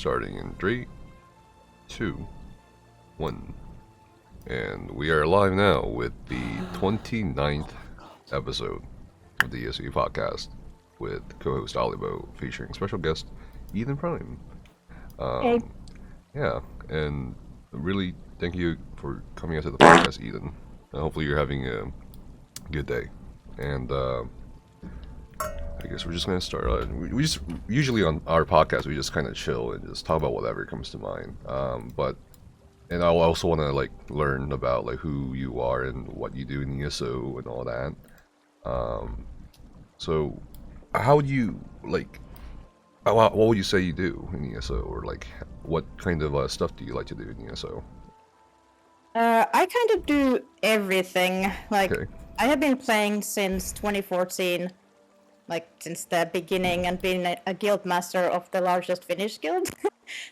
Starting in 3, 2, 1. And we are live now with the 29th episode of the ESOU podcast with co-host Olibeau featuring special guest Edenprime. Hey. Yeah, and really thank you for coming out to the podcast, Eden. Hopefully you're having a good day. And I guess we're just gonna start. We just usually on our podcast we just kind of chill and just talk about whatever comes to mind. And I also want to learn about who you are and what you do in ESO and all that. So how do you what would you say you do in ESO, or what kind of stuff do you like to do in ESO? I kind of do everything. Okay. I have been playing since 2014, since the beginning, and been a guildmaster of the largest Finnish guild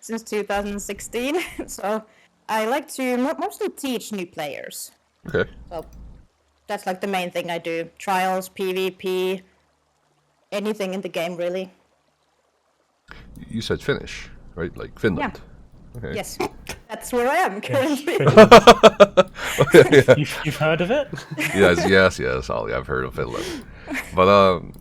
since 2016. So I like to mostly teach new players. Okay. So that's the main thing I do. Trials, PvP, anything in the game really. You said Finnish, right? Like Finland. Yeah. Okay. Yes. That's where I am currently. Yeah. You've heard of it? Yes, Ollie, I've heard of Finland. But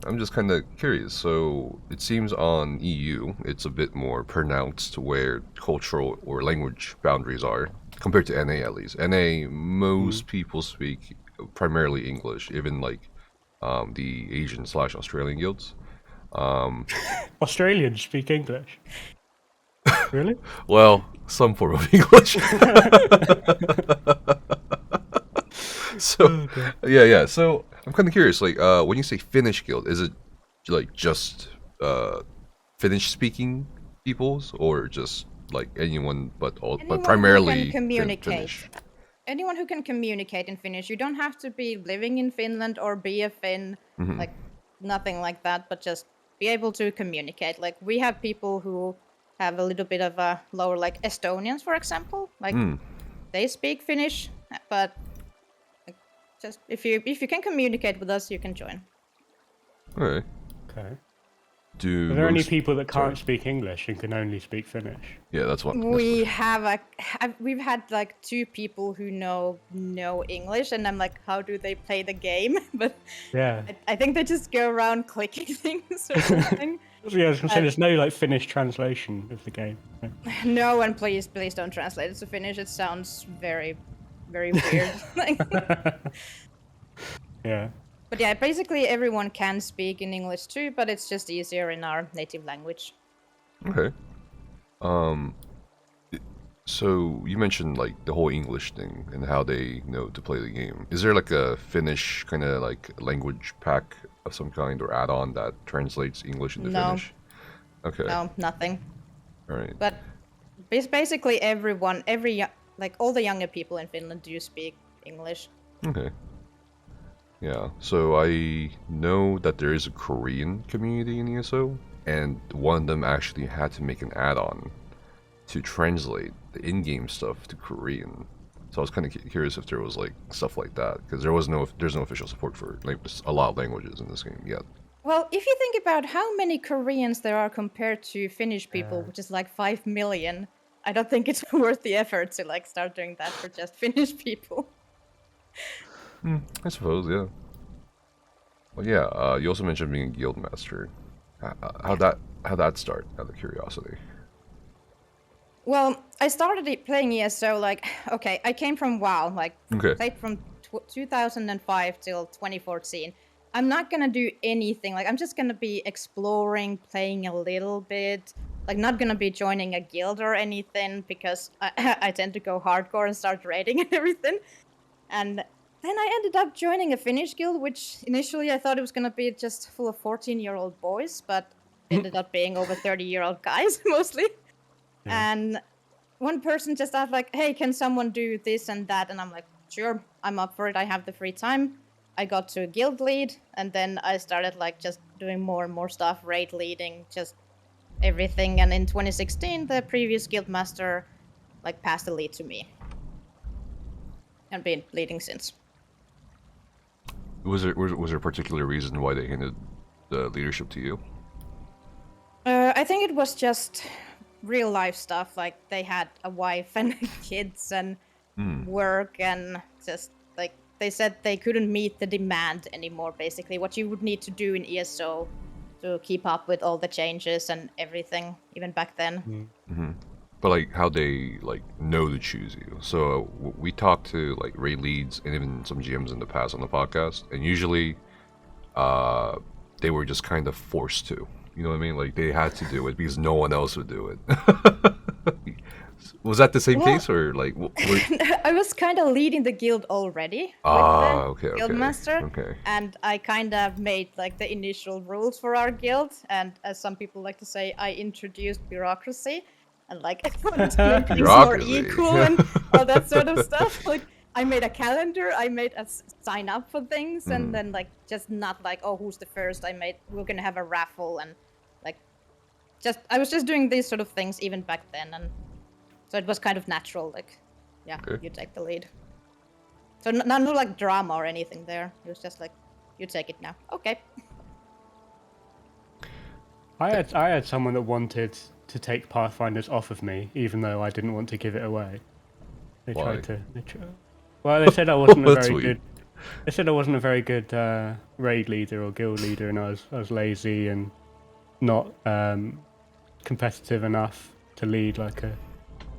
I'm just kind of curious. So it seems on EU, it's a bit more pronounced where cultural or language boundaries are, compared to NA at least. NA, most people speak primarily English, even the Asian/Australian guilds. Australians speak English. Really? Well, some form of English. So, yeah. So I'm kind of curious. When you say Finnish guild, is it just Finnish-speaking peoples, or just anyone, but primarily who can communicate. Finnish? Anyone who can communicate in Finnish. You don't have to be living in Finland or be a Finn, nothing like that, but just be able to communicate. We have people who have a little bit of a lower, Estonians, for example. They speak Finnish, but just if you can communicate with us, you can join. Okay. Okay. Are there any people that can't speak English and can only speak Finnish? Yeah, that's what We've had 2 people who know English, and I'm like, how do they play the game? But yeah, I think they just go around clicking things or something. Yeah, I was gonna say there's no Finnish translation of the game. No, and please don't translate it to Finnish. It sounds very, very weird. Yeah. But yeah, basically everyone can speak in English too, but it's just easier in our native language. Okay. So you mentioned the whole English thing and how they know to play the game. Is there a Finnish kind of language pack of some kind or add-on that translates English into Finnish? Okay. No, nothing. All right. But basically everyone, all the younger people in Finland do speak English. Okay. Yeah, so I know that there is a Korean community in ESO, and one of them actually had to make an add-on to translate the in-game stuff to Korean. So I was kind of curious if there was stuff like that, because there's no official support for a lot of languages in this game yet. Well, if you think about how many Koreans there are compared to Finnish people, which is 5 million, I don't think it's worth the effort to start doing that for just Finnish people. I suppose, yeah. Well, yeah. You also mentioned being a guildmaster. How'd that start? Out of curiosity. Well, I started playing ESO I came from WoW, played from 2005 till 2014. I'm not gonna do anything. I'm just gonna be exploring, playing a little bit. Not gonna be joining a guild or anything, because I tend to go hardcore and start raiding and everything. And then I ended up joining a Finnish guild, which initially I thought it was going to be just full of 14-year-old boys, but ended up being over 30-year-old guys, mostly. Yeah. And one person just asked, hey, can someone do this and that? And I'm like, sure, I'm up for it. I have the free time. I got to a guild lead, and then I started, just doing more and more stuff, raid leading, just everything. And in 2016, the previous guildmaster, passed the lead to me. And been leading since. Was there a particular reason why they handed the leadership to you? I think it was just real life stuff. Like they had a wife and kids and work, and just like they said they couldn't meet the demand anymore. Basically, what you would need to do in ESO to keep up with all the changes and everything, even back then. But like how they like know to choose you. So we talked to like raid leads and even some GMs in the past on the podcast, and usually they were just kind of forced to. You know what I mean? Like they had to do it because no one else would do it. Was that the same case, or like? I was kind of leading the guild already. Okay. Guildmaster. Okay. And I kind of made like the initial rules for our guild, and as some people like to say, I introduced bureaucracy, and like wanted to make things more equal and all that sort of stuff. Like I made a calendar, I made us sign up for things, and then like just not like, oh, who's the first? We're gonna have a raffle, and like I was just doing these sort of things even back then, and so it was kind of natural. Like, yeah, you take the lead. So no like drama or anything there. It was just like, you take it now. Okay. I had someone that wanted to take Pathfinders off of me, even though I didn't want to give it away. They tried to. Well, they said I wasn't a very good. They said I wasn't a very good raid leader or guild leader, and I was lazy and not competitive enough to lead like a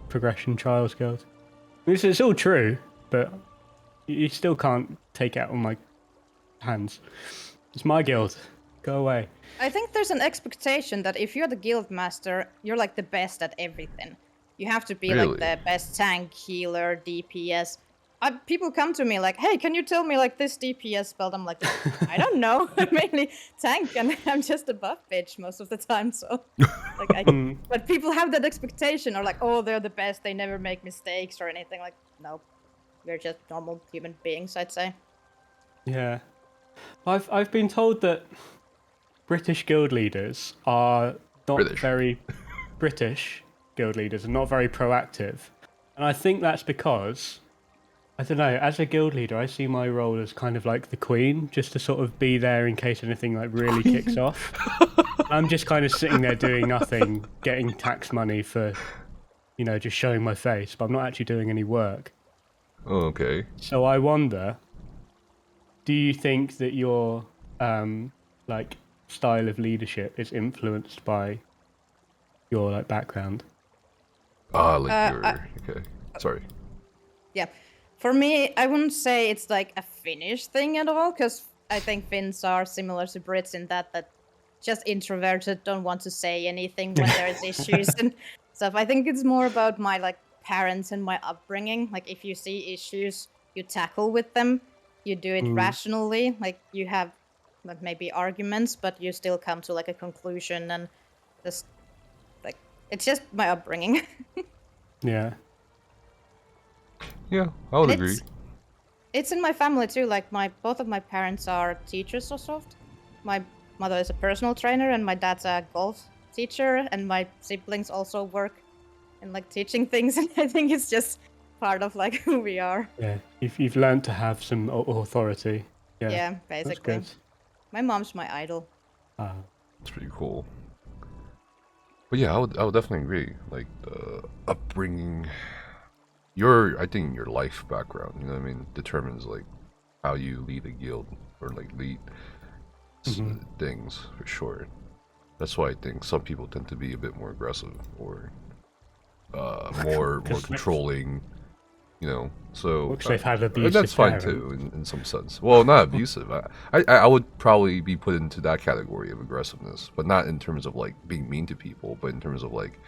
progression trials guild. It's all true, but you still can't take it out on my hands. It's my guild. Go away. I think there's an expectation that if you're the guild master, you're like the best at everything. You have to be like the best tank, healer, DPS. People come to me like, hey, can you tell me like this DPS spell? I'm like, I don't know. I'm mainly tank, and I'm just a buff bitch most of the time. So, like, but people have that expectation, or like, oh, they're the best. They never make mistakes or anything. Like, no, we're just normal human beings, I'd say. Yeah, I've been told that British guild leaders are not very British guild leaders are not very proactive, and I think that's because, I don't know, as a guild leader, I see my role as kind of like the queen, just to sort of be there in case anything like really kicks off. I'm just kind of sitting there doing nothing, getting tax money for, just showing my face, but I'm not actually doing any work. Oh, okay. So I wonder, do you think that your like style of leadership is influenced by your like background? Okay. Sorry. Yeah. For me, I wouldn't say it's like a Finnish thing at all, because I think Finns are similar to Brits in that just introverted, don't want to say anything when there's issues and stuff. I think it's more about my like parents and my upbringing. Like if you see issues, you tackle with them. You do it rationally. Like you have like maybe arguments, but you still come to like a conclusion, and just like it's just my upbringing. Yeah. Yeah, I would agree. It's in my family too. Like both of my parents are teachers of soft. My mother is a personal trainer, and my dad's a golf teacher, and my siblings also work in like teaching things. And I think it's just part of like who we are. Yeah, you've learned to have some authority. Yeah, basically. That's good. My mom's my idol. It's pretty cool. But yeah, I would definitely agree. Like the upbringing, I think your life background, you know what I mean, determines like how you lead a guild or like lead things for sure. That's why I think some people tend to be a bit more aggressive or more controlling. So they've had abusive that's fine parents. too, in some sense. Well, not abusive. I would probably be put into that category of aggressiveness, but not in terms of like being mean to people, but in terms of like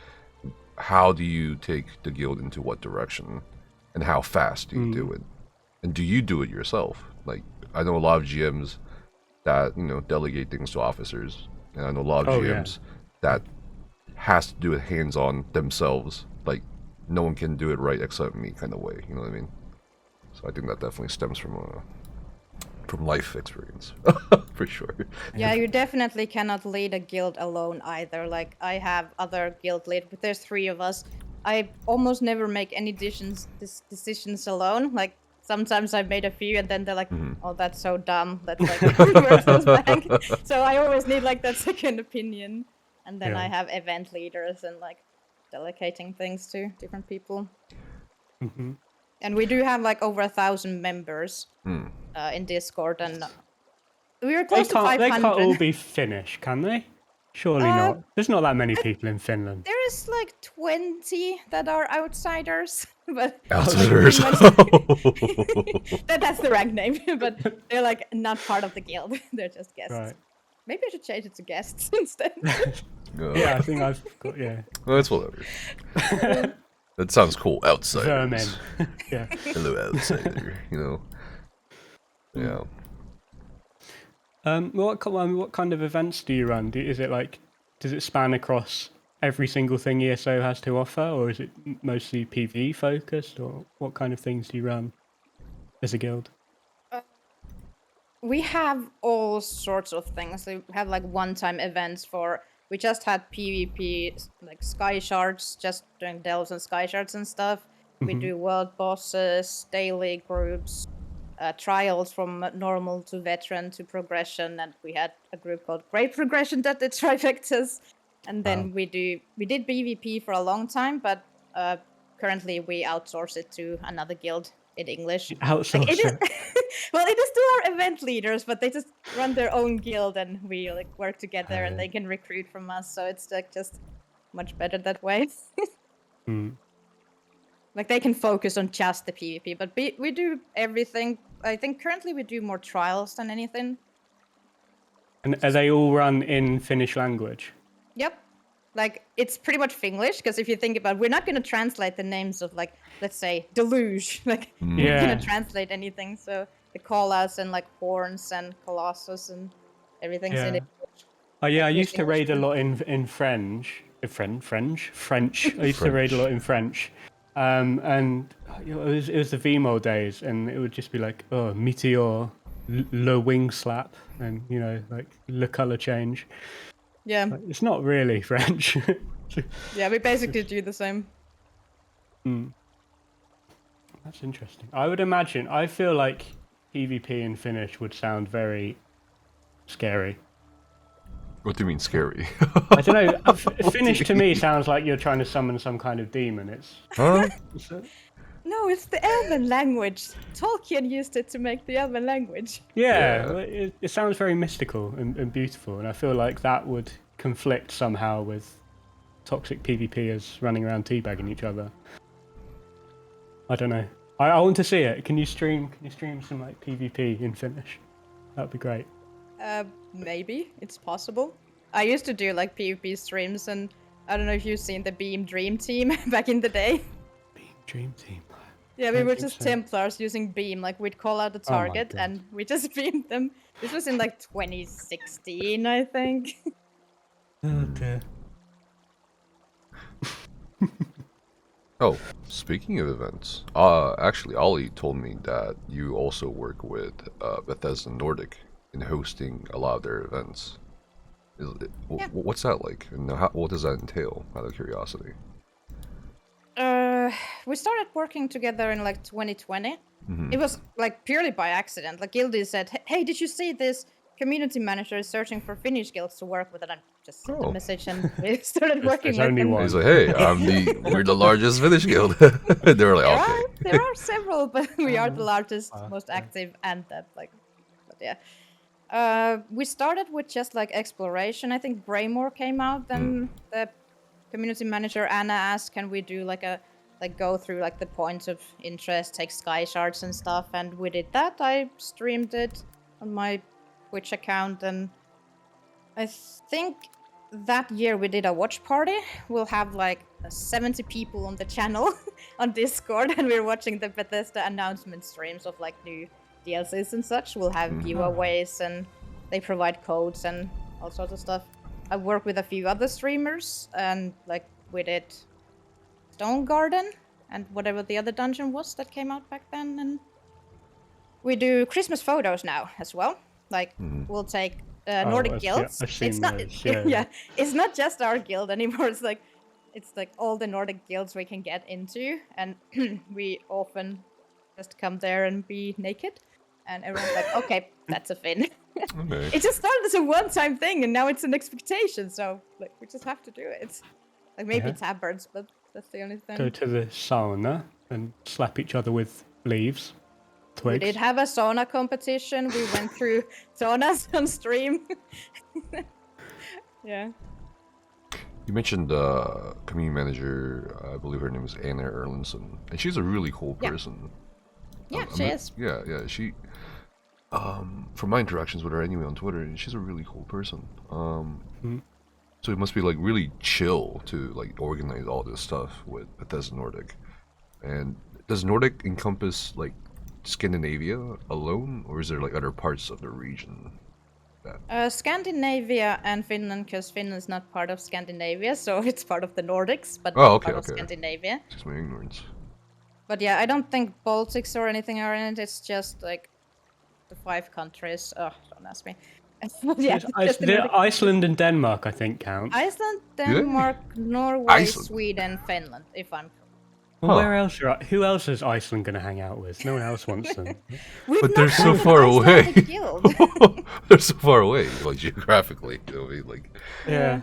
how do you take the guild into what direction, and how fast do you do it, and do you do it yourself? Like I know a lot of GMs that delegate things to officers, and I know a lot of GMs that has to do it hands-on themselves. Like no one can do it right except me, kind of way. You know what I mean? So I think that definitely stems from life experience, for sure. Yeah, you definitely cannot lead a guild alone either. Like I have other guild leaders, but there's 3 of us. I almost never make any decisions alone. Like sometimes I've made a few, and then they're like, "Oh, that's so dumb." That's like reverse those back. So I always need like that second opinion, and then I have event leaders and like delegating things to different people. Mm-hmm. And we do have like over 1,000 members in Discord, and we were close to 500. They can't all be Finnish, can they? Surely not. There's not that many people in Finland. There is like 20 that are outsiders, but Outsiders. that's the rank name, but they're like not part of the guild. They're just guests. Right. Maybe I should change it to guests instead. Yeah, I think I've got, Well, that's whatever. That sounds cool. Outsiders. Vermin. Yeah. Hello, outsider. Yeah. What kind of events do you run? Is it like, does it span across every single thing ESO has to offer, or is it mostly PvE focused, or what kind of things do you run as a guild? We have all sorts of things. We have like one-time events we just had PvP, like Sky Shards, just doing delves and Sky Shards and stuff. We do world bosses, daily groups, trials from normal to veteran to progression, and we had a group called Great Progression that did trifectas. And then we did PvP for a long time, but currently we outsource it to another guild in English. Outsource it? Well, it is still our event leaders, but they just run their own guild, and we like work together, and they can recruit from us. So it's like just much better that way. Like they can focus on just the PvP, but we do everything. I think currently we do more trials than anything. And are they all run in Finnish language? Yep. Like, it's pretty much Finglish, because if you think about it, we're not going to translate the names of, like, let's say, Deluge. Like, we're going to translate anything. So the callouts and, like, Horns and Colossus and everything's in it. Oh, yeah, I used to raid a lot in French. French. I used to raid a lot in French. And it was the VMO days, and it would just be like, oh, Meteor, le wing slap, and, like, le color change. Yeah. It's not really French. Yeah, we basically do the same. That's interesting. I feel like PvP in Finnish would sound very scary. What do you mean scary? I don't know. Finnish to me sounds like you're trying to summon some kind of demon. Huh? No, it's the Elven language. Tolkien used it to make the Elven language. Yeah. It sounds very mystical and beautiful, and I feel like that would conflict somehow with toxic PvPers running around teabagging each other. I don't know. I want to see it. Can you stream some like PvP in Finnish? That'd be great. Maybe it's possible. I used to do like PvP streams, and I don't know if you've seen the Beam Dream Team back in the day. Beam Dream Team. Yeah, we were just Templars using Beam. Like, we'd call out the target and we just beamed them. This was in like 2016, I think. Oh dear. Oh, speaking of events, actually, Ollie told me that you also work with Bethesda Nordic in hosting a lot of their events. What's that like? And what does that entail, out of curiosity? We started working together in like 2020. It was like purely by accident. Like Guildy said, "Hey, did you see this community manager is searching for Finnish guilds to work with?" And I just sent a message, and we started working with them. He's like, "Hey, we're the largest Finnish guild." They were like, "Okay." There are several, but we are the largest, most active, and that like, but yeah. We started with just like exploration. I think Braymore came out, then the community manager Anna asked, "Can we do go through like the points of interest, take sky shards and stuff?" And we did that. I streamed it on my Twitch account, and I think that year we did a watch party. We'll have like 70 people on the channel on Discord, and we're watching the Bethesda announcement streams of like new DLCs and such. We'll have giveaways, and they provide codes and all sorts of stuff. I work with a few other streamers, and like we did Stone Garden and whatever the other dungeon was that came out back then, and we do Christmas photos now as well. Like we'll take Nordic guilds. It's not it's not just our guild anymore. It's like all the Nordic guilds we can get into, and we often just come there and be naked, and everyone's like, "Okay, that's a Finn." Okay. It just started as a one-time thing, and now it's an expectation. So like we just have to do it. Like maybe tabards, but that's the only thing. Go to the sauna and slap each other with leaves, twigs. We did have a sauna competition. We went through saunas on stream. Yeah. You mentioned community manager, I believe her name is Anna Erlandson, and she's a really cool person. Yeah, she is. Yeah, she. From my interactions with her anyway on Twitter, she's a really cool person. So it must be like really chill to like organize all this stuff with Bethesda Nordic. And does Nordic encompass like Scandinavia alone, or is there like other parts of the region? Scandinavia and Finland, because Finland is not part of Scandinavia, so it's part of the Nordics, but okay, part of Scandinavia. Just my ignorance. But yeah, I don't think Baltics or anything are in it. It's just like the 5 countries. Oh, don't ask me. Yeah, Iceland and Denmark, I think, count. Iceland, Denmark, Norway, Sweden, Finland, if I'm correct. Well, where else who else is Iceland going to hang out with? No one else wants them. But they're so far away. They're so far away, like geographically. You know, like, yeah.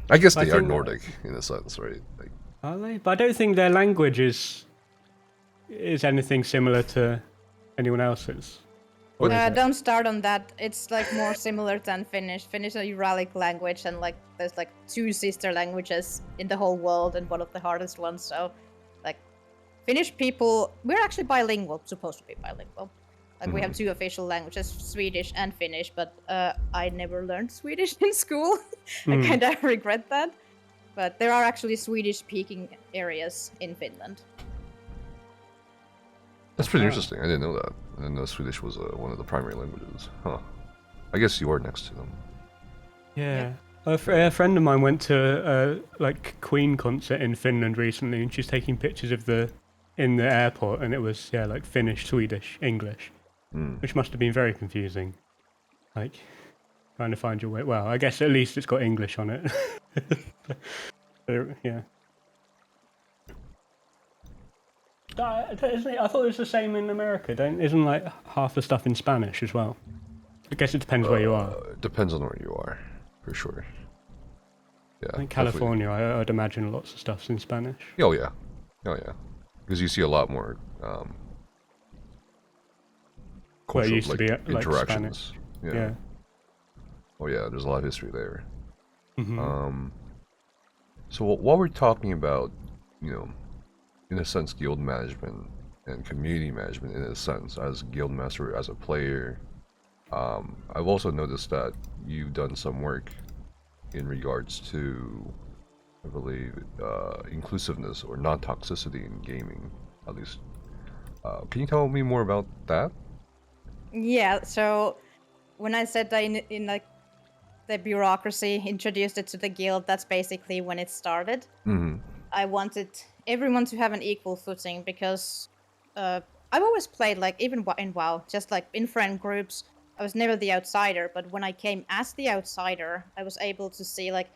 I guess they are Nordic in a sense, right? Like, are they? But I don't think their language is anything similar to anyone else's. Don't start on that. It's like more similar than Finnish. Finnish is a Uralic language, and like there's like 2 sister languages in the whole world, and one of the hardest ones. So, like, Finnish people, we're actually bilingual, supposed to be bilingual. Like we have 2 official languages, Swedish and Finnish, but I never learned Swedish in school. I kind of regret that. But there are actually Swedish-speaking areas in Finland. That's pretty interesting. I didn't know that. I didn't know Swedish was one of the primary languages. Huh. I guess you are next to them. Yeah. A friend of mine went to a Queen concert in Finland recently, and she's taking pictures of in the airport, and it was like Finnish, Swedish, English, which must have been very confusing. Like trying to find your way. Well, I guess at least it's got English on it. Yeah. I thought it was the same in America. Isn't like half the stuff in Spanish as well? I guess it depends where you are. Depends on where you are, for sure. Yeah. In California, I'd imagine lots of stuff's in Spanish. Oh yeah, because you see a lot more cultural, used to be interactions. Yeah. Oh yeah, there's a lot of history there. So while we're talking about, in a sense, guild management and community management, in a sense, as guildmaster, as a player, I've also noticed that you've done some work in regards to, I believe, inclusiveness or non-toxicity in gaming, at least. Can you tell me more about that? Yeah, so when I said that in like the bureaucracy introduced it to the guild, that's basically when it started. I wanted everyone to have an equal footing because I've always played, like, even in WoW, just like in friend groups. I was never the outsider, but when I came as the outsider, I was able to see like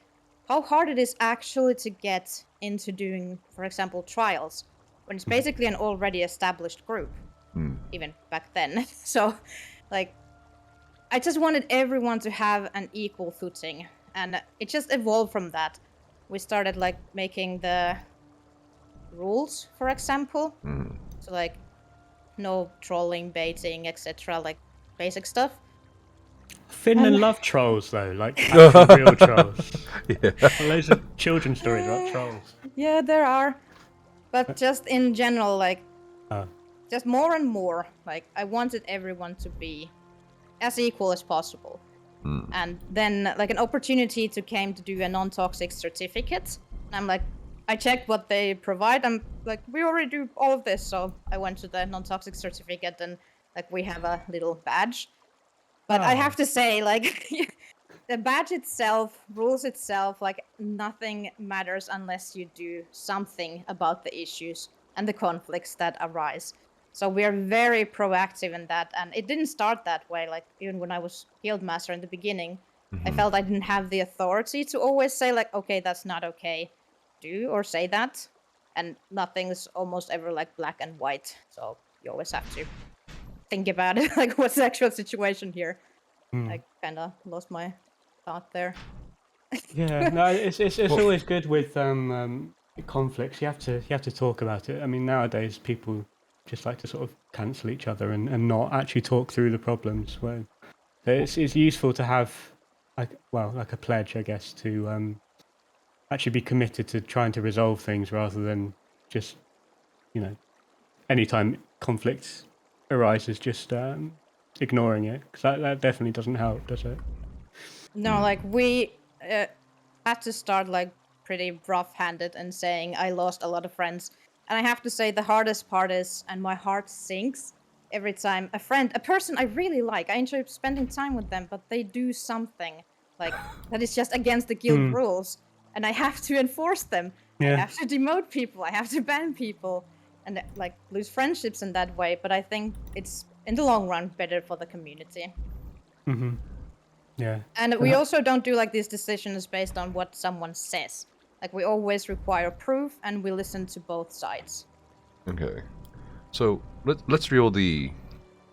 how hard it is actually to get into doing, for example, trials, when it's basically an already established group, even back then. So, like, I just wanted everyone to have an equal footing, and it just evolved from that. We started like making the rules, for example, so like no trolling, baiting, etc., like basic stuff. Finland love trolls though, like real trolls. Yeah. Loads of children's stories about trolls. Yeah, there are, but just in general, like, just more and more, like, I wanted everyone to be as equal as possible. And then, like, an opportunity came to do a non-toxic certificate. I'm like, I checked what they provide. I'm like, we already do all of this. So I went to the non-toxic certificate, and like we have a little badge. But I have to say, like, the badge itself, rules itself, like, nothing matters unless you do something about the issues and the conflicts that arise. So we are very proactive in that, and it didn't start that way. Like, even when I was guildmaster in the beginning, I felt I didn't have the authority to always say, like, okay, that's not okay, do or say that. And nothing's almost ever like black and white. So you always have to think about it, like, what's the actual situation here? I kind of lost my thought there. Yeah, no, it's always good with conflicts. You have to talk about it. I mean, nowadays people just like to sort of cancel each other and not actually talk through the problems. Where it's useful to have like a pledge, I guess, to actually be committed to trying to resolve things rather than just, anytime conflict arises, just ignoring it, because that definitely doesn't help, does it? No, like we had to start like pretty rough-handed and saying I lost a lot of friends. And I have to say the hardest part is, and my heart sinks every time a person I really like, I enjoy spending time with them, but they do something like that is just against the guild rules, and I have to enforce them. Yeah. I have to demote people, I have to ban people, and like lose friendships in that way. But I think it's in the long run better for the community. Mm-hmm. Yeah. And we also don't do like these decisions based on what someone says. Like we always require proof, and we listen to both sides. Okay. So let's reel the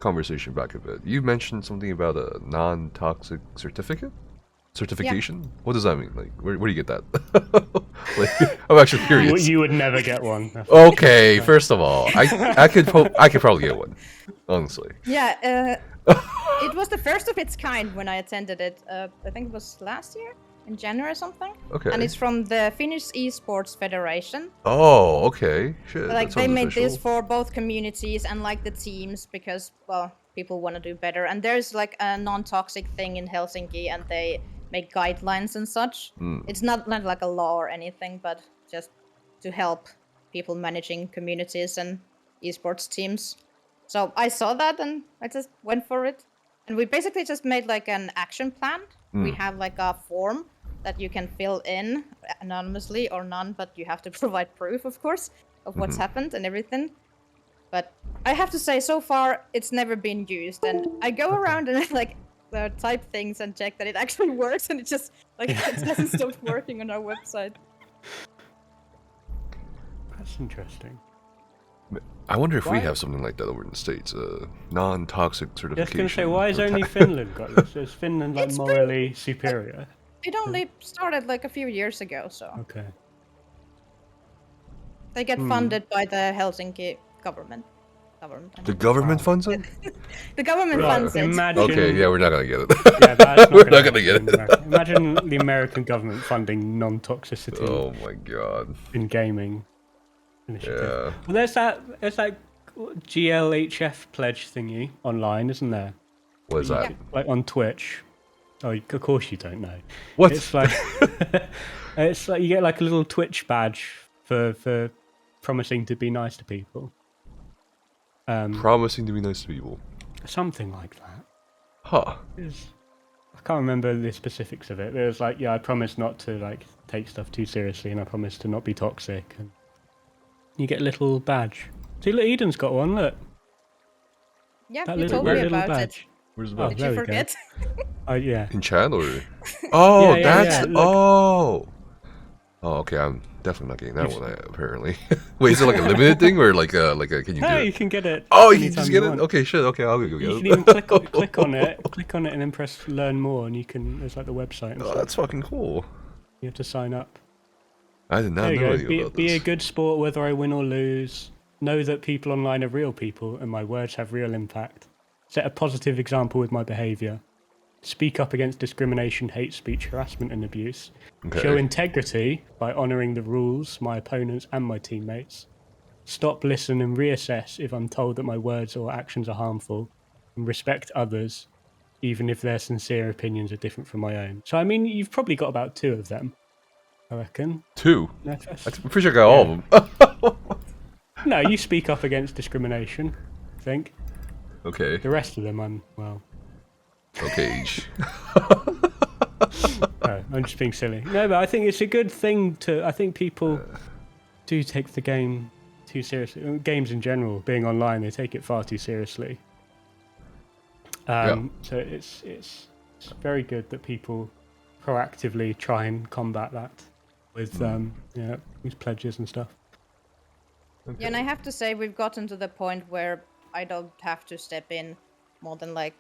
conversation back a bit. You mentioned something about a non-toxic certification. Yeah. What does that mean? Like, where do you get that? Like, I'm actually curious. You would never get one. Okay, first of all, I could probably get one, honestly. Yeah. It was the first of its kind when I attended it. I think it was last year in January or something. Okay. And it's from the Finnish Esports Federation. Oh, okay. Shit, like they made this for both communities and like the teams because, well, people want to do better. And there's like a non-toxic thing in Helsinki, and they make guidelines and such. It's not like a law or anything, but just to help people managing communities and esports teams. So I saw that and I just went for it. And we basically just made like an action plan. We have like a form that you can fill in anonymously or none, but you have to provide proof, of course, of what's happened and everything. But I have to say, so far, it's never been used. And I go around and like type things and check that it actually works, and it just like it doesn't stop working on our website. That's interesting. I wonder if we have something like that over in the States, non-toxic certification. I was going to say, why has only Finland got this? Is Finland like morally superior? It only started like a few years ago, so. Okay. They get funded by the Helsinki government. The government funds it? The government funds it. Okay, yeah, we're not going to get it. Yeah, that's we're not going to get it. Imagine the American government funding non-toxicity. Oh my god. In gaming. Yeah. Well, there's that GLHF pledge thingy online, isn't there? What is that? Like on Twitch. Oh, of course you don't know. What? It's like it's like you get like a little Twitch badge for promising to be nice to people. Promising to be nice to people. Something like that. Huh. I can't remember the specifics of it. It was like, yeah, I promise not to like take stuff too seriously, and I promise to not be toxic. And you get a little badge. See, look, Eden's got one. Look. Yeah, you told me about it. Where's the badge? Did you forget? Yeah. In chat or? Oh, yeah, that's Oh, okay. I'm definitely not getting that one. Apparently. Wait, is it like a limited thing or like a? Can you? No, you can get it. Oh, you can just get it. Okay, shit. Okay, I'll go get it. You can even click on it, and then press learn more, and you can. There's like the website. And stuff. That's fucking cool. You have to sign up. I did not know anything about this. Be a good sport whether I win or lose. Know that people online are real people, and my words have real impact. Set a positive example with my behaviour. Speak up against discrimination, hate speech, harassment and abuse. Okay. Show integrity by honouring the rules, my opponents and my teammates. Stop, listen and reassess if I'm told that my words or actions are harmful. And respect others, even if their sincere opinions are different from my own. So, I mean, you've probably got about 2 of them, I reckon. 2? I'm pretty sure I got all of them. No, you speak up against discrimination, I think. Okay. The rest of them, well... Okay. No, I'm just being silly. No, but I think it's a good thing to... I think people do take the game too seriously. Games in general, being online, they take it far too seriously. So it's very good that people proactively try and combat that with these pledges and stuff. Okay. Yeah, and I have to say we've gotten to the point where I don't have to step in more than like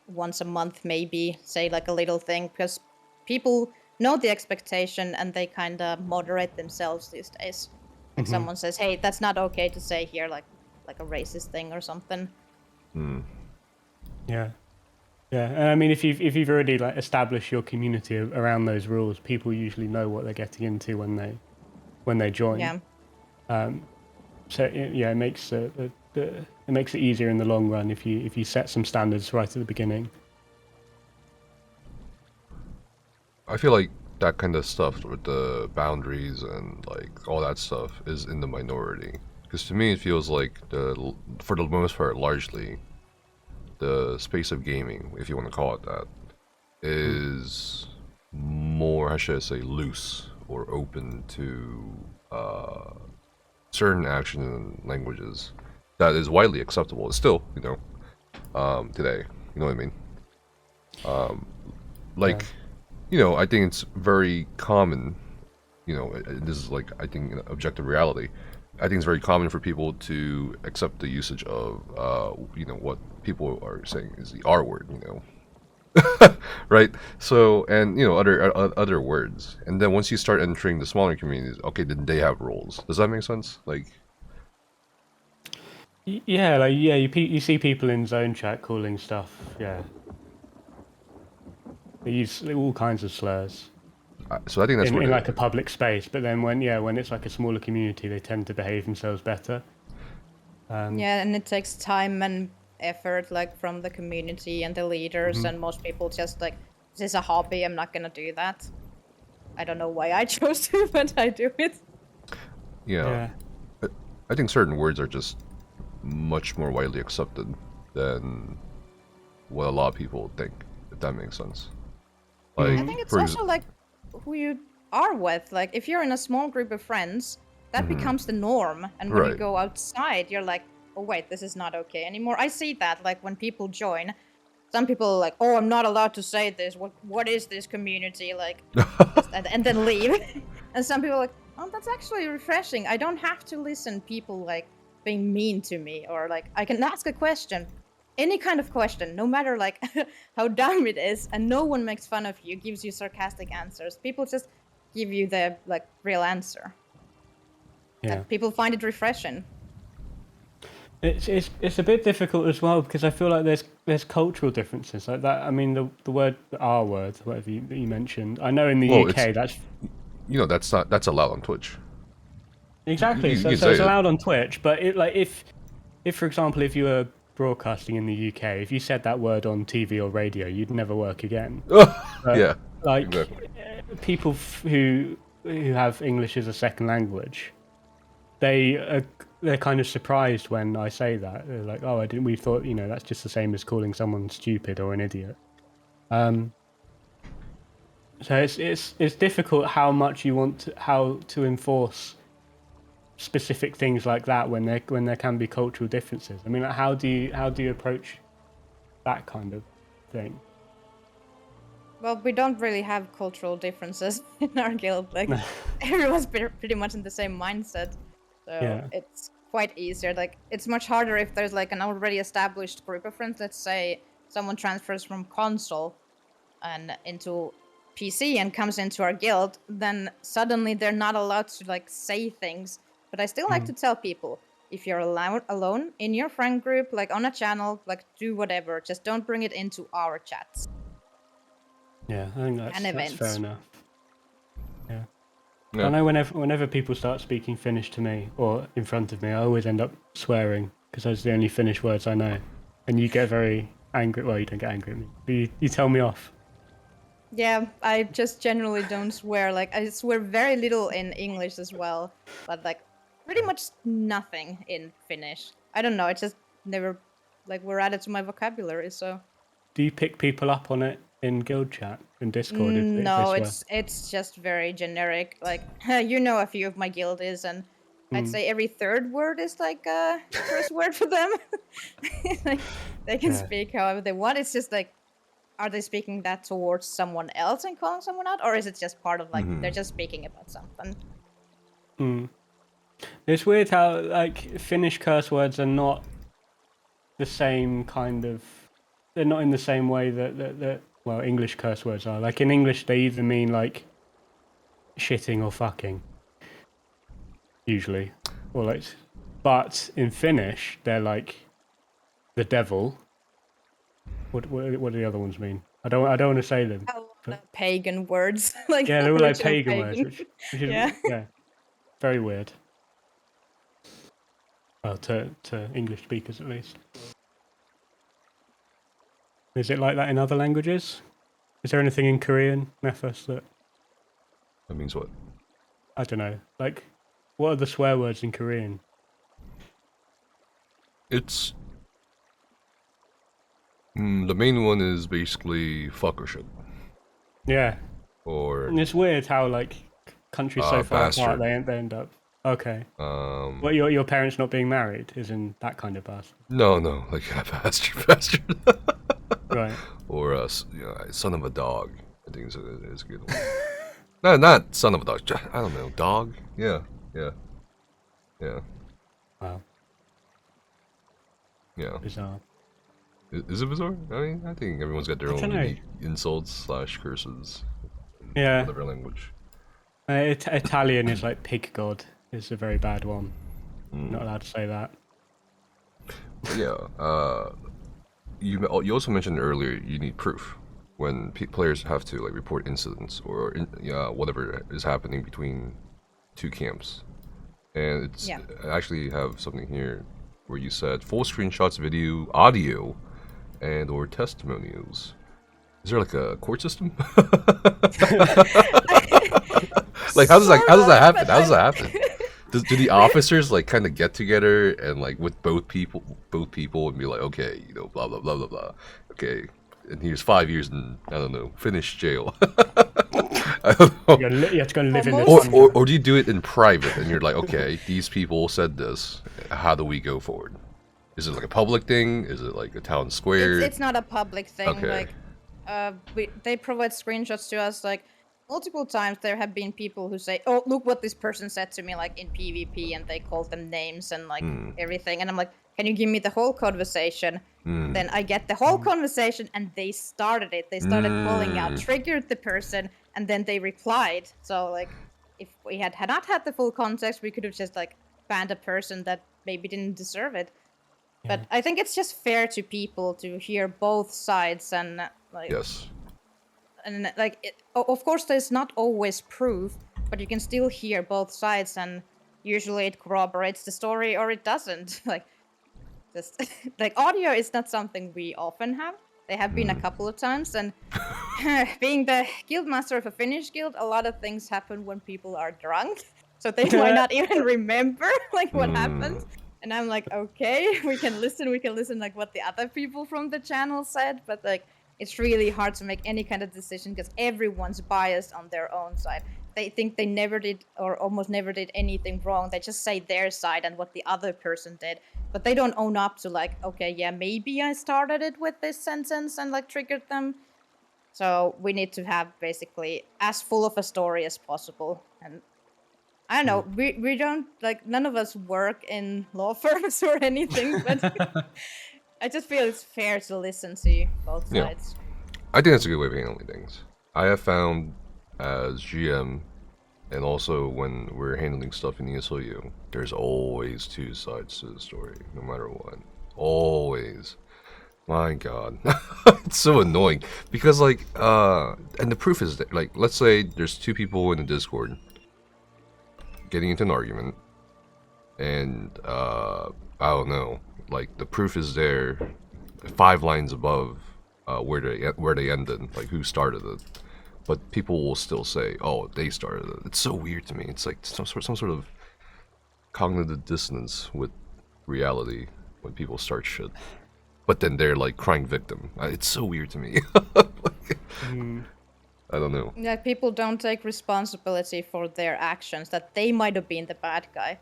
once a month, maybe say like a little thing, because people know the expectation and they kind of moderate themselves these days. Like someone says, "Hey, that's not okay to say here," like a racist thing or something. Yeah. Yeah, and I mean, if you've already like established your community around those rules, people usually know what they're getting into when they join. Yeah. So it makes it makes it easier in the long run if you set some standards right at the beginning. I feel like that kind of stuff with the boundaries and like all that stuff is in the minority. Because to me, it feels like for the most part, largely, the space of gaming, if you want to call it that, is more, how should I say, loose or open to certain actions and languages that is widely acceptable. It's still, today, you know what I mean? I think it's very common, this is like, I think, an objective reality. I think it's very common for people to accept the usage of, what people are saying is the R word, right? So, and, other words. And then once you start entering the smaller communities, okay, then they have roles. Does that make sense? Like, you see people in zone chat calling stuff, they use all kinds of slurs. So I think that's in like a public space, but then when it's like a smaller community, they tend to behave themselves better. Yeah, and it takes time and effort, like from the community and the leaders, and most people just like, this is a hobby, I'm not gonna do that. I don't know why I chose to, but I do it. Yeah. I think certain words are just much more widely accepted than what a lot of people think, if that makes sense. Like, I think it's also like who you are with. Like, if you're in a small group of friends, that becomes the norm. And when you go outside, you're like, oh, wait, this is not okay anymore. I see that, like, when people join, some people are like, oh, I'm not allowed to say this. What is this community? Like, and then leave. And some people are like, oh, that's actually refreshing. I don't have to listen people, like, being mean to me. Or, like, I can ask a question. Any kind of question, no matter like how dumb it is, and no one makes fun of you, gives you sarcastic answers. People just give you the like real answer. Yeah. Like, people find it refreshing. It's a bit difficult as well because I feel like there's cultural differences like that. I mean the word, the R word, whatever you mentioned. I know in the UK that's that's allowed on Twitch. Exactly. So it's allowed on Twitch, but if for example if you were broadcasting in the UK, if you said that word on TV or radio, you'd never work again. Yeah. Like exactly. People who have English as a second language, they're kind of surprised when I say that. They're like, "Oh, we thought that's just the same as calling someone stupid or an idiot." So it's difficult how to enforce specific things like that when there can be cultural differences. I mean, like, how do you approach that kind of thing? Well, we don't really have cultural differences in our guild. Like, everyone's pretty much in the same mindset, so it's quite easier. Like, it's much harder if there's like an already established group of friends. Let's say someone transfers from console and into PC and comes into our guild, then suddenly they're not allowed to like say things. But I still like to tell people, if you're alone in your friend group, like on a channel, like do whatever. Just don't bring it into our chats. Yeah, I think that's fair enough. Yeah. Yeah. I know whenever people start speaking Finnish to me or in front of me, I always end up swearing because those are the only Finnish words I know. And you get very angry. Well, you don't get angry at me, but you tell me off. Yeah, I just generally don't swear. Like, I swear very little in English as well, but like pretty much nothing in Finnish. I don't know, it just never like were added to my vocabulary, so. Do you pick people up on it in guild chat in Discord? No, it's just very generic. Like, a few of my guildies, and I'd say every third word is like a first word for them. Like, they can speak however they want. It's just like, are they speaking that towards someone else and calling someone out, or is it just part of like they're just speaking about something? It's weird how like Finnish curse words are not the same kind of. They're not in the same way that English curse words are. Like in English, they either mean like shitting or fucking. Usually. Or like, but in Finnish, they're like the devil. What do the other ones mean? I don't want to say them. A lot of pagan words. Like Yeah, they're all like original pagan words, which is yeah, very weird. Well, to English speakers at least. Is it like that in other languages? Is there anything in Korean, Nephus, that... That means what? I don't know. Like, what are the swear words in Korean? It's... the main one is basically fuck or shit. Yeah. Or... And it's weird how, like, countries so far apart, they end up... Okay. What, your parents not being married is in that kind of bastard? No, like, bastard. Right. Or, son of a dog. I think it's a good one. No, not son of a dog. I don't know. Dog? Yeah. Wow. Yeah. Bizarre. Is it bizarre? I mean, I think everyone's got their own unique insults / curses. Yeah. Whatever language. Italian is like pig god. Is a very bad one. Not allowed to say that. But yeah. You also mentioned earlier you need proof when players have to like report incidents or whatever is happening between two camps. And it's I actually have something here where you said full screenshots, video, audio, and or testimonials. Is there like a court system? Like how does that happen? How does that happen? Do the officers like kind of get together and like with both people and be like, okay, blah blah blah blah blah. Okay, and here's 5 years in Finnish jail. I don't know. You have to go and live in this. Or do you do it in private and you're like, okay, these people said this. How do we go forward? Is it like a public thing? Is it like a town square? It's not a public thing. Okay. Like, they provide screenshots to us. Like, multiple times there have been people who say, "Oh, look what this person said to me," like in PvP, and they call them names and like everything. And I'm like, "Can you give me the whole conversation?" Then I get the whole conversation, and they started it. They started calling out, triggered the person, and then they replied. So like, if we had not had the full context, we could have just like banned a person that maybe didn't deserve it. Yeah. But I think it's just fair to people to hear both sides and like. Yes. And like, of course, there's not always proof, but you can still hear both sides, and usually it corroborates the story or it doesn't. Like, just like audio is not something we often have. They have been a couple of times, and being the guildmaster of a Finnish guild, a lot of things happen when people are drunk, so they might not even remember like what happened. And I'm like, okay, we can listen like what the other people from the channel said, but like. It's really hard to make any kind of decision because everyone's biased on their own side. They think they never did or almost never did anything wrong. They just say their side and what the other person did. But they don't own up to like, okay, yeah, maybe I started it with this sentence and like triggered them. So we need to have basically as full of a story as possible. And I don't know, we don't, like, none of us work in law firms or anything, but... I just feel it's fair to listen to both sides. I think that's a good way of handling things. I have found as GM, and also when we're handling stuff in ESOU, there's always two sides to the story, no matter what. Always. My God. It's so annoying. Because, like, and the proof is that, like, let's say there's two people in the Discord getting into an argument, and, I don't know. Like the proof is there, 5 lines above where they ended, like who started it. But people will still say, "Oh, they started it." It's so weird to me. It's like some sort of cognitive dissonance with reality when people start shit. But then they're like crying victim. It's so weird to me. I don't know. Yeah, people don't take responsibility for their actions. That they might have been the bad guy.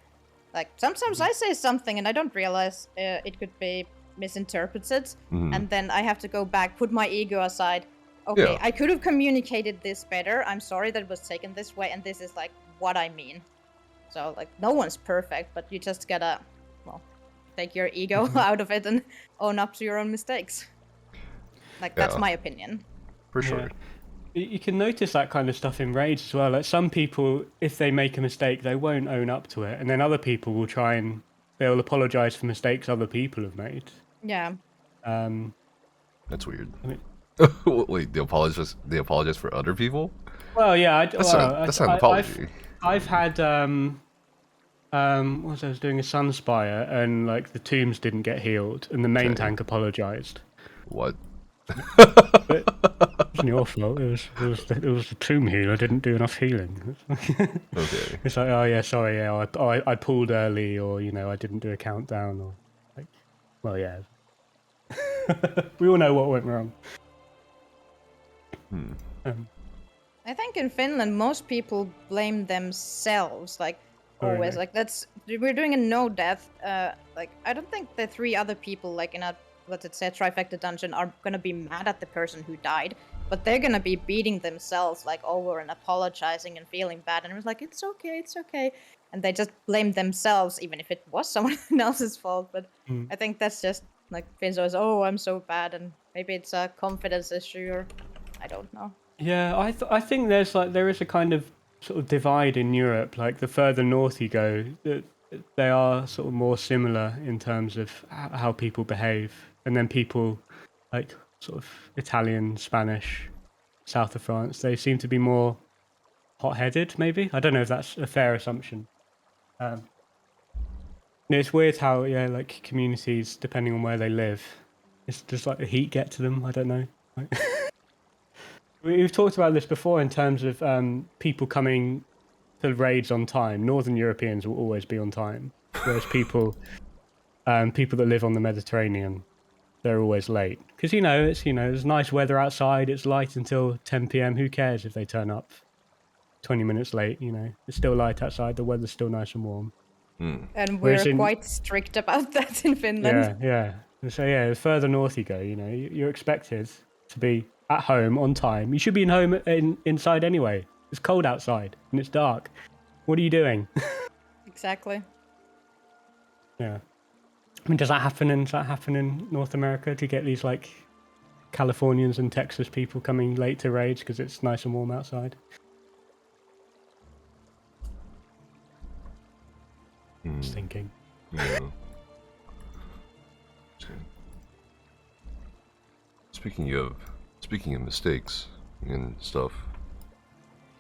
Like, sometimes I say something and I don't realize it could be misinterpreted. And then I have to go back, put my ego aside. Okay, I could have communicated this better. I'm sorry that it was taken this way, and this is, like, what I mean. So, like, no one's perfect, but you just gotta, well, take your ego out of it and own up to your own mistakes. Like, that's my opinion. For sure. You can notice that kind of stuff in raids as well. Like some people, if they make a mistake, they won't own up to it, and then other people will try and they'll apologize for mistakes other people have made. Yeah. That's weird. I mean, wait, they apologize for other people? Well, yeah. That's not an apology. I've had I was doing a Sunspire, and like the tombs didn't get healed, and the main tank apologized. What? But it wasn't your fault. It was the tomb healer didn't do enough healing. Okay. It's like, oh yeah, sorry, yeah, I pulled early, or I didn't do a countdown, or like, well, yeah. We all know what went wrong. I think in Finland most people blame themselves, like always. Really? Like we're doing a no death. Like I don't think the 3 other people like in a trifecta dungeon are gonna be mad at the person who died, but they're gonna be beating themselves like over and apologizing and feeling bad, and it was like it's okay, and they just blame themselves even if it was someone else's fault. But I think that's just like Finns always, oh, I'm so bad, and maybe it's a confidence issue, or I don't know. Yeah, I think there is a kind of sort of divide in Europe. Like the further north you go, they are sort of more similar in terms of how people behave, and then people like sort of Italian, Spanish, south of France, they seem to be more hot-headed. Maybe, I don't know if that's a fair assumption. It's weird how like communities, depending on where they live, it's just like the heat get to them. I don't know. We've talked about this before in terms of people coming to raids on time. Northern Europeans will always be on time, whereas people that live on the Mediterranean, they're always late. Because there's nice weather outside. It's light until 10 p.m. Who cares if they turn up 20 minutes late? It's still light outside. The weather's still nice and warm. And we're quite strict about that in Finland. Yeah. So the further north you go, you're expected to be at home on time. You should be inside anyway. It's cold outside and it's dark. What are you doing? Exactly. Yeah. I mean, does that happen in North America? To get these like Californians and Texas people coming late to raids because it's nice and warm outside? Just thinking. Yeah. Speaking of mistakes and stuff.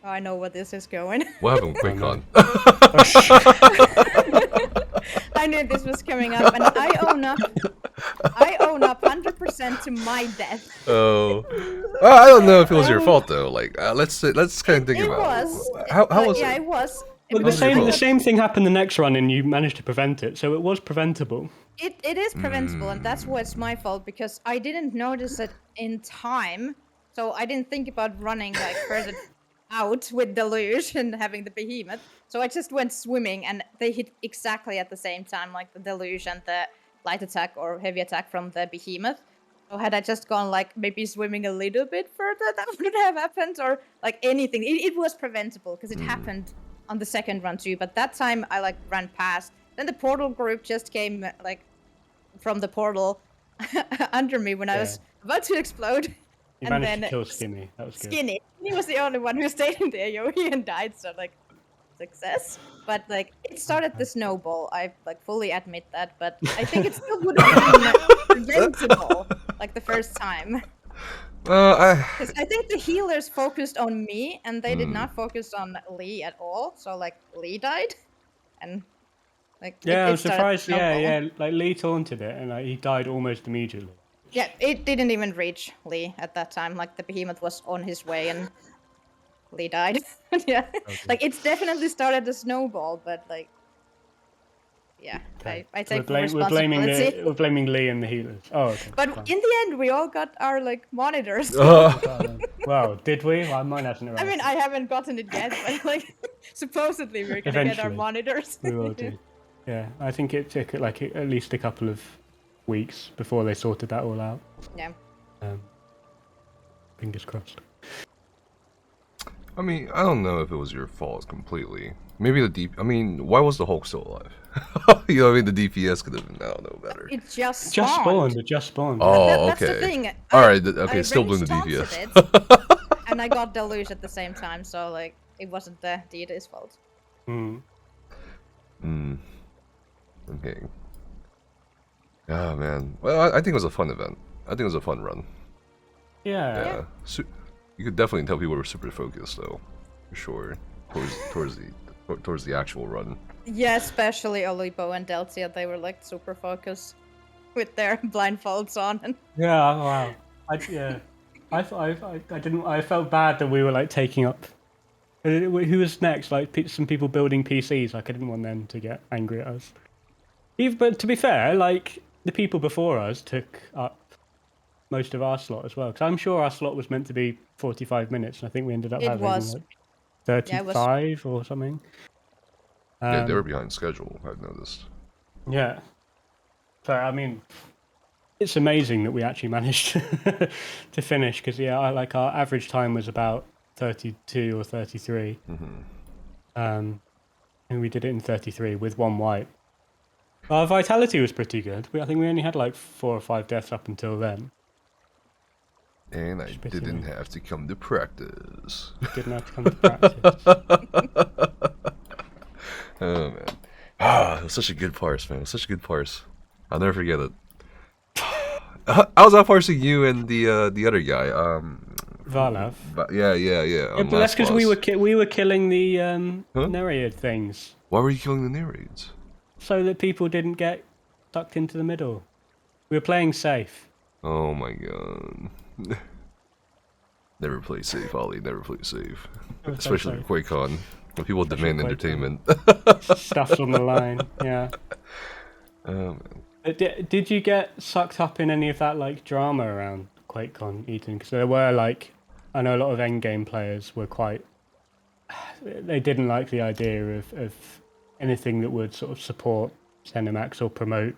Oh, I know where this is going. What happened with QuakeCon? I knew this was coming up, and I own up 100% to my death. Oh, I don't know if it was your fault though. Like, let's kind of think about it. How was it? Yeah, it was. Well, the same thing happened the next run, and you managed to prevent it, so it was preventable. It is preventable, and that's what's my fault, because I didn't notice it in time, so I didn't think about running like further out with Deluge and having the behemoth. So I just went swimming, and they hit exactly at the same time, like the Deluge and the light attack or heavy attack from the behemoth. So had I just gone like maybe swimming a little bit further, that would have happened, or like anything. It was preventable because it happened on the second run too. But that time I like ran past. Then the portal group just came like from the portal under me when I was about to explode. You managed to kill Skinny. That was good. Skinny. He was the only one who stayed in the AoE and died, so like success. But like it started the snowball. I like fully admit that, but I think it still would have been preventable like the first time. Because I think the healers focused on me and they did not focus on Lee at all. So like Lee died, and like I was surprised. Like Lee taunted it and like, he died almost immediately. Yeah, it didn't even reach Lee at that time. Like the behemoth was on his way and Lee died. Yeah, okay. Like it's definitely started the snowball, but like, yeah, okay. I take the responsibility. We're blaming Lee and the healers. Oh, okay. But in the end, we all got our like monitors. Well, did we? Well, mine hasn't arrived. I mean, I haven't gotten it yet, but like, supposedly we're gonna get our monitors. We will do. Yeah, I think it took like at least a couple of weeks before they sorted that all out. Yeah. Fingers crossed. I mean, I don't know if it was your fault completely. Maybe why was the Hulk still alive? You know what I mean? The DPS could have been, I don't know, better. It just spawned. It just spawned. Oh, That's okay. the thing. Alright, okay, still blame the DPS. and I got Deluge at the same time, so like it wasn't the deity's fault. Okay. Oh man. Well, I think it was a fun event. I think it was a fun run. Yeah. You could definitely tell people were super focused, though, for sure. Towards the actual run. Yeah, especially Olibeau and Deltia, they were like super focused with their blindfolds on. And... Yeah. Wow. I felt bad that we were like taking up. Who was next? Like some people building PCs. Like I didn't want them to get angry at us. But to be fair, like the people before us took up most of our slot as well. Because I'm sure our slot was meant to be 45 minutes, and I think we ended up having like 35 or something. Yeah, they were behind schedule, I've noticed. Yeah. So, I mean, it's amazing that we actually managed to finish, because, yeah, like our average time was about 32 or 33. And we did it in 33 with one wipe. Our vitality was pretty good. I think we only had like 4 or 5 deaths up until then. And I didn't have to come to practice. Didn't have to come to practice. Oh man. Ah, it was such a good parse, man. It was such a good parse. I'll never forget it. I was out parsing you and the other guy, Valav. Yeah, but that's because we were killing the Nereid things. Why were you killing the Nereids? So that people didn't get sucked into the middle. We were playing safe. Oh my god. Never play safe, Ollie. Never play safe. Especially with QuakeCon. When people demand entertainment. Stuff's on the line, yeah. Oh man. Did you get sucked up in any of that like drama around QuakeCon, Eden? Because there were like, I know a lot of endgame players were quite. They didn't like the idea of anything that would sort of support Ce-Nex or promote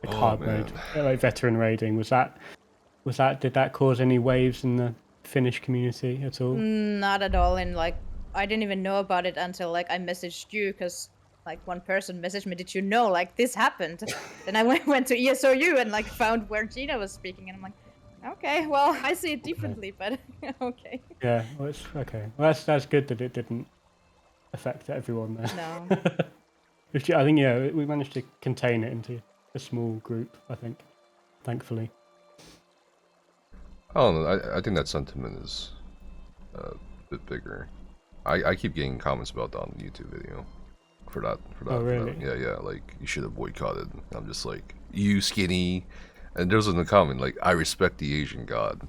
like hard mode, like veteran raiding. Did that cause any waves in the Finnish community at all? Not at all. And like, I didn't even know about it until like I messaged you, because like one person messaged me, did you know like this happened? Then I went to ESOU and like found where Gina was speaking, and I'm like, okay, well I see it differently, but okay. Yeah, well, it's okay. Well, that's good that it didn't affect everyone there. No. I think we managed to contain it into a small group. I think, thankfully. I don't know. I think that sentiment is a bit bigger. I keep getting comments about that on the YouTube video. For that. Oh, really? Yeah. Like, you should have boycotted. I'm just like, you skinny. And there was a comment like, I respect the Asian god.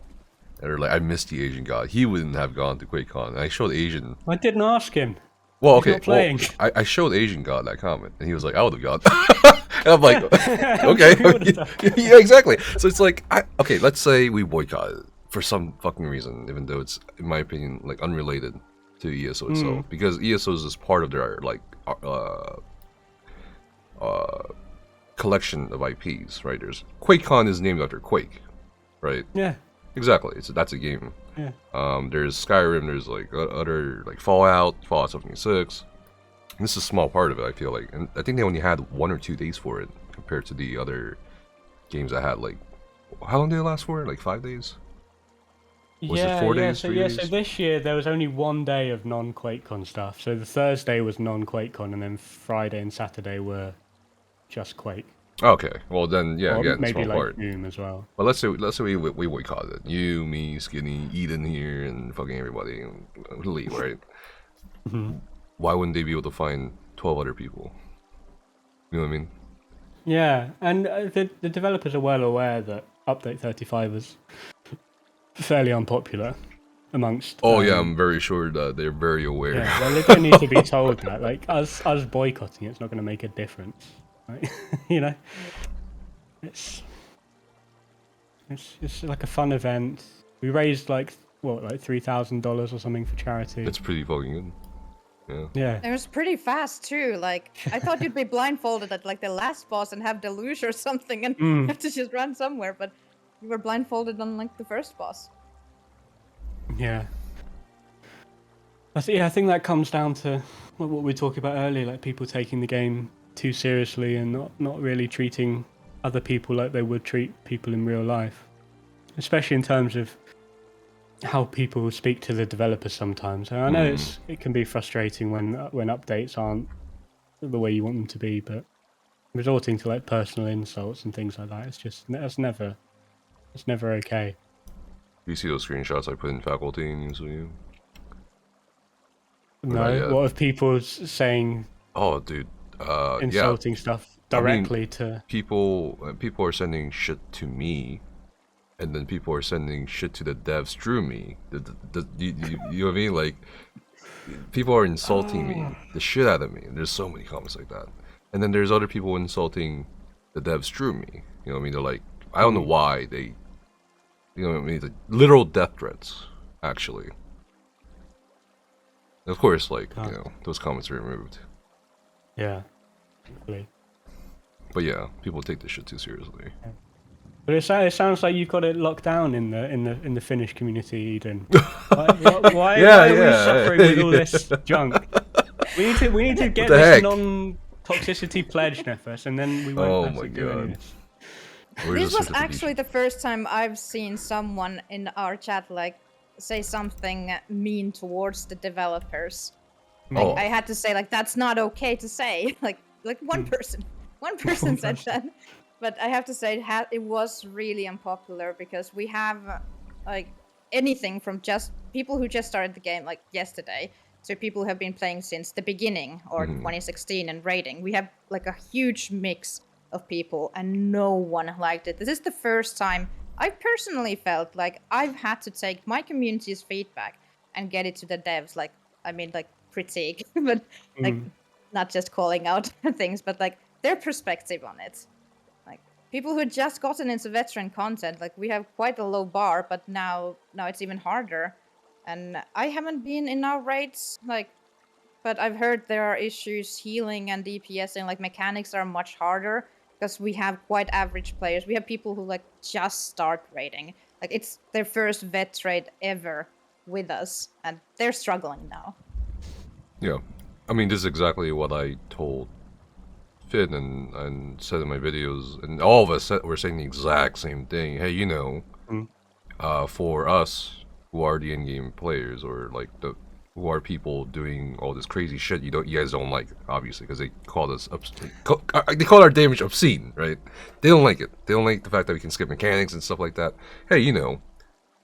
Or like, I miss the Asian god. He wouldn't have gone to QuakeCon. And I showed Asian. I didn't ask him. Well, okay. Well, I showed Asian god that comment, and he was like, I would have gone. And I'm like, okay. Yeah, exactly. So it's like, okay, let's say we boycotted for some fucking reason, even though it's, in my opinion, like unrelated to ESO itself, because ESO is just part of their like collection of IPs, right? There's QuakeCon is named after Quake, right? Yeah, exactly. That's a game. Yeah. There's Skyrim. There's like other like Fallout 76. And this is a small part of it, I feel like, and I think they only had 1 or 2 days for it compared to the other games that had like, how long did it last for? Like 5 days? Was it 4 days? So this year there was only 1 day of non-QuakeCon stuff. So the Thursday was non-QuakeCon, and then Friday and Saturday were just Quake. Okay, well then, yeah, again, maybe small like part. Doom as well. But let's say we boycotted it. You, me, Skinny, Eden here, and fucking everybody, and Lee, right? Why wouldn't they be able to find 12 other people? You know what I mean? Yeah, and the developers are well aware that Update 35 was fairly unpopular amongst. Oh yeah, I'm very sure that they're very aware. Yeah, well, they don't need to be told that. Like us boycotting it's not going to make a difference, right? You know, it's like a fun event. We raised like $3,000 or something for charity. It's pretty fucking good. Yeah. It was pretty fast too. Like I thought you'd be blindfolded at like the last boss and have deluge or something, and have to just run somewhere. But you were blindfolded on like the first boss. Yeah. I think that comes down to what we talked about earlier, like people taking the game too seriously and not really treating other people like they would treat people in real life, especially in terms of how people speak to the developers sometimes. And I know it can be frustrating when updates aren't the way you want them to be, but resorting to like personal insults and things like that, it's never okay. You see those screenshots I put in faculty in ESOU? No, what of people saying? Oh, dude, insulting stuff directly to people. People are sending shit to me, and then people are sending shit to the devs through me. You know what I mean? Like, people are insulting me, the shit out of me. And there's so many comments like that. And then there's other people insulting the devs through me. You know what I mean? They're like, I don't know why they, you know what I mean? The literal death threats, actually. And of course, like, you know, those comments are removed. Yeah. Hopefully. But yeah, people take this shit too seriously. Yeah. But it sounds like you've got it locked down in the Finnish community, Eden. Why are we suffering with all this junk? We need to get this non-toxicity pledge, Nefes, and then we won't have to do any of this. This was actually the first time I've seen someone in our chat like say something mean towards the developers. Like, I had to say like that's not okay to say. Like one person said that. But I have to say it was really unpopular because we have like anything from just people who just started the game like yesterday to people who have been playing since the beginning or 2016 and raiding. We have like a huge mix of people and no one liked it. This is the first time I personally felt like I've had to take my community's feedback and get it to the devs. Like, I mean, like critique, but like not just calling out things, but like their perspective on it. People who had just gotten into veteran content, like we have quite a low bar, but now it's even harder. And I haven't been in our raids, but I've heard there are issues healing and DPS and like mechanics are much harder because we have quite average players. We have people who like just start raiding. Like it's their first vet raid ever with us and they're struggling now. Yeah. I mean, this is exactly what I told Finn and said in my videos, and all of us were saying the exact same thing. Hey, you know, for us who are the in-game players, or like who are people doing all this crazy shit, you guys don't like it, obviously, because they called us they call our damage obscene, right? They don't like it. They don't like the fact that we can skip mechanics and stuff like that. Hey, you know,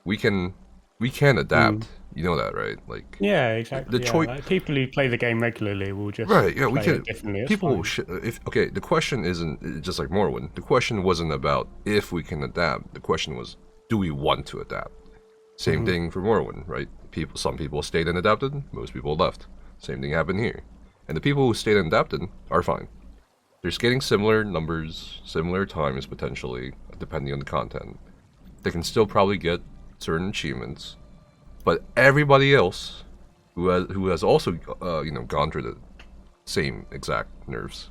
we can adapt. You know that, right? Like, yeah, exactly. Like people who play the game regularly will just play we can. It differently. People the question isn't just like Morrowind. The question wasn't about if we can adapt. The question was, do we want to adapt? Same thing for Morrowind, right? Some people stayed and adapted. Most people left. Same thing happened here. And the people who stayed and adapted are fine. They're getting similar numbers, similar times potentially, depending on the content. They can still probably get certain achievements. But everybody else who has also gone through the same exact nerfs,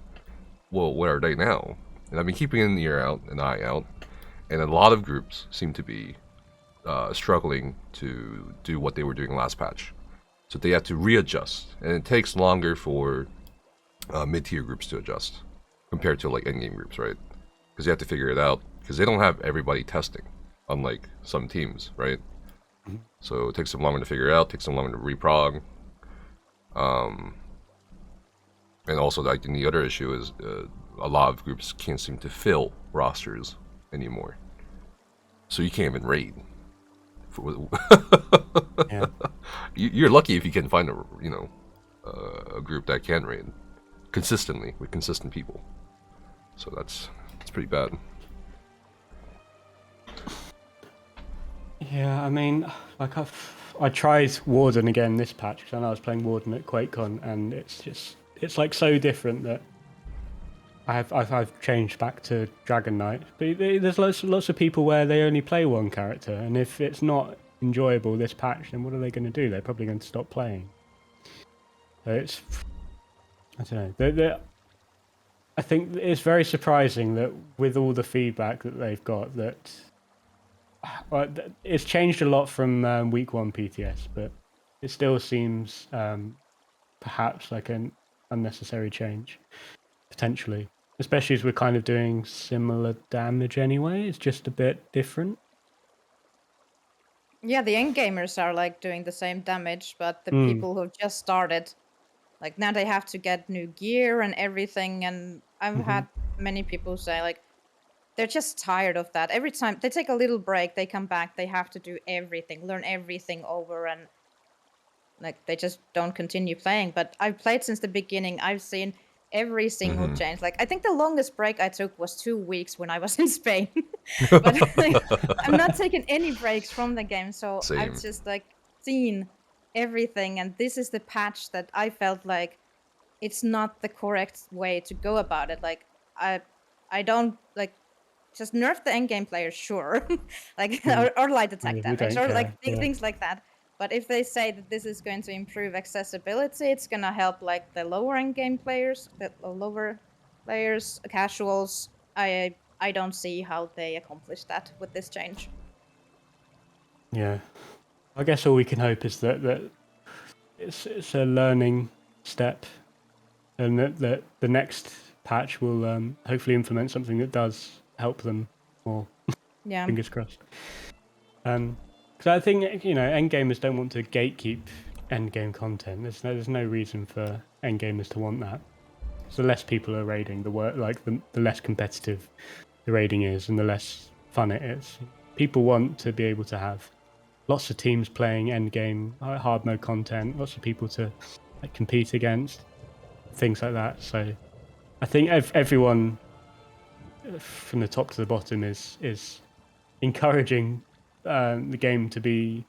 well, where are they now? And I've been keeping an eye out, and a lot of groups seem to be struggling to do what they were doing last patch. So they have to readjust, and it takes longer for mid-tier groups to adjust compared to like endgame groups, right? Because you have to figure it out because they don't have everybody testing, unlike some teams, right? So it takes them longer to figure it out, takes them longer to reprog. And also, like, the other issue is a lot of groups can't seem to fill rosters anymore. So you can't even raid. Yeah. You're lucky if you can find a group that can raid consistently with consistent people. So that's pretty bad. Yeah, I mean, like I tried Warden again this patch because I know I was playing Warden at QuakeCon, and it's like so different that I've changed back to Dragon Knight. But there's lots of people where they only play one character, and if it's not enjoyable this patch, then what are they going to do? They're probably going to stop playing. So I don't know. I think it's very surprising that with all the feedback that they've got, that it's changed a lot from week 1 PTS, but it still seems perhaps like an unnecessary change, potentially. Especially as we're kind of doing similar damage anyway, it's just a bit different. Yeah, the end gamers are like doing the same damage, but the people who just started, like now they have to get new gear and everything. And I've had many people say like they're just tired of that. Every time they take a little break, they come back, they have to do everything, learn everything over, and like they just don't continue playing. But I've played since the beginning. I've seen every single change. Like I think the longest break I took was 2 weeks when I was in Spain. But like, I'm not taking any breaks from the game, so Same. I've just like seen everything. And this is the patch that I felt like it's not the correct way to go about it. Like I don't like just nerf the end game players, sure, like or light attack We damage don't or like care, yeah. things like that. But if they say that this is going to improve accessibility, it's gonna help like the lower end game players, the lower players, casuals. I don't see how they accomplish that with this change. Yeah, I guess all we can hope is that it's a learning step, and that the next patch will hopefully implement something that does help them more. Yeah. Fingers crossed. Because I think, you know, end gamers don't want to gatekeep end game content. There's no reason for end gamers to want that. So the less people are raiding, the less competitive the raiding is, and the less fun it is. People want to be able to have lots of teams playing end game hard mode content, lots of people to like, compete against, things like that. So I think everyone from the top to the bottom is encouraging the game to be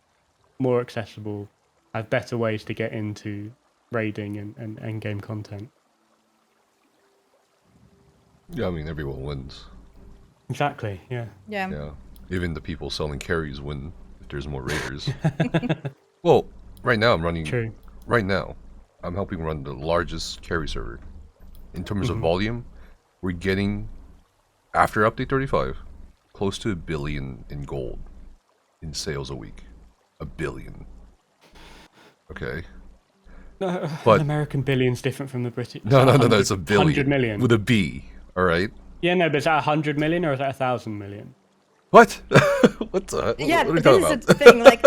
more accessible, have better ways to get into raiding and end-game content. Yeah, I mean, everyone wins. Exactly, yeah. Yeah. Even the people selling carries win if there's more raiders. Well, right now I'm running... True. Right now, I'm helping run the largest carry server. In terms of volume, we're getting, after update 35, close to 1 billion in gold in sales a week. 1 billion. Okay. No, But an American billion's different from the British. No, it's a billion. 100 million. With a B, alright? Yeah, no, but is that 100 million or is that 1,000 million? What? What the? Yeah, what are you this talking is about? the thing. Like,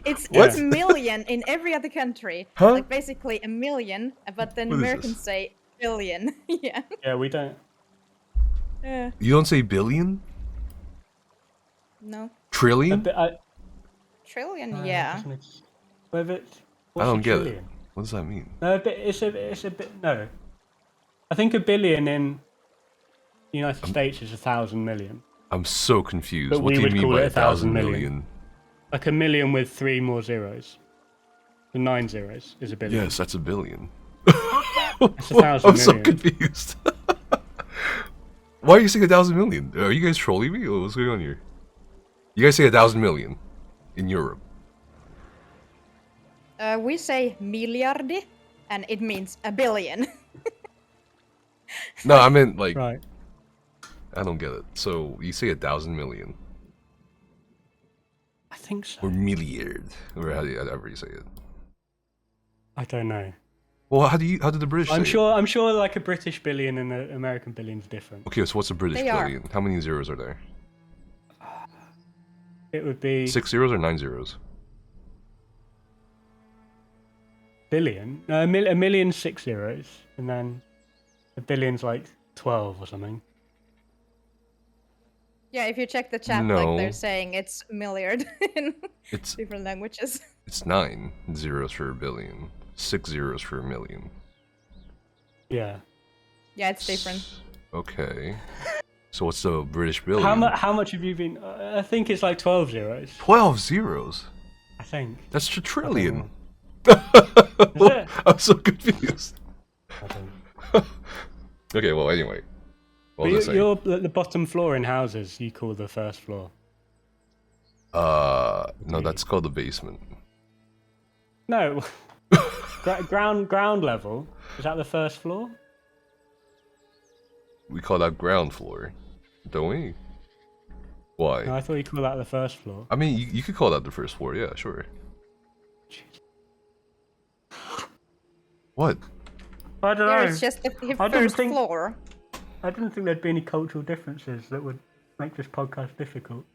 it's What? million in every other country. Huh? Like basically a million, but then What is Americans this? say billion. Yeah. Yeah, we don't. Yeah. You don't say billion? No. Trillion? Trillion. Yeah. I don't get it. What does that mean? No, but it's a bit. No, I think 1 billion in the United States is 1,000 million. I'm so confused. But What we do you would mean call by it 1,000 1,000 million? Like 1 million with 3 more zeros. The 9 zeros is 1 billion. Yes, that's 1 billion. That's 1,000 I'm so million. confused. Why are you saying 1,000 million? Are you guys trolling me? Or what's going on here? You guys say 1,000 million in Europe. We say miljardi, and it means 1 billion. No, I meant like... Right. I don't get it. So, you say 1,000 million. I think so. Or milliard. Or how do you say it? I don't know. Well, how did the British say it? I'm sure like a British billion and an American billion is different. Okay, so what's a British They are. billion? How many zeros are there? It would be 6 zeros or 9 zeros? billion. No, a million 6 zeros, and then a billion's like 12 or something. Yeah, if you check the chat, No. like they're saying it's milliard in It's different languages. it's 9 zeros for 1 billion. 6 zeros for 1 million. Yeah. Yeah, it's different. Okay. So what's the British billion? How much have you been? I think it's like 12 zeros. 12 zeros? I think. That's a trillion. Is it? I'm so confused. I don't. Okay, well, anyway. What was I saying? You're the bottom floor in houses. You call the first floor. No, that's called the basement. No. ground level. Is that the first floor? We call that ground floor, don't we? Why? No, I thought you called that the first floor. I mean, you could call that the first floor, yeah, sure. What? I don't Yeah, know. it's just the I didn't first think- floor. I didn't think there'd be any cultural differences that would make this podcast difficult.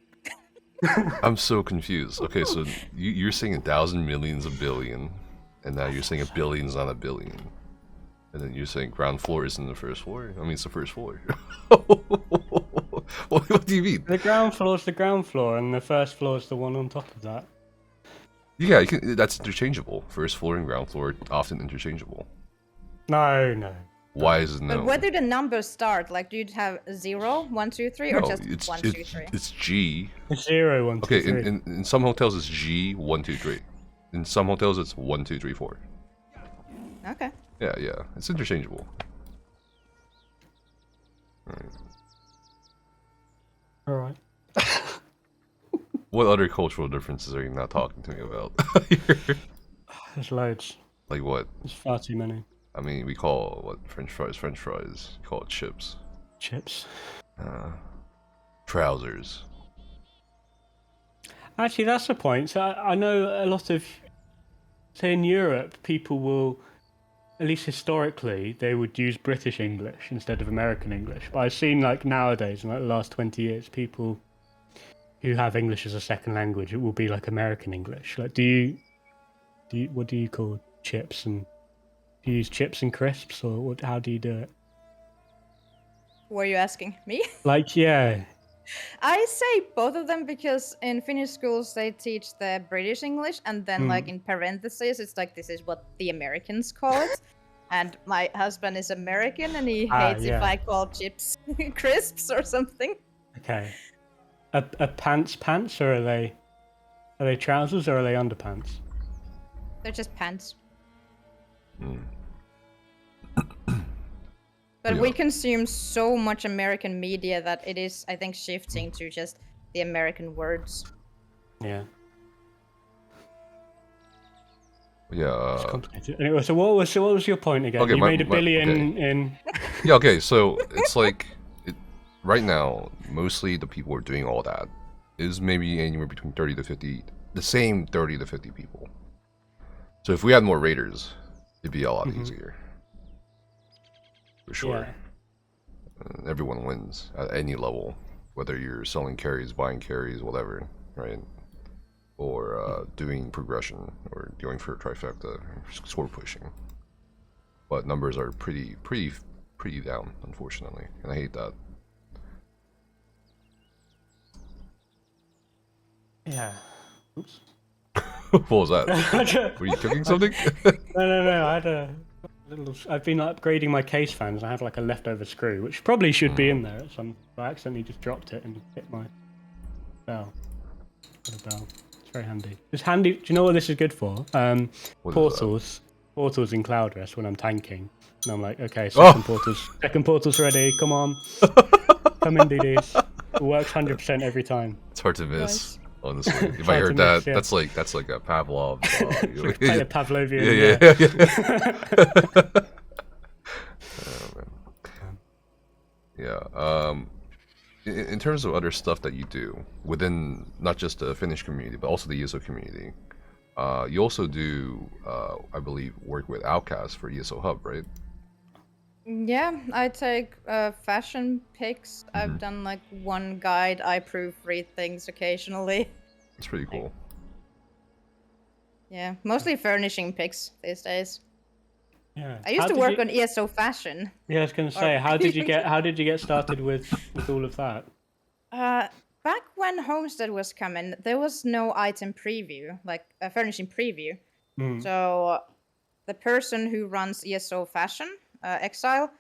I'm so confused. Okay, so you're saying 1,000 millions a billion, and now you're saying a billion's not a billion. And then you're saying ground floor isn't the first floor? I mean, it's the first floor. What do you mean? The ground floor is the ground floor, and the first floor is the one on top of that. Yeah, that's interchangeable. First floor and ground floor often interchangeable. No. Why is it no? But where do the numbers start? Like, do you have 0, 1, 2, 3, or just 1, 2, 3? It's G. It's 0, 1, 2, 3. Okay, in some hotels it's G, 1, 2, 3. In some hotels it's 1, 2, 3, 4. Okay. Yeah, it's interchangeable. Alright. What other cultural differences are you not talking to me about? There's loads. Like what? There's far too many. I mean, we call what French fries. We call it chips. Chips. Trousers. Actually, that's the point. So I know a lot of, say in Europe, people will, at least historically, they would use British English instead of American English. But I've seen like nowadays, in like the last 20 years, people who have English as a second language, it will be like American English. Like, what do you call chips? And do you use chips and crisps, or what? How do you do it? Were you asking me? Like, yeah. I say both of them because in Finnish schools they teach the British English, and then like in parentheses it's like this is what the Americans call it. And my husband is American, and he hates if I call chips crisps or something. Okay. Are pants, or are they trousers, or are they underpants? They're just pants. Mm. But we consume so much American media that it is, I think, shifting to just the American words. Yeah. Yeah. Anyway, so what was your point again? Okay, you made a billion in. Yeah. Okay. So it's like right now, mostly the people who are doing all that is maybe anywhere between 30 to 50, the same 30 to 50 people. So if we had more raiders, it'd be a lot easier. For sure. Yeah. Everyone wins at any level, whether you're selling carries, buying carries, whatever, right? Or doing progression, or going for a trifecta, score pushing. But numbers are pretty down, unfortunately, and I hate that. Yeah. Oops. What was that? Were you cooking something? No. I had a little. I've been upgrading my case fans. I have like a leftover screw, which probably should be in there. I accidentally just dropped it and hit my bell. Got a bell. It's very handy. It's handy. Do you know what this is good for? Portals. Portals in Cloud Rest when I'm tanking. And I'm like, okay, second portal's ready. Come on, come in, do this. It works 100% every time. It's hard to miss. Nice. Honestly, if I heard that, that's like a Pavlov. Like a Pavlovian. Yeah. Oh, man. Yeah. In terms of other stuff that you do within not just the Finnish community, but also the ESO community, you also do, I believe, work with Outcast for ESO Hub, right? Yeah, I take fashion pics. I've done like one guide. I proofread things occasionally. That's pretty cool. Yeah, mostly furnishing pics these days. Yeah. I used to work on ESO fashion. Yeah, I was gonna say, how did you get started with all of that? Back when Homestead was coming, there was no item preview, like a furnishing preview. So the person who runs ESO fashion, Exile,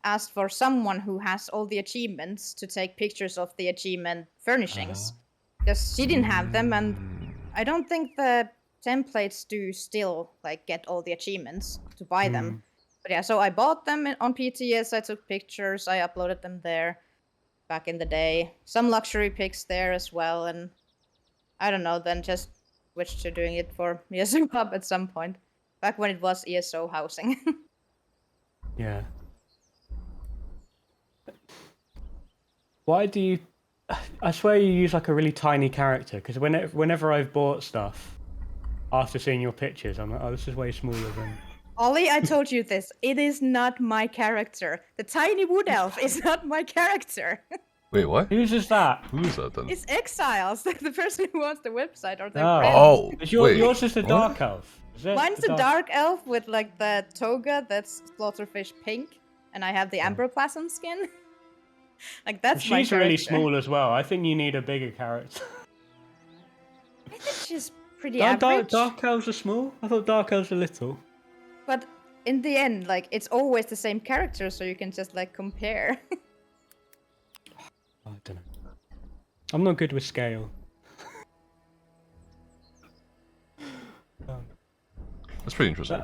asked for someone who has all the achievements to take pictures of the achievement furnishings. Because she didn't have them, and I don't think the templates do still like get all the achievements to buy them. But yeah, so I bought them on PTS, I took pictures, I uploaded them there back in the day. Some luxury pics there as well, and I don't know, then just switched to doing it for ESO Hub at some point. Back when it was ESO housing. Yeah. Why do you... I swear you use like a really tiny character, because whenever I've bought stuff, after seeing your pictures, I'm like, oh, this is way smaller than... Ollie, I told you this. It is not my character. The tiny wood elf is not my character. Wait, what? Whose is that? Who is that then? It's Exiles, like the person who owns the website or their Oh. friends. Oh, wait. Yours is the Dark Elf. Is it? Mine's the dark elf with like the toga that's slaughterfish pink, and I have the amberplasm skin. Like that's my She's character. really small as well. I think you need a bigger character. I think she's pretty Dark average. elves are small? I thought dark elves are little. But in the end, like it's always the same character, so you can just like compare. I don't know. I'm not good with scale. That's pretty interesting.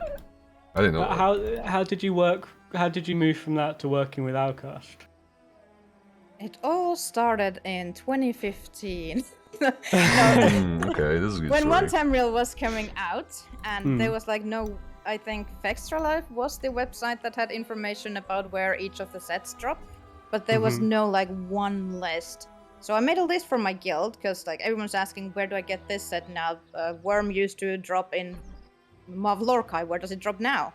I didn't know that. How did you work? How did you move from that to working with Outcast? It all started in 2015. Okay, this is a good When story. One Time Real was coming out, and there was like no, I think Fextra Life was the website that had information about where each of the sets dropped, but there was no like one list. So I made a list for my guild because like everyone's asking, where do I get this set now? Worm used to drop in Mav Lorkai, where does it drop now?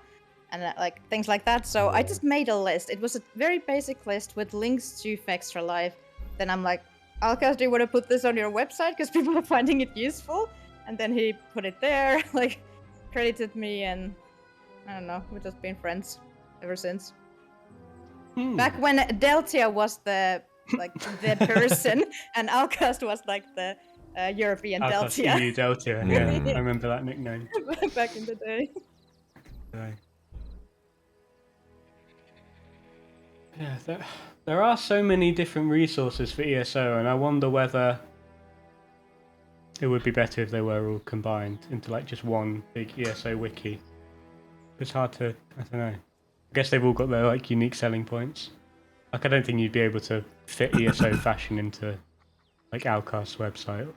And like things like that. So I just made a list. It was a very basic list with links to Fextra Life. Then I'm like, Alkas, do you want to put this on your website because people are finding it useful? And then he put it there, like credited me, and I don't know, we've just been friends ever since. Back when Deltia was the person, and Alcast was like the European Deltia. Deltia, yeah. I remember that nickname. Back in the day. Right. Yeah, there are so many different resources for ESO, and I wonder whether it would be better if they were all combined into like just one big ESO wiki. It's hard to, I don't know. I guess they've all got their like unique selling points. Like I don't think you'd be able to fit ESO fashion into like Outcast's website.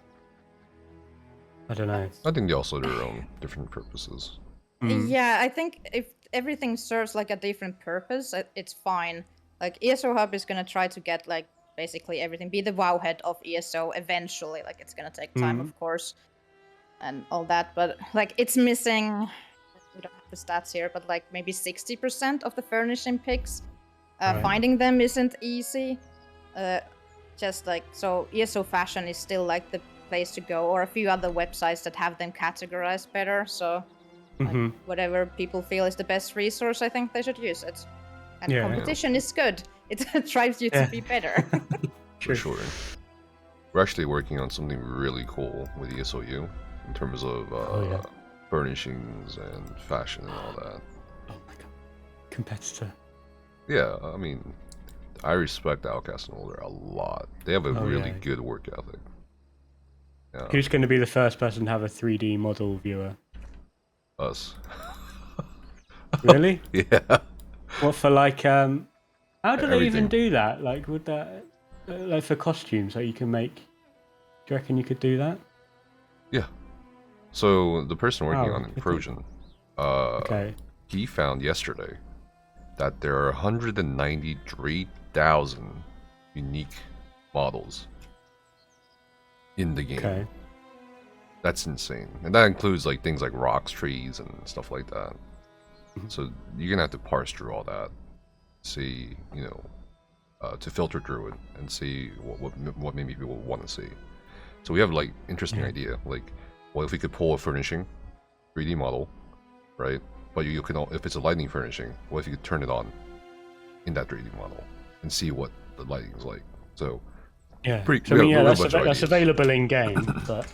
I don't know. I think they also have their own different purposes. Yeah, I think if everything serves like a different purpose, it's fine. Like ESO Hub is gonna try to get like basically everything, be the WoW head of ESO eventually. Like it's gonna take time, of course, and all that. But like it's missing. We don't have the stats here, but like maybe 60% of the furnishing picks. Finding them isn't easy. Just like so, ESO Fashion is still like the place to go, or a few other websites that have them categorized better. So. Like, whatever people feel is the best resource, I think they should use it. And competition is good. It drives you to be better. For sure. We're actually working on something really cool with ESOU in terms of furnishings and fashion and all that. Oh my god. Competitor. Yeah, I mean, I respect Outcast and Older a lot. They have a really good work ethic. Yeah. Who's going to be the first person to have a 3D model viewer? Us. Really? Yeah. What for like how do they even do that? Like would that like for costumes that you can make? Do you reckon you could do that? Yeah. So the person working on Projan, he found yesterday that there are 193,000 unique models in the game. Okay. That's insane, and that includes like things like rocks, trees, and stuff like that. So you're gonna have to parse through all that, see, to filter through it and see what maybe people want to see. So we have like interesting idea, like, what if we could pull a furnishing 3D model, right? But you can, if it's a lighting furnishing, what if you could turn it on in that 3D model and see what the lighting is like? So that's available in game, but.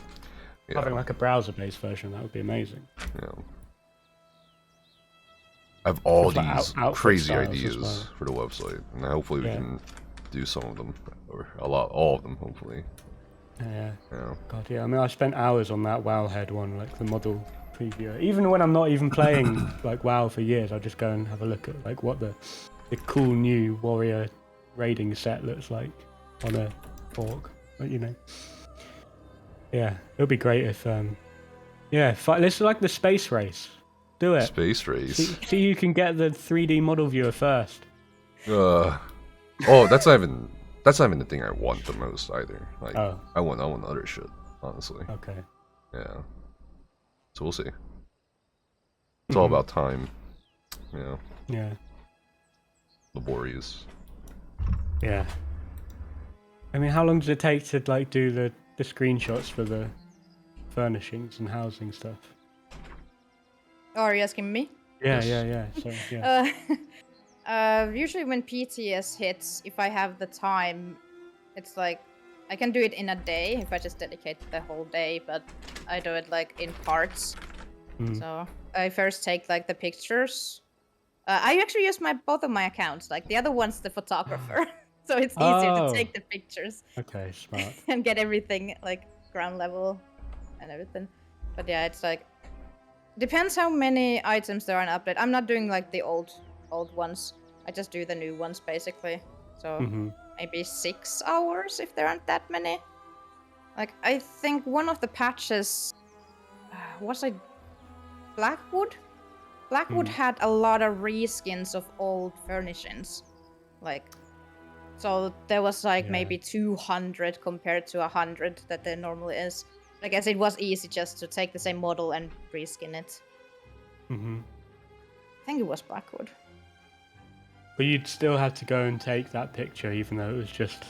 Having like a browser-based version, that would be amazing. Yeah. I have all these crazy ideas for the website, and hopefully we can do some of them, or all of them, hopefully. Yeah. God, yeah. I mean, I spent hours on that WoW head one, like the model preview. Even when I'm not even playing like WoW for years, I just go and have a look at like what the cool new warrior raiding set looks like on a orc, Yeah, it would be great if, this is like the space race. Do it. Space race. See who can get the 3D model viewer first. That's not even the thing I want the most either. Like, I want other shit, honestly. Okay. Yeah. So we'll see. It's all about time. Yeah. Laborious. Yeah. I mean, how long does it take to like do the screenshots for the furnishings and housing stuff? Oh, are you asking me? Yeah. So yeah. Usually when PTS hits, if I have the time, it's like I can do it in a day if I just dedicate the whole day, but I do it like in parts. So I first take like the pictures. I actually use both of my accounts. Like the other one's the photographer, so it's easier to take the pictures. Okay, smart. And get everything like ground level and everything. But yeah, it's like depends how many items there are in update. I'm not doing like the old ones. I just do the new ones basically. So maybe 6 hours if there aren't that many. Like I think one of the patches was like Blackwood. Blackwood had a lot of reskins of old furnishings. Like so there was like maybe 200 compared to 100 that there normally is. I guess it was easy just to take the same model and reskin it. I think it was Blackwood. But you'd still have to go and take that picture, even though it was just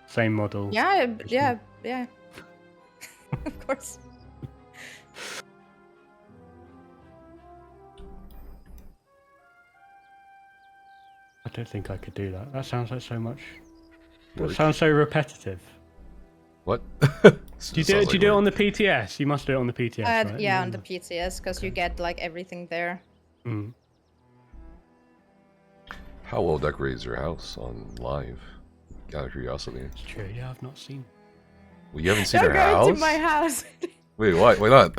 same model. Yeah. Of course. I don't think I could do that. That sounds like so much. That sounds so repetitive. What? Do you do it on the PTS? You must do it on the PTS, right? Yeah, on the PTS, because you get like everything there. How well decorated is your house on live? Out of curiosity. It's true. Yeah, I've not seen. Well, you haven't seen Don't her go house? into my house. Wait, why? Why not?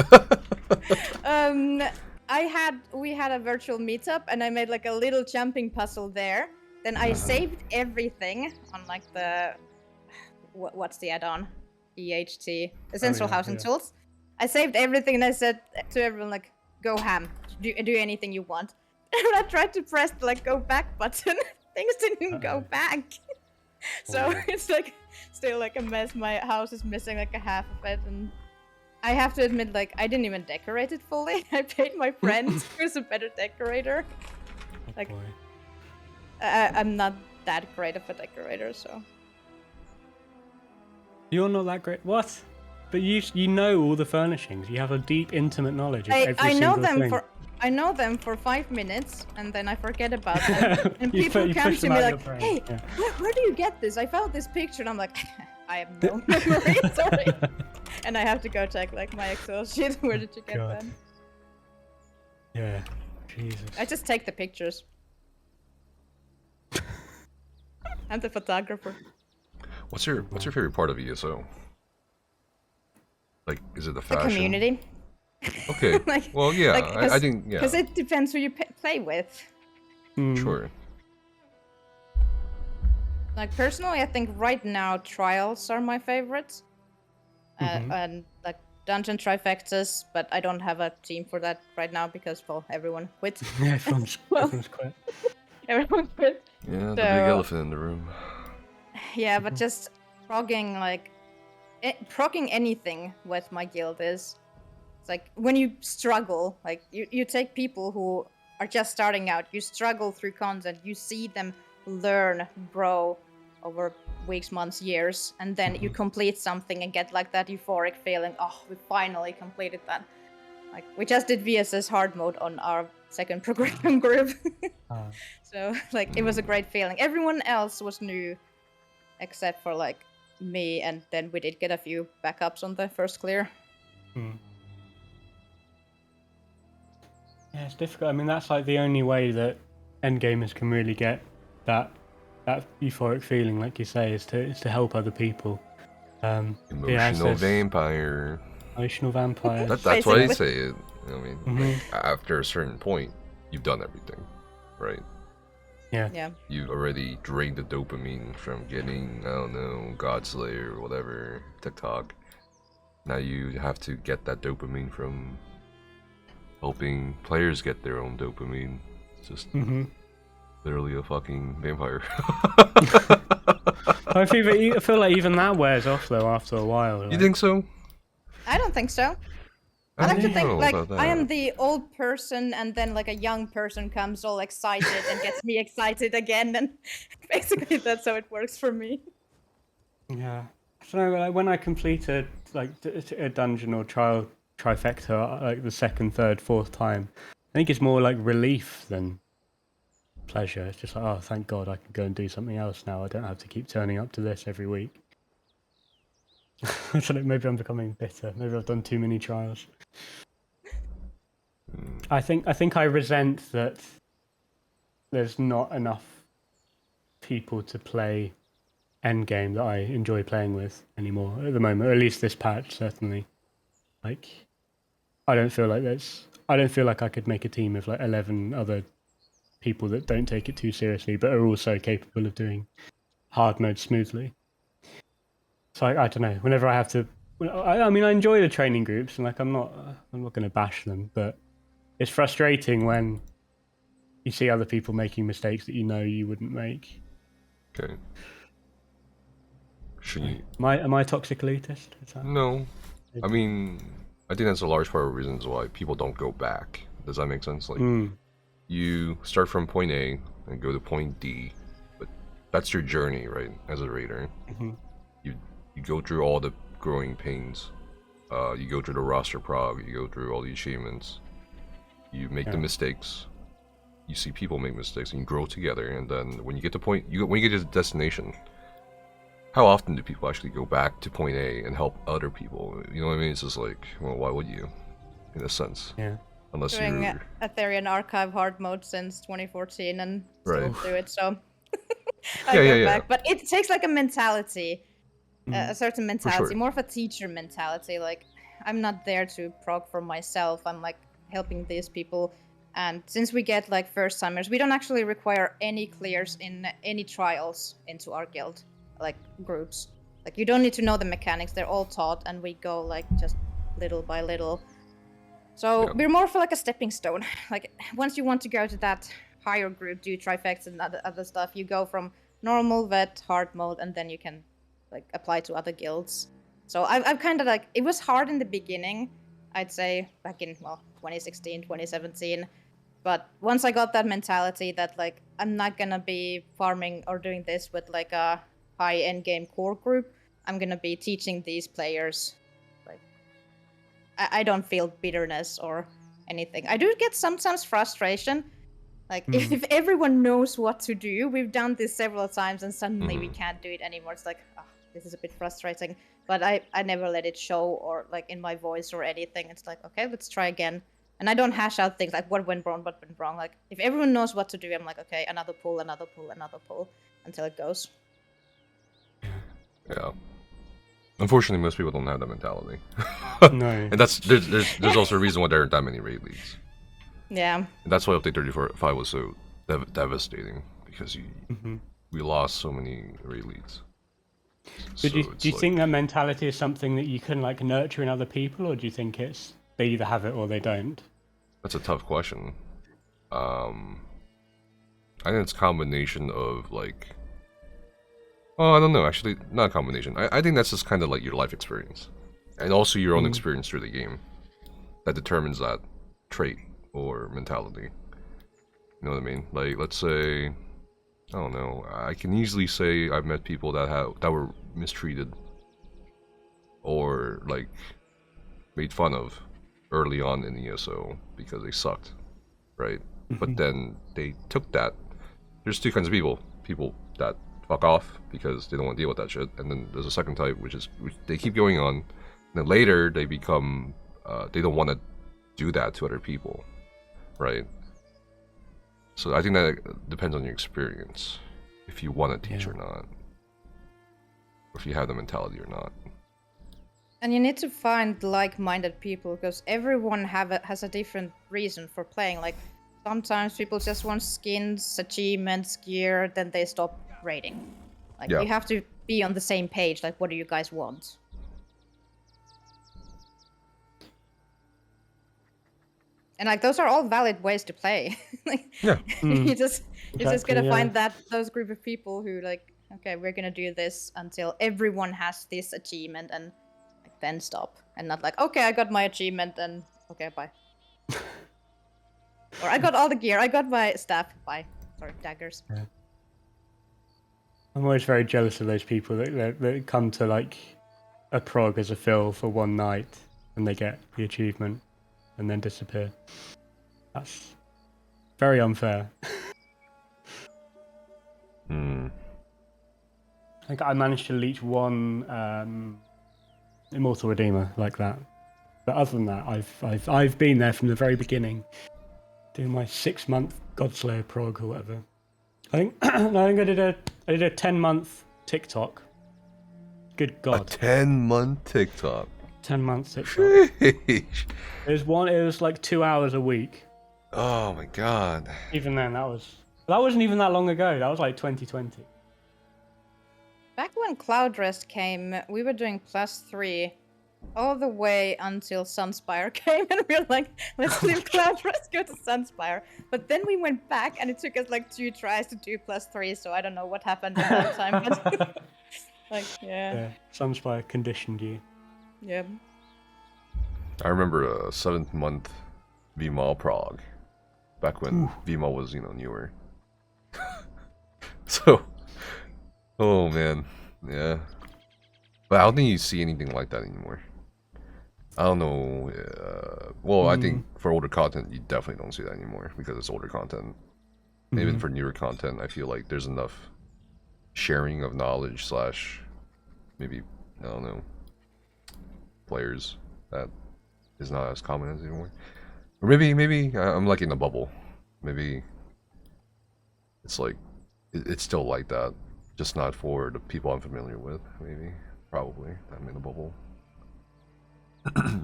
We had a virtual meetup, and I made like a little jumping puzzle there. Then I saved everything on like the what's the add-on? EHT, Essential Housing Tools. I saved everything, and I said to everyone like, "Go ham, do anything you want." And when I tried to press the like go back button, things didn't go back. So it's like still like a mess. My house is missing like a half of it, and I have to admit, like I didn't even decorate it fully. I paid my friend who's a better decorator. Like I'm not that great of a decorator, so. You're not that great. What? But you know all the furnishings. You have a deep, intimate knowledge of every I know single them thing. I know them for 5 minutes, and then I forget about them. And people come to me like, "Hey, where do you get this? I found this picture," and I'm like, "I have no memory, sorry." And I have to go check like my Excel sheet. Where did you get them? Yeah, Jesus. I just take the pictures. I'm the photographer. What's your favorite part of ESO? Like, is it the fashion? The community. Okay. Like, well, yeah, like, I think, yeah. Because it depends who you play with. Sure. Like, personally, I think right now Trials are my favorites. And, like, Dungeon Trifectas, but I don't have a team for that right now because, well, everyone quit. Yeah, everyone's quit. Everyone quit. Yeah, the big elephant in the room. Yeah, but just progging, like, progging anything with my guild is... It's like, when you struggle, like, you take people who are just starting out, you struggle through content, you see them learn, grow over weeks, months, years, and then you complete something and get, like, that euphoric feeling, oh, we finally completed that. Like, we just did VSS hard mode on our second progression group. So, like, it was a great feeling. Everyone else was new, except for, like, me, and then we did get a few backups on the first clear. Yeah, it's difficult. I mean, that's like the only way that endgamers can really get that euphoric feeling, like you say, is to help other people. Emotional vampire. Emotional vampire. That's why I say it. I mean, like, after a certain point, you've done everything, right? Yeah. You've already drained the dopamine from getting, I don't know, Godslayer or whatever, TikTok. Now you have to get that dopamine from helping players get their own dopamine. It's just literally a fucking vampire. I feel like even that wears off though after a while. Like. You think so? I don't think so. I like to think like I am the old person, and then like a young person comes all excited and gets me excited again, and basically that's how it works for me. Yeah. I don't know, like when I complete a dungeon or trial trifecta, like the second, third, fourth time, I think it's more like relief than pleasure. It's just like, oh, thank God I can go and do something else now. I don't have to keep turning up to this every week. I don't know, maybe I'm becoming bitter. Maybe I've done too many trials. I think I resent that there's not enough people to play endgame that I enjoy playing with anymore at the moment, or at least this patch certainly. Like, I don't feel like I could make a team of like 11 other people that don't take it too seriously but are also capable of doing hard mode smoothly. So I don't know, whenever I have to, I mean I enjoy the training groups and like I'm not going to bash them, but it's frustrating when you see other people making mistakes that you know you wouldn't make. Okay. Should you... Am I a toxic elitist? No. I mean, I think that's a large part of the reasons why people don't go back. Does that make sense? Like, you start from point A and go to point D, but that's your journey, right? As a raider, you go through all the growing pains. You go through the roster prog. You go through all the achievements. You make the mistakes. You see people make mistakes, and you grow together. And then when you get to when you get to the destination, how often do people actually go back to point A and help other people? You know what I mean? It's just like, well, why would you? In a sense. Yeah. Unless you're doing Aetherian Archive hard mode since 2014 and still do it, so I go back. But it takes like a mentality, a certain mentality, more of a teacher mentality. Like, I'm not there to prog for myself. I'm like helping these people. And since we get like first timers, we don't actually require any clears in any trials into our guild, like groups. Like, you don't need to know the mechanics. They're all taught, and we go like just little by little. So we're more for like a stepping stone. Like, once you want to go to that higher group, do trifects and other stuff, you go from normal, vet, hard mode, and then you can like apply to other guilds. So I've kind of like, it was hard in the beginning, I'd say back in 2016, 2017. But once I got that mentality that like I'm not gonna be farming or doing this with like a high end game core group, I'm gonna be teaching these players. I don't feel bitterness or anything. I do get sometimes frustration. Like, if everyone knows what to do, we've done this several times and suddenly we can't do it anymore. It's like, oh, this is a bit frustrating. But I never let it show or like in my voice or anything. It's like, okay, let's try again. And I don't hash out things like what went wrong, what went wrong. Like, if everyone knows what to do, I'm like, okay, another pull, another pull, another pull until it goes. Yeah. Unfortunately, most people don't have that mentality. No. And there's also a reason why there aren't that many raid leads. Yeah. And that's why update 34.5 was so devastating, because we lost so many raid leads. So do you think that mentality is something that you can like nurture in other people, or do you think it's they either have it or they don't? That's a tough question. I think it's a combination of like, oh, I don't know, actually, not a combination. I think that's just kind of like your life experience. And also your own experience through the game. That determines that trait or mentality. You know what I mean? Like, let's say, I don't know, I can easily say I've met people that were mistreated. Or, like, made fun of early on in ESO because they sucked. Right? But then they took that. There's two kinds of people. People that fuck off because they don't want to deal with that shit, and then there's a second type which they keep going on, and then later they become they don't want to do that to other people, right? So I think that depends on your experience, if you want to teach or not, or if you have the mentality or not. And you need to find like-minded people, because everyone has a different reason for playing. Like, sometimes people just want skins, achievements, gear, then they stop raiding. Like, you have to be on the same page. Like, what do you guys want? And like, those are all valid ways to play. Like, you just gotta find those group of people who like, okay, we're gonna do this until everyone has this achievement, and like, then stop. And not like, okay, I got my achievement, and okay, bye. Or I got all the gear, I got my staff, bye. Sorry, daggers. I'm always very jealous of those people that come to like a prog as a fill for one night and they get the achievement and then disappear. That's very unfair. I think I managed to leech one Immortal Redeemer like that. But other than that, I've been there from the very beginning, doing my 6-month Godslayer prog or whatever. I think I did a 10-month TikTok. Good God. A 10-month TikTok. 10 months TikTok. Sheesh. It was like 2 hours a week. Oh my God. Even then, that wasn't even that long ago. That was like 2020. Back when Cloud Rest came, we were doing +3 all the way until Sunspire came, and we were like, let's leave Cloud Rest, go to Sunspire. But then we went back, and it took us like 2 tries to do +3, so I don't know what happened at that time. But like, yeah. Sunspire conditioned you. Yeah. I remember a 7th-month VMall prog, back when VMall was, newer. So, oh man, yeah. But I don't think you see anything like that anymore. I don't know. Well, I think for older content, you definitely don't see that anymore because it's older content. Even for newer content, I feel like there's enough sharing of knowledge / maybe, I don't know, players that is not as common as anymore. Or maybe I'm like in a bubble. Maybe it's like it's still like that, just not for the people I'm familiar with. Maybe, probably, I'm in a bubble.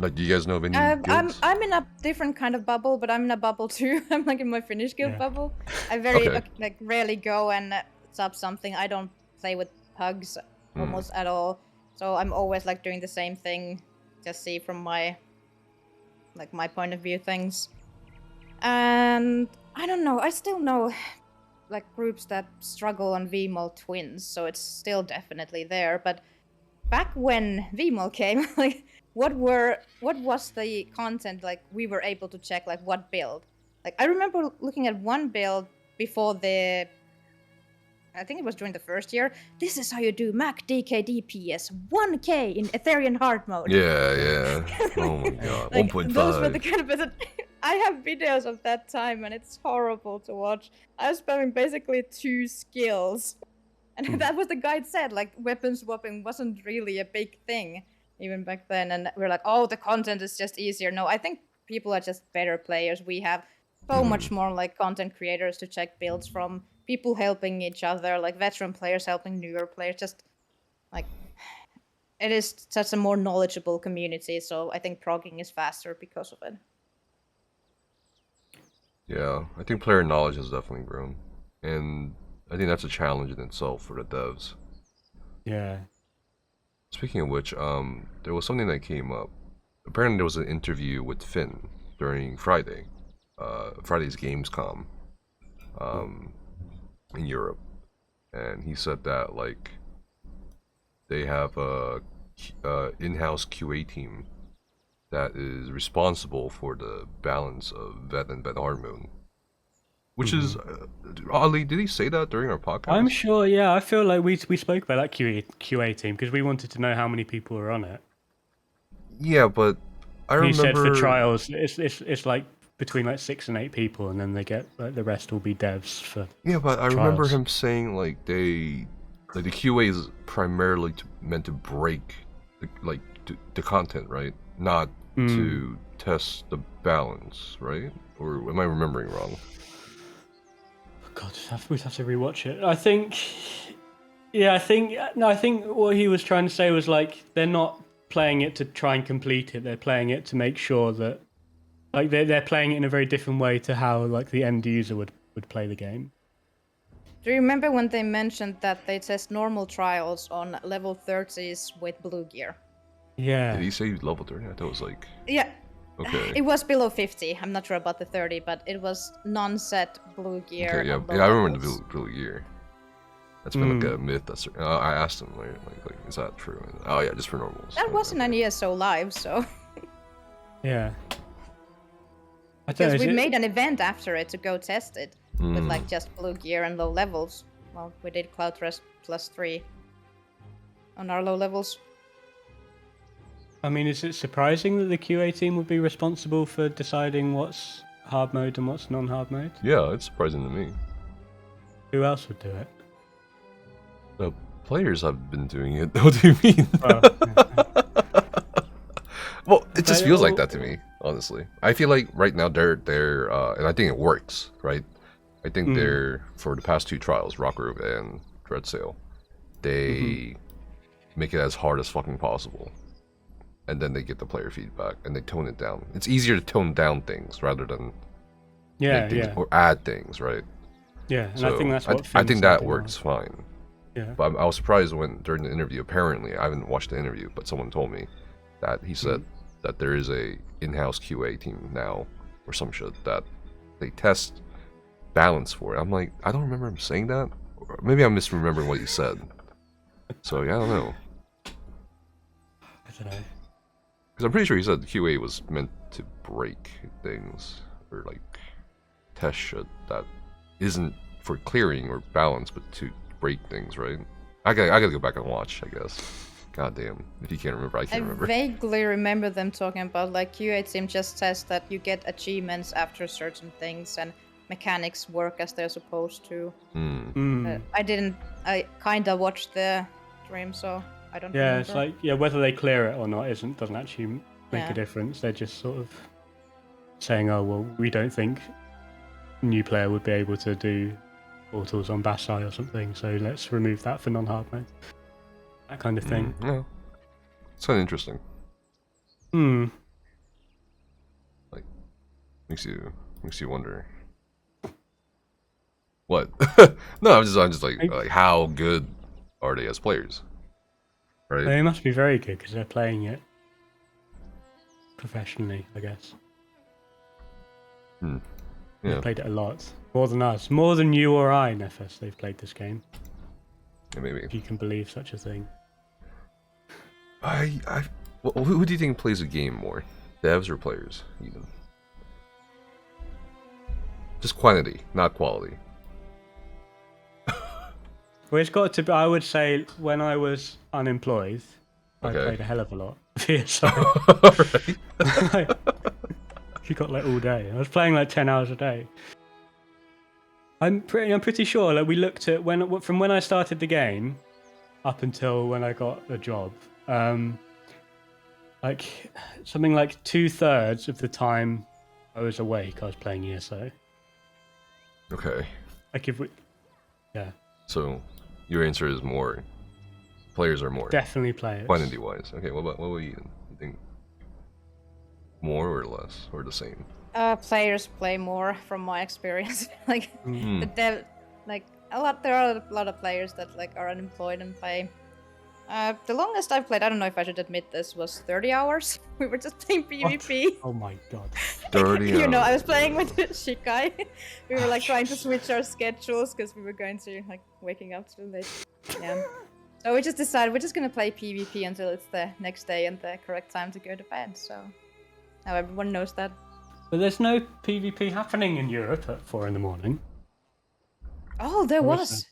Like, do you guys know of any guilds? I'm in a different kind of bubble, but I'm in a bubble too. I'm like in my Finnish guild bubble. I like rarely go and sub something. I don't play with pugs almost at all. So I'm always like doing the same thing, just see from my point of view things. And I don't know. I still know like groups that struggle on VMall Twins, so it's still definitely there. But back when VMall came, like what was the content like we were able to check, like what build? Like I remember looking at one build before I think it was during the first year. This is how you do Mac DK DPS 1K in Ethereum hard mode. Yeah. Oh my God, like, 1.5. Those were the kind of builds. I have videos of that time, and it's horrible to watch. I was spamming basically 2 skills, and that was the guide said. Like weapon swapping wasn't really a big thing even back then, and we're like, oh, the content is just easier. No, I think people are just better players. We have so much more like content creators to check builds from, people helping each other, like veteran players helping newer players. Just like it is such a more knowledgeable community, so I think progging is faster because of it. Yeah, I think player knowledge has definitely grown, and I think that's a challenge in itself for the devs. Yeah. Speaking of which, there was something that came up. Apparently, there was an interview with Finn during Friday's Gamescom, in Europe, and he said that like they have a in-house QA team that is responsible for the balance of vet and vet hard mode. Which is oddly, did he say that during our podcast? I'm sure. Yeah, I feel like we spoke about that QA team because we wanted to know how many people were on it. Yeah, but I remember. He said for trials, it's like between like 6 and 8 people, and then they get like the rest will be devs for. Yeah, but I trials. remember him saying like the QA is primarily meant to break the content, right? Not to test the balance, right? Or am I remembering wrong? God, we'd have to rewatch it. I think what he was trying to say was like they're not playing it to try and complete it. They're playing it to make sure that like they're playing it in a very different way to how like the end user would play the game. Do you remember when they mentioned that they test normal trials on level 30s with blue gear? Yeah. Did he say level 30? I thought it was like. Yeah. Okay. It was below 50. I'm not sure about the 30, but it was non-set blue gear. Okay, yeah, I remember the blue gear. That's been like a myth. That's I asked him like, is that true? And, oh yeah, just for normals. That wasn't an ESO live, so. Yeah. Because we made an event after it to go test it with like just blue gear and low levels. well, we did Cloud Rest +3 on our low levels. I mean, is it surprising that the QA team would be responsible for deciding what's hard mode and what's non-hard mode? Yeah, it's surprising to me. Who else would do it? The players have been doing it. What do you mean? Well, it just feels like that to me, honestly. I feel like right now they're and I think it works, right? I think they're, for the past 2 trials, Rockroom and Dreadsail, they make it as hard as fucking possible. And then they get the player feedback and they tone it down. It's easier to tone down things rather than make things, or add things, right? Yeah, and so I think that's what I think that works fine. Yeah. But I was surprised when during the interview, apparently, I haven't watched the interview, but someone told me that he said that there is a in-house QA team now or some shit that they test balance for it. I'm like, I don't remember him saying that. Or maybe I'm misremembering what he said. So yeah, I don't know. I don't know. Because I'm pretty sure he said QA was meant to break things or like test shit that isn't for clearing or balance, but to break things, right? I gotta go back and watch, I guess. God damn. If you can't remember, I can't remember. I vaguely remember them talking about like QA team just says that you get achievements after certain things and mechanics work as they're supposed to. I kinda watched the stream, so I don't remember. It's like, whether they clear it or not doesn't actually make a difference. They're just sort of saying, oh, well, we don't think new player would be able to do portals on Basai or something, so let's remove that for non-hard mode. That kind of thing. Yeah. It's kind of interesting. Like, makes you wonder. What? No, I'm just like how good are they as players? Right? They must be very good because they're playing it professionally, I guess. Yeah. They've played it a lot. More than us. More than you or I, Nefes, they've played this game. Yeah, maybe. If you can believe such a thing. Who do you think plays a game more? Devs or players, even? Just quantity, not quality. Well, it's got to be, I would say, when I was unemployed, I played a hell of a lot of ESO. Right. You got like all day. I was playing like 10 hours a day. I'm pretty sure like we looked at from when I started the game up until when I got a job. Like something like 2/3 of the time I was awake, I was playing ESO. Okay. Like if we, So your answer is more. Players are more. Definitely players. Quantity wise. Okay. What about you? You think more or less or the same? Players play more from my experience. Like there are a lot of players that like are unemployed and play. The longest I've played, I don't know if I should admit this, was 30 hours. We were just playing PvP. What? Oh my god. 30 hours. You know, I was playing with Shikai. We were like trying to switch our schedules because we were going to like waking up too late. Yeah. So we just decided we're just gonna play PvP until it's the next day and the correct time to go to bed. So now everyone knows that. But there's no PvP happening in Europe at 4 in the morning. Oh, there was.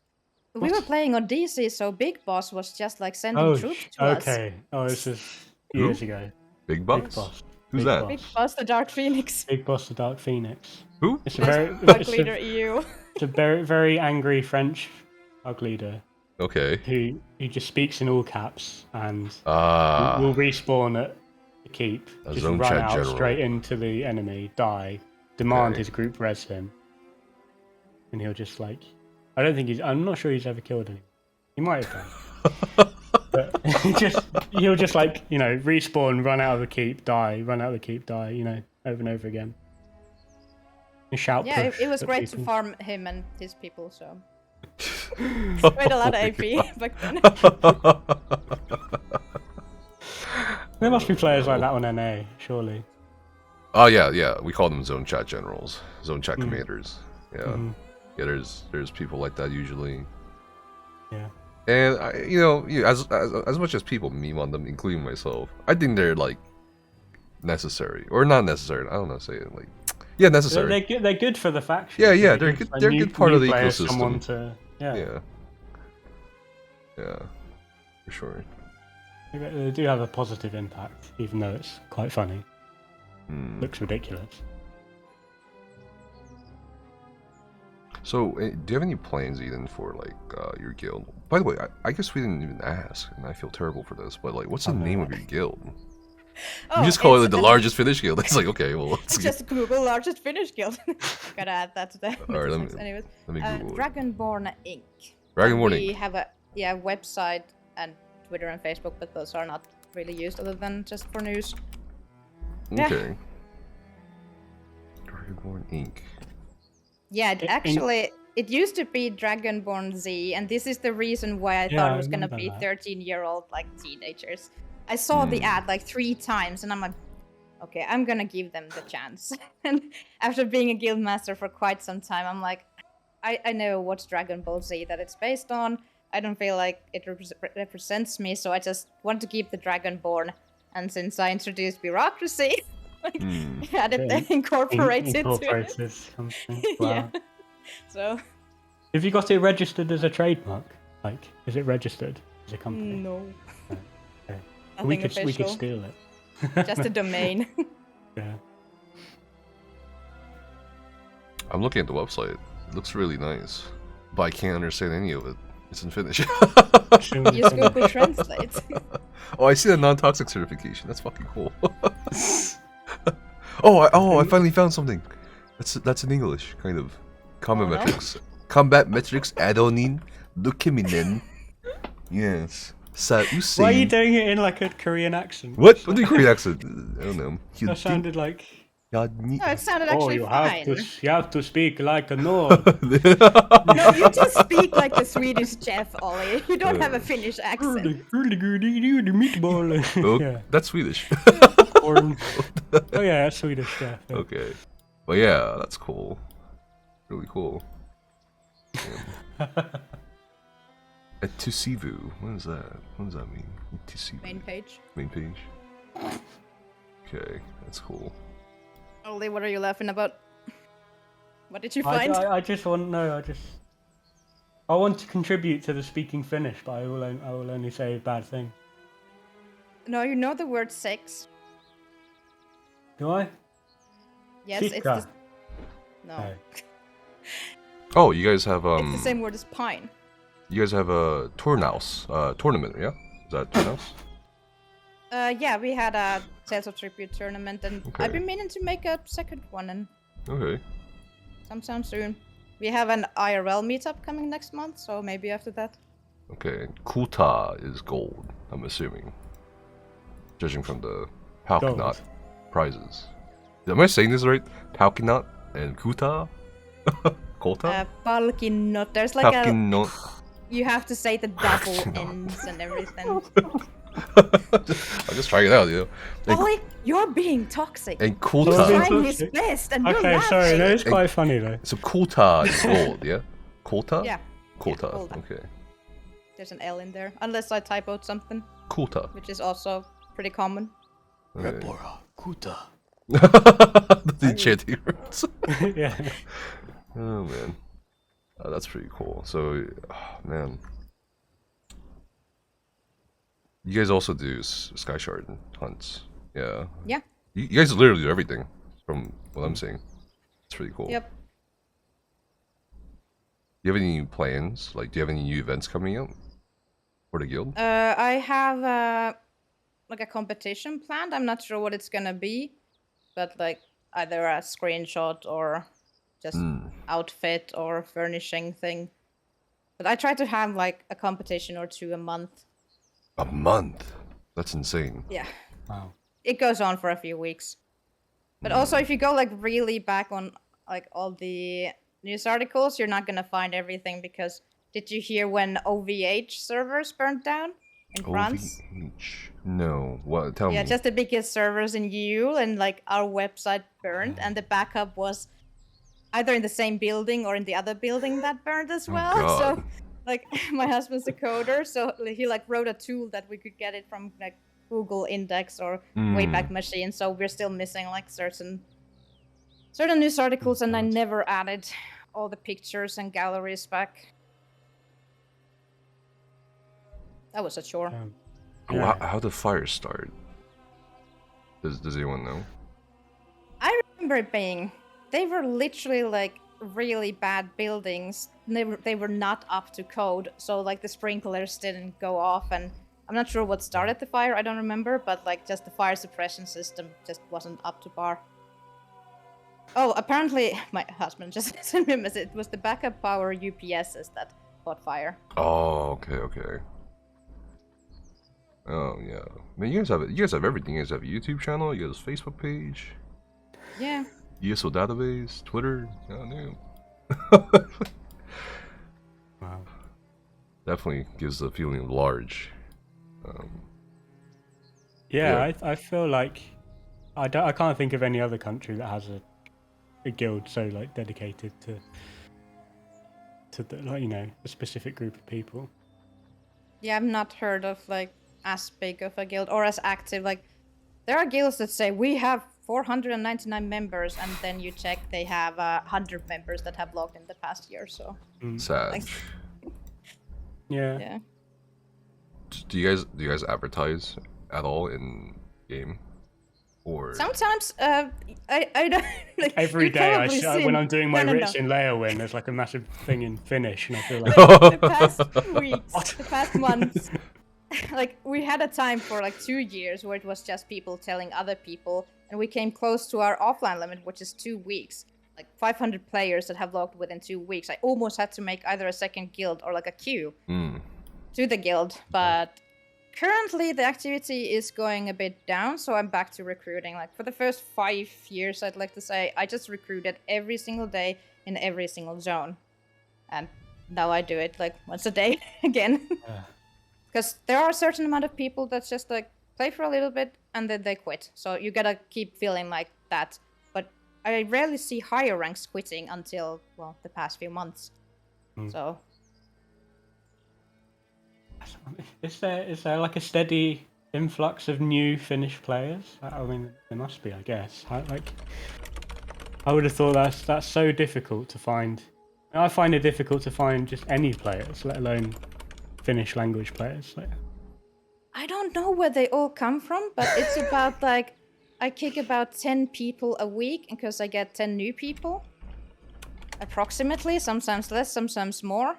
We were playing on DC, so Big Boss was just like sending troops to us. Okay. Oh, this is years ago. Big Boss? Big Boss. Who's Big that? Boss. Big Boss, the Dark Phoenix. Big Boss, the Dark Phoenix. Who? It's a very, Bug leader EU. It's a very, very angry French bug leader. Okay. Who just speaks in all caps and will respawn at the keep. Just zone run chat out general. straight into the enemy, die, demand his group res him, and he'll just like. I'm not sure he's ever killed anyone. He might have done. But he'll just like, you know, respawn, run out of the keep, die, run out of the keep, die, you know, over and over again. And shout. Yeah, push it was at great to people. farm him and his people, so. Quite a lot of AP back then. There must be players like that on NA, surely. Oh yeah. We call them zone chat generals, zone chat commanders. Yeah. Yeah, there's people like that usually. Yeah. And as much as people meme on them, including myself, I think they're like necessary or not necessary. I don't know, say it like necessary. They're good for the faction. Yeah, they're a good part of the ecosystem. Yeah. Yeah, for sure. They do have a positive impact, even though it's quite funny. Looks ridiculous. So, do you have any plans, Eden, for like your guild? By the way, I guess we didn't even ask, and I feel terrible for this. But like, what's the name of your guild? You just call it the largest Finnish guild. It's like, okay, well, let's just Google largest Finnish guild. Gotta add that to the. All right, anyways, let me Google Dragonborn Inc. Dragonborn Inc. We have a website and Twitter and Facebook, but those are not really used other than just for news. Okay. Yeah. Dragonborn Inc. Yeah, it used to be Dragonborn Z, and this is the reason why I thought it was gonna be 13-year-old like teenagers. I saw the ad like 3 times, and I'm like, okay, I'm gonna give them the chance. And after being a guildmaster for quite some time, I'm like, I know what's Dragon Ball Z that it's based on. I don't feel like it represents me, so I just want to keep the Dragonborn. And since I introduced bureaucracy, incorporated to it. Wow. Yeah. So. Have you got it registered as a trademark? Like, is it registered as a company? No. Okay. We could steal it. Just a domain. Yeah. I'm looking at the website. It looks really nice, but I can't understand any of it. It's in Finnish. Use Google Translate. Oh, I see the non-toxic certification. That's fucking cool. I finally found something. That's in English, kind of. Combat metrics add-onin lukiminen. Yes. Why are you doing it in like a Korean accent? What? What do you Korean accent? I don't know. That sounded like. No, it sounded actually fine. You have to speak like a Nord. No, you just speak like the Swedish chef, Ollie. You don't have a Finnish accent. Oh, yeah. That's Swedish. Oh yeah, that's Swedish chef. Yeah. Okay. But yeah, that's cool. Really cool. Etusivu. What is that? What does that mean? Etusivu. Main page. Main page. Okay, that's cool. Ollie, what are you laughing about? What did you find? I just want I want to contribute to the speaking Finnish, but I will only say bad things. No, you know the word sex. Do I? Yes, it's the... No. Oh, you guys have It's the same word as pine. You guys have a tournament, yeah? Is that Tornaus? Yeah, we had a TESO tribute tournament, and I've been meaning to make a second one, and sometime soon. We have an IRL meetup coming next month, so maybe after that. Okay, Kuta is gold, I'm assuming, judging from the Palkinot prizes. Am I saying this right? Palkinot and Kuta? Kota? Palkinot. There's like Palkinot. You have to say the double N's and everything. I'm just trying it out, you know. Ollie, you're being toxic. And Kuta. He's trying his best, and you're laughing. Sorry, no, it's quite funny though. So Kuta is gold, yeah? Kota? Yeah. Kota, yeah, okay. There's an L in there, unless I typoed something. Kuta. Which is also pretty common. Repora, Kuta. The chanting words. Yeah. Oh man. That's pretty cool. So, man. You guys also do Sky Shard hunts. Yeah. Yeah. You guys literally do everything from what I'm seeing. It's pretty cool. Yep. Do you have any plans? Like, do you have any new events coming up for the guild? I have like a competition planned. I'm not sure what it's gonna be, but like either a screenshot or just outfit or furnishing thing. But I try to have like a competition or two a month. A month? That's insane. Yeah. Wow. It goes on for a few weeks. But also if you go like really back on like all the news articles, you're not gonna find everything because did you hear when OVH servers burnt down in France? OVH? No. What? Tell me. Yeah, just the biggest servers in EU, and like our website burned, and the backup was either in the same building or in the other building that burned as well. So, like, my husband's a coder, so he like wrote a tool that we could get it from like Google Index or Wayback Machine. So we're still missing like certain news articles, and I never added all the pictures and galleries back. That was a chore. Yeah. How did fire start? Does anyone know? I remember it being, they were literally like really bad buildings. They were not up to code, so like the sprinklers didn't go off, and I'm not sure what started the fire, I don't remember, but like just the fire suppression system just wasn't up to par. Oh, apparently my husband just sent me a message. It was the backup power UPSs that caught fire. Oh, okay. Oh yeah, man, you guys have everything. You guys have a YouTube channel, you guys have a Facebook page. Yeah. ESO database, Twitter. Oh no. Wow. Definitely gives the feeling of large. Yeah. I feel like I can't think of any other country that has a guild so like dedicated to the, like, you know, a specific group of people. Yeah, I've not heard of like as big of a guild or as active. Like there are guilds that say we have 499 members, and then you check they have 100 members that have logged in the past year. So sad. like, Yeah. Do you guys advertise at all in game? Or sometimes I don't like every day when I'm doing my writs in Leowin, there's like a massive thing in Finnish, and I feel like the past weeks, the past months, like we had a time for like 2 years where it was just people telling other people, and we came close to our offline limit, which is 2 weeks. Like 500 players that have logged within 2 weeks. I almost had to make either a second guild or like a queue to the guild, but currently the activity is going a bit down, so I'm back to recruiting. Like for the first 5 years, I'd like to say I just recruited every single day in every single zone, and now I do it like once a day again. Because there are a certain amount of people that just like play for a little bit and then they quit. So you gotta keep feeling like that. But I rarely see higher ranks quitting until, well, the past few months. So is there like a steady influx of new Finnish players? I mean, there must be, I guess. I would have thought that's so difficult to find. I find it difficult to find just any players, let alone Finnish language players. Like, I don't know where they all come from, but it's about like I kick about 10 people a week because I get 10 new people, approximately. Sometimes less, sometimes more.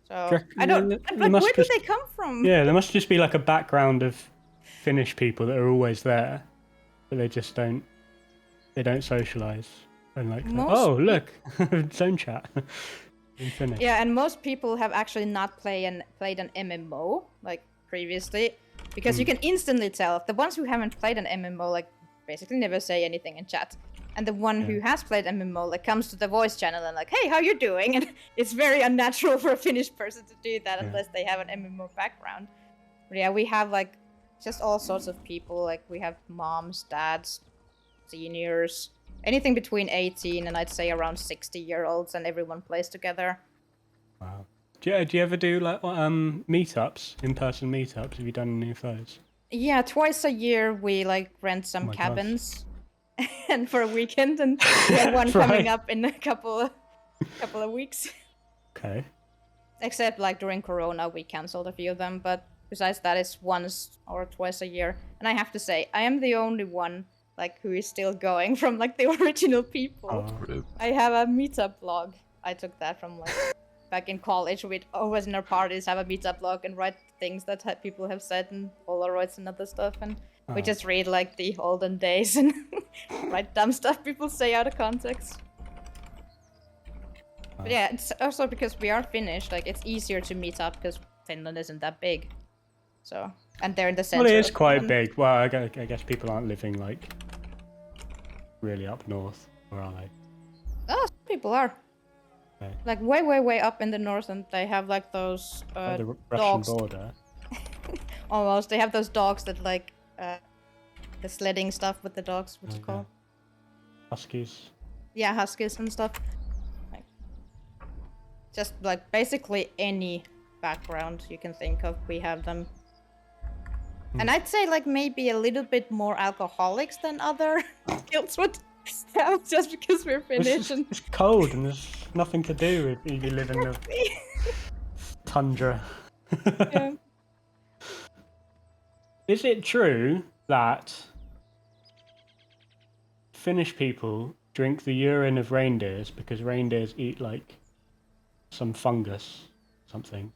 So I don't. Like, where do they come from? Yeah, there must just be like a background of Finnish people that are always there, but they just don't. They don't socialize and like. Oh, look, zone chat. In Finnish. Yeah, and most people have actually not played an MMO like previously, because you can instantly tell. The ones who haven't played an MMO like basically never say anything in chat, and the one who has played MMO like comes to the voice channel and like, hey, how you doing? And it's very unnatural for a Finnish person to do that unless they have an MMO background. But yeah, we have like just all sorts of people. Like we have moms, dads, seniors, anything between 18 and I'd say around 60-year-olds, and everyone plays together. Wow. Do you ever do like meetups, in-person meetups? Have you done any of those? Yeah, twice a year we like rent some cabins and for a weekend, and we have one coming up in a couple of weeks. Okay. Except like during Corona we cancelled a few of them, but besides that it's once or twice a year. And I have to say, I am the only one like who is still going from like the original people. Oh. I have a meetup blog. I took that from like back in college. We'd always in our parties have a meetup blog and write things that people have said and Polaroids and other stuff, and we just read like the olden days and write dumb stuff people say out of context. But yeah, it's also because we are Finnish, like it's easier to meet up because Finland isn't that big. So, and they're in the center. Well, it is quite big. Well, I guess people aren't living like really up north, or are they? Oh, some people are. Okay. Like way up in the north, and they have like those like the Russian dogs. border. Almost, they have those dogs that like the sledding stuff with the dogs. What's it called? Huskies. Yeah, huskies and stuff. Like, just like basically any background you can think of, we have them. And I'd say like maybe a little bit more alcoholics than other guilds would have, just because we're Finnish. It's cold and there's nothing to do if you live in the tundra. Yeah. Is it true that Finnish people drink the urine of reindeers because reindeers eat like some fungus, something?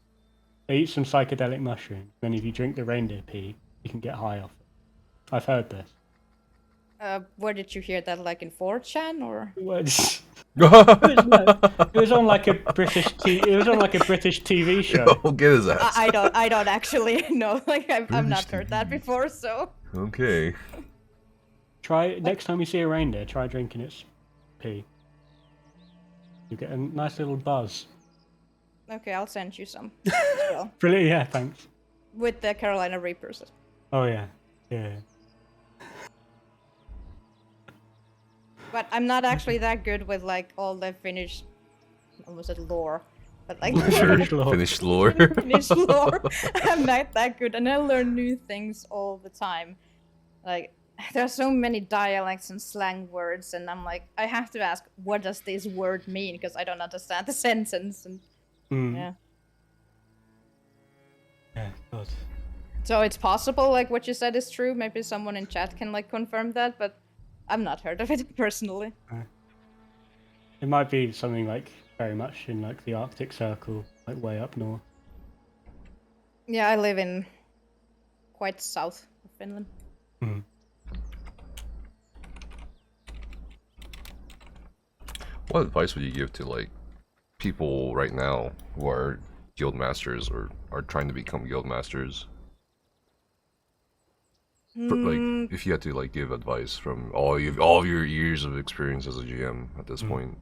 They eat some psychedelic mushroom. Then if you drink the reindeer pee, you can get high off it. I've heard this. Where did you hear that? Like in 4chan or? It was on like a British TV show. Oh, get his ass. I don't actually know. Like I've not heard that before. So. Okay. Try next time you see a reindeer. Try drinking its pee. You get a nice little buzz. Okay, I'll send you some. As well. Brilliant, yeah, thanks. With the Carolina Reapers. Oh yeah, yeah. But I'm not actually that good with like all the Finnish, almost said lore, but like Finnish lore. Finnish lore. Finnish lore. I'm not that good, and I learn new things all the time. Like there are so many dialects and slang words, and I'm like, I have to ask, what does this word mean? Because I don't understand the sentence, and yeah. Yeah, God. So it's possible, like what you said is true. Maybe someone in chat can like confirm that, but I've not heard of it personally. It might be something like very much in like the Arctic Circle, like way up north. Yeah, I live in quite south of Finland. What advice would you give to like people right now who are guild masters or are trying to become guild masters? Like, if you had to like give advice from all of your years of experience as a GM at this point.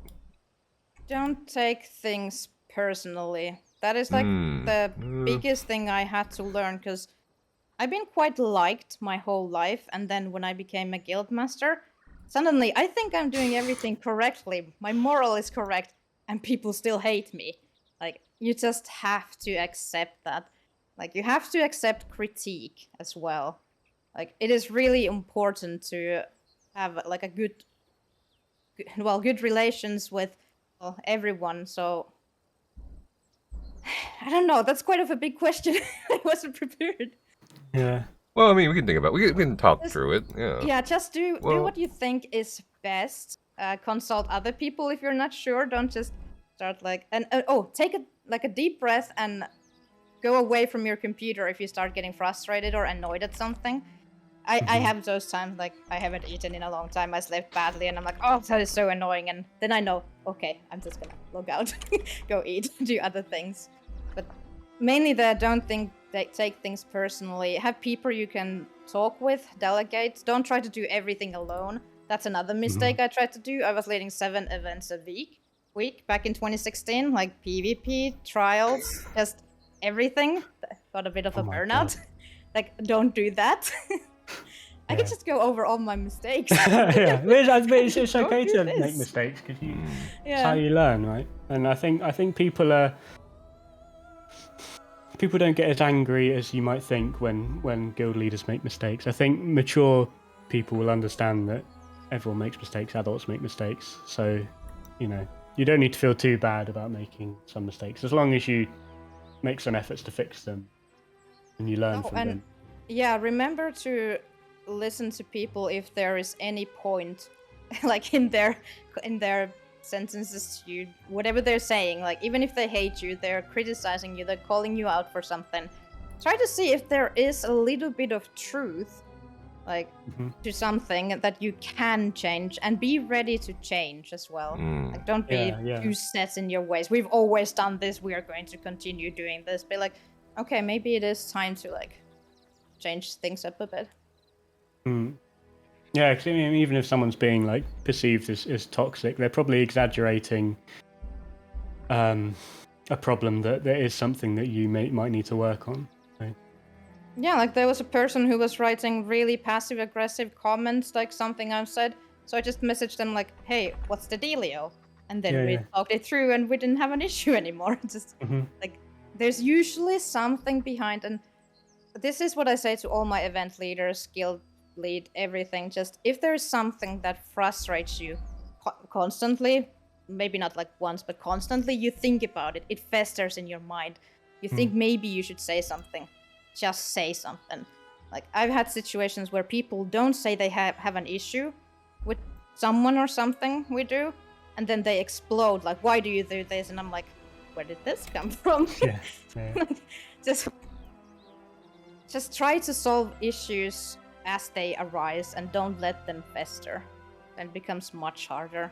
Don't take things personally. That is like the biggest thing I had to learn, because I've been quite liked my whole life, and then when I became a guild master, suddenly I think I'm doing everything correctly. My moral is correct, and people still hate me. Like, you just have to accept that. Like, you have to accept critique as well. Like, it is really important to have like a good relations with everyone. So I don't know. That's quite of a big question. I wasn't prepared. Yeah. Well, I mean, we can think about it. We can talk through it. Yeah. Yeah, just do what you think is best. Consult other people if you're not sure. Don't just start like take a deep breath and go away from your computer if you start getting frustrated or annoyed at something. I have those times, like, I haven't eaten in a long time, I slept badly, and I'm like, oh, that is so annoying, and then I know, okay, I'm just gonna log out, go eat, do other things. But mainly don't take things personally. Have people you can talk with, delegate. Don't try to do everything alone. That's another mistake I tried to do. I was leading 7 events a week back in 2016, like PvP, trials, just everything. Got a bit of a burnout. Like, don't do that. I can just go over all my mistakes. Yeah, it's okay to make mistakes because it's how you learn, right? And I think people don't get as angry as you might think when guild leaders make mistakes. I think mature people will understand that everyone makes mistakes, adults make mistakes. So, you don't need to feel too bad about making some mistakes as long as you make some efforts to fix them and you learn from them. Yeah, remember to listen to people if there is any point, like in their sentences to you, whatever they're saying. Like, even if they hate you, they're criticizing you, they're calling you out for something. Try to see if there is a little bit of truth, like to something that you can change, and be ready to change as well. Like, don't be too set in your ways. We've always done this. We are going to continue doing this. Be like, okay, maybe it is time to like change things up a bit. Yeah, because I mean, even if someone's being like perceived as toxic, they're probably exaggerating a problem that there is something that you might need to work on. So. Yeah, like there was a person who was writing really passive-aggressive comments, like something I've said. So I just messaged them like, "Hey, what's the dealio?" And then we talked it through, and we didn't have an issue anymore. Just like, there's usually something behind, and this is what I say to all my event leaders, guild lead, everything. Just if there's something that frustrates you constantly, maybe not like once, but constantly, you think about it. It festers in your mind. You think maybe you should say something. Just say something. Like, I've had situations where people don't say they have an issue with someone or something we do, and then they explode, like, why do you do this? And I'm like, where did this come from? Yeah. Just try to solve issues as they arise and don't let them fester. Then it becomes much harder.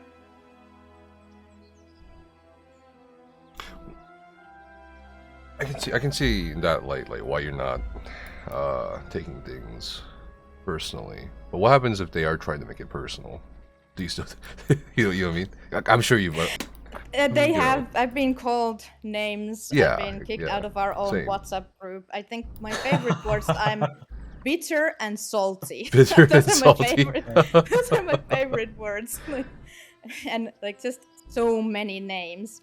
I can see that like why you're not taking things personally. But what happens if they are trying to make it personal? Do you still, you know what I mean? I'm sure you've. They have. I've been called names. Yeah, I've been kicked yeah, out of our own same. WhatsApp group. I think my favorite words. I'm bitter and salty. Bitter and Those salty. Those are my favorite words. And like just so many names.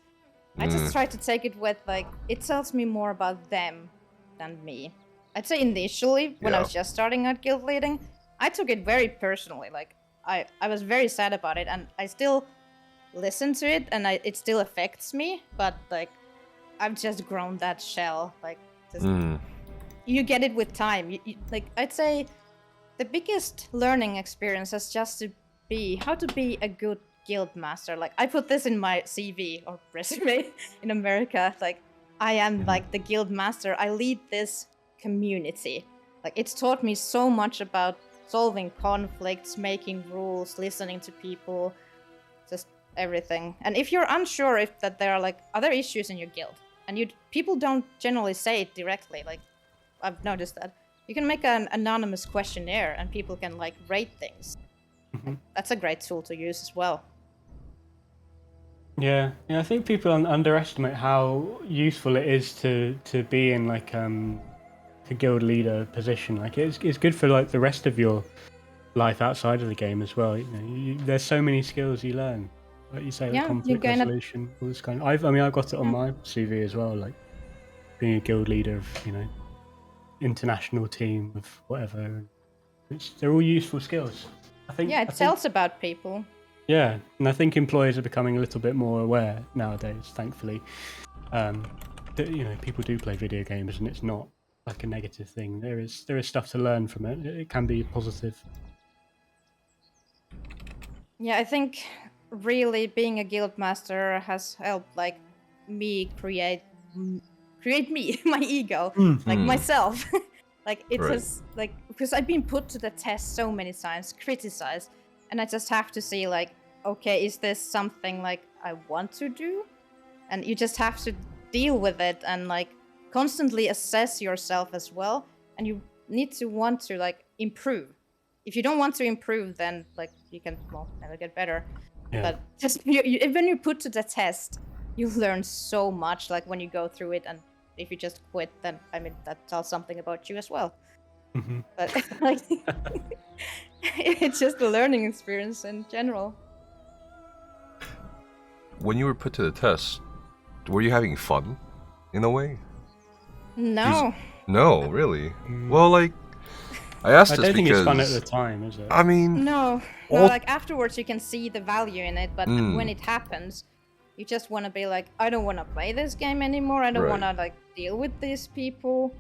I just try to take it with like it tells me more about them than me. I'd say initially when I was just starting out guild leading, I took it very personally. Like I was very sad about it, and I still listen to it, and it still affects me. But like I've just grown that shell. Like just, you get it with time. You, like I'd say the biggest learning experience is just to be how to be a good guild master. Like I put this in my CV or resume in America. Like I am like the guild master. I lead this community. Like it's taught me so much about solving conflicts, making rules, listening to people, just everything. And if you're unsure if that there are like other issues in your guild, and people don't generally say it directly, like I've noticed that you can make an anonymous questionnaire and people can like rate things. That's a great tool to use as well. Yeah, I think people underestimate how useful it is to be in like a guild leader position. Like it's good for like the rest of your life outside of the game as well. You know, there's so many skills you learn. Like you say, like conflict resolution, all this kind of. I've got it on my CV as well. Like being a guild leader of international team of whatever. They're all useful skills. I think. Yeah, it tells about people. Yeah, and I think employers are becoming a little bit more aware nowadays, thankfully. That people do play video games, and it's not like a negative thing. There is stuff to learn from it. It can be positive. Yeah, I think really being a guild master has helped like me create me, my ego, like myself. Like it has like because I've been put to the test so many times, criticized, and I just have to see like, okay, is this something like I want to do? And you just have to deal with it and like constantly assess yourself as well, and you need to want to like improve. If you don't want to improve, then like you can never get better. But just when you put to the test, you learn so much like when you go through it. And if you just quit, then I mean that tells something about you as well. But like it's just a learning experience in general. When you were put to the test, were you having fun in a way? No. No, really? Well, like, I asked this because... I don't think it's fun at the time, is it? I mean... No, like, afterwards you can see the value in it, but when it happens, you just want to be like, I don't want to play this game anymore, I don't want to, like, deal with these people.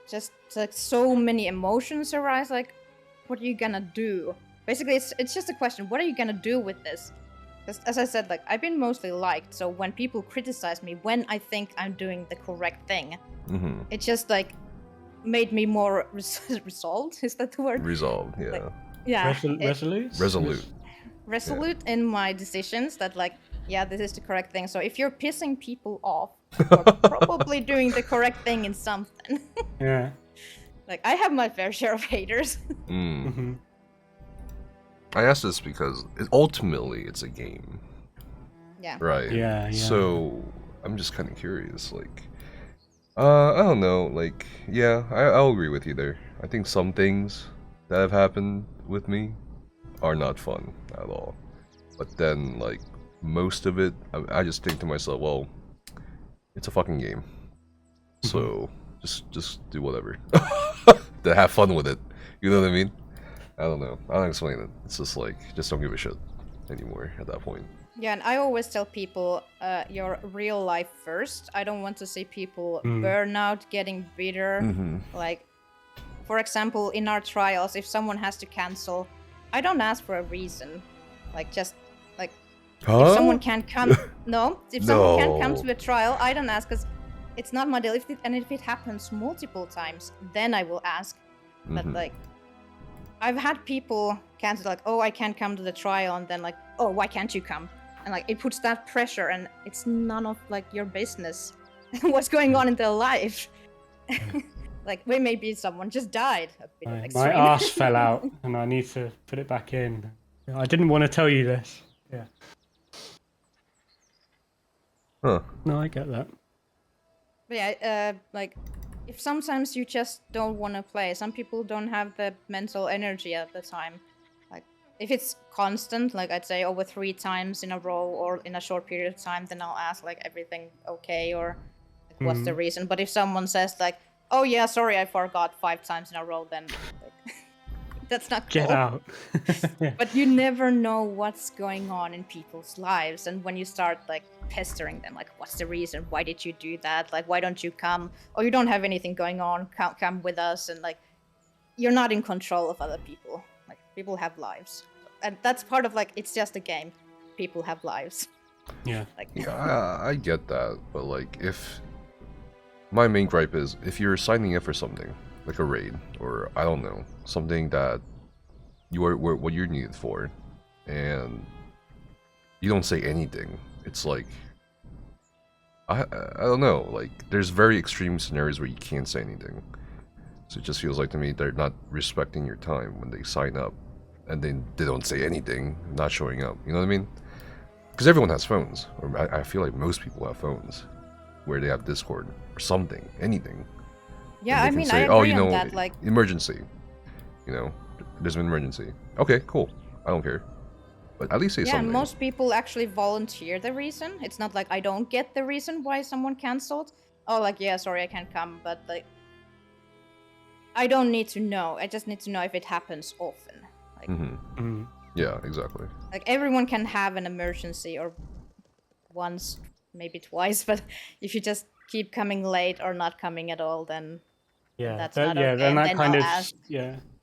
Just, like, so many emotions arise, like, what are you gonna do? Basically, it's just a question, what are you gonna do with this? Because, as I said, like, I've been mostly liked, so when people criticize me, when I think I'm doing the correct thing, it just, like, made me more resolved. Is that the word? Resolved, yeah. Like, yeah. Resolute in my decisions that, like, yeah, this is the correct thing. So if you're pissing people off, you're probably doing the correct thing in something. Yeah. Like, I have my fair share of haters. I asked this because ultimately it's a game. Yeah. Right. Yeah. So I'm just kind of curious, like, I don't know, like, yeah, I'll agree with you there. I think some things that have happened with me are not fun at all. But then, like, most of it, I just think to myself, well, it's a fucking game. So just do whatever. To have fun with it. You know what I mean? I don't know. I don't explain it. It's just like, just don't give a shit anymore at that point. Yeah, and I always tell people, your real life first. I don't want to see people burn out, getting bitter. Like, for example, in our trials, if someone has to cancel, I don't ask for a reason. Like, just, like, if someone can't come... if someone can't come to a trial, I don't ask, because it's not my deal. If it happens multiple times, then I will ask. But, like, I've had people cancel, like, oh, I can't come to the trial, and then, like, oh, why can't you come? And, like, it puts that pressure, and it's none of, like, your business what's going on in their life. Like, maybe someone just died. My arse fell out, and I need to put it back in. I didn't want to tell you this. Yeah. Huh. No, I get that. But yeah, like, if sometimes you just don't want to play, some people don't have the mental energy at the time. Like, if it's constant, like I'd say over 3 times in a row or in a short period of time, then I'll ask, like, everything okay, or like, what's the reason? But if someone says, like, oh yeah, sorry, I forgot 5 times in a row, then like, that's not cool. Get out. Yeah. But you never know what's going on in people's lives, and when you start like pestering them, like, what's the reason? Why did you do that? Like, why don't you come? Or you don't have anything going on, come with us. And like, you're not in control of other people. Like, people have lives, and that's part of, like, it's just a game. People have lives. Yeah. Like, yeah, I get that, but like, if my main gripe is if you're signing up for something like a raid, or I don't know, something that you are what you're needed for, and you don't say anything, it's like, I don't know, like, there's very extreme scenarios where you can't say anything. So it just feels like to me they're not respecting your time when they sign up, and then they don't say anything, not showing up. You know what I mean? Because everyone has phones, or I feel like most people have phones where they have Discord or something, anything. yeah, I mean, say, I agree oh, you know, on that. Like, emergency. You know, there's an emergency. Okay, cool. I don't care. But at least say something. Yeah, most people actually volunteer the reason. It's not like I don't get the reason why someone cancelled. Oh, like, yeah, sorry, I can't come. But like, I don't need to know. I just need to know if it happens often. Like, yeah, exactly. Like, everyone can have an emergency, or once, maybe twice. But if you just keep coming late or not coming at all, then that's not okay. Then that then kind I'll of ask.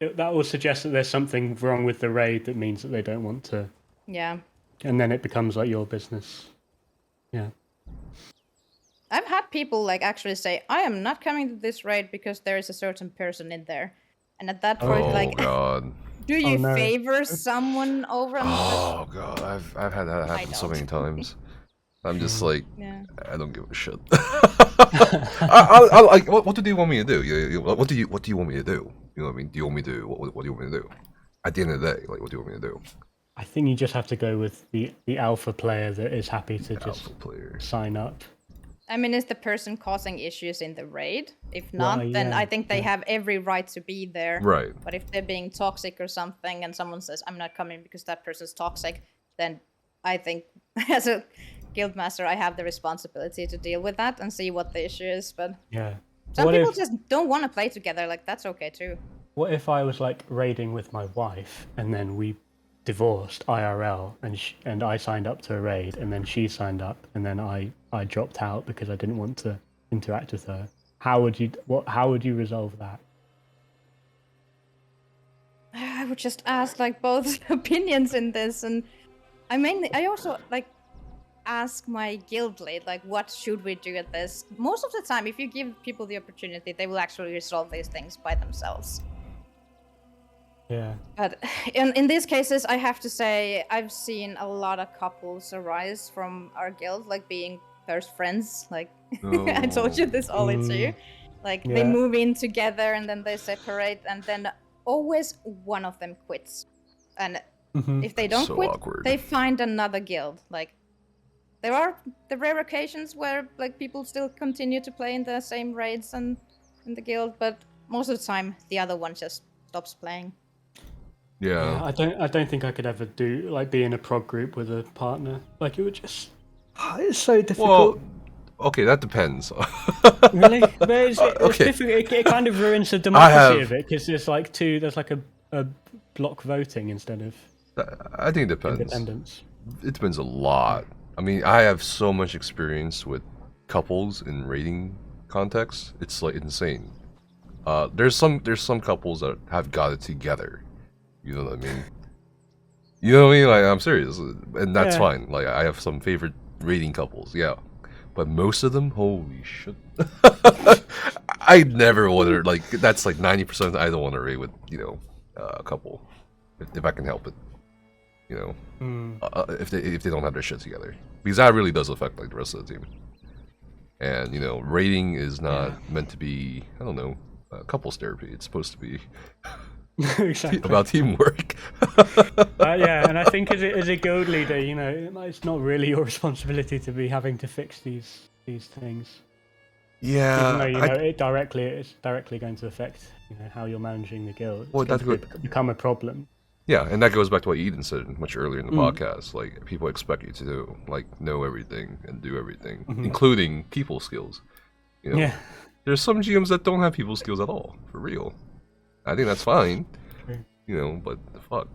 that will suggest that there's something wrong with the raid that means that they don't want to. Yeah. And then it becomes like your business. Yeah. I've had people like actually say, I am not coming to this raid because there is a certain person in there. And at that point, like, God. do you favor someone over? Oh God, I've had that happen so many times. I'm just like, I don't give a shit. What do you want me to do? What do you want me to do? You know what I mean? Do you want me to what do you want me to do? At the end of the day, like, what do you want me to do? I think you just have to go with the alpha player that is happy to just sign up. I mean, is the person causing issues in the raid? If not, then I think they have every right to be there. Right. But if they're being toxic or something, and someone says, I'm not coming because that person's toxic, then I think as a guildmaster, I have the responsibility to deal with that and see what the issue is. But some people just don't want to play together. Like, that's okay too. What if I was like raiding with my wife, and then we divorced IRL, and I signed up to a raid, and then she signed up, and then I dropped out because I didn't want to interact with her? How would you resolve that? I would just ask like both opinions in this, and I also like ask my guild lead, like, what should we do at this? Most of the time, if you give people the opportunity, they will actually resolve these things by themselves. Yeah. But in these cases, I have to say, I've seen a lot of couples arise from our guild, like being first friends. Like, I told you this all too. Like, they move in together and then they separate, and then always one of them quits. And if they don't quit, they find another guild. Like, there are the rare occasions where like people still continue to play in the same raids and in the guild, but most of the time the other one just stops playing. Yeah. I don't think I could ever be in a prog group with a partner. Like, it would just, it's so difficult. Well, okay, that depends. Really? But it's difficult. It kind of ruins the democracy of it, because there's like a block voting instead of I think it depends. Independence. It depends a lot. I mean, I have so much experience with couples in raiding contexts. It's like insane. There's some couples that have got it together. You know what I mean? You know what I mean? Like, I'm serious, and that's fine. Like, I have some favorite raiding couples, yeah, but most of them, holy shit! I never want to, like, that's like 90%. I don't want to raid with, you know, a couple if I can help it. You know, if they don't have their shit together, because that really does affect like the rest of the team. And you know, raiding is not meant to be, I don't know, couples therapy. It's supposed to be exactly about teamwork. Yeah, and I think as a guild leader, you know, it's not really your responsibility to be having to fix these things. Yeah, even though you know it's directly going to affect, you know, how you're managing the guild. Well, that's going to become a problem. Yeah, and that goes back to what Eden said much earlier in the podcast. Like, people expect you to like know everything and do everything, including people skills. You know, there's some GMs that don't have people skills at all, for real. I think that's fine. You know, but fuck,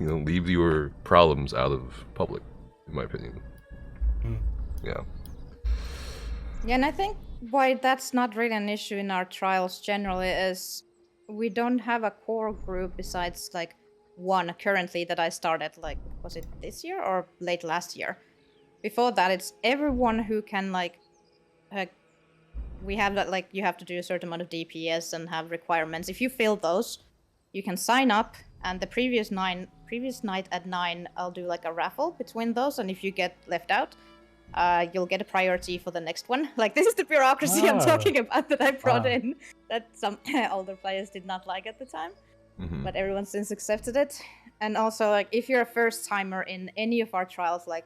you know, leave your problems out of public, in my opinion. Yeah. Yeah, and I think why that's not really an issue in our trials generally is we don't have a core group besides like one currently that I started, like, was it this year or late last year? Before that, it's everyone who can, like, we have that, like, you have to do a certain amount of DPS and have requirements. If you fail those, you can sign up, and the previous night at 9, I'll do like a raffle between those, and if you get left out, you'll get a priority for the next one. Like, this is the bureaucracy I'm talking about that I brought in, that some older players did not like at the time. But everyone since accepted it. And also, like, if you're a first timer in any of our trials, like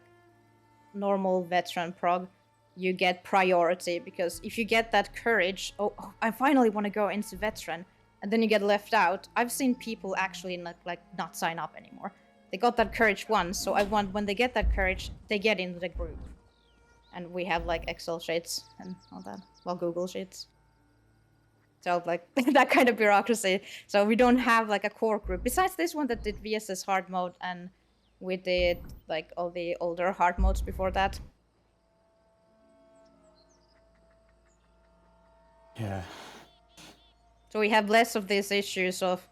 normal, veteran, prog, you get priority, because if you get that courage, oh I finally want to go into veteran, and then you get left out. I've seen people actually not sign up anymore. They got that courage once, so I want, when they get that courage, they get into the group. And we have like Excel sheets and all that, well, Google sheets. So, like, that kind of bureaucracy. So we don't have, like, a core group. Besides this one that did VSS hard mode, and we did, like, all the older hard modes before that. Yeah. So we have less of these issues of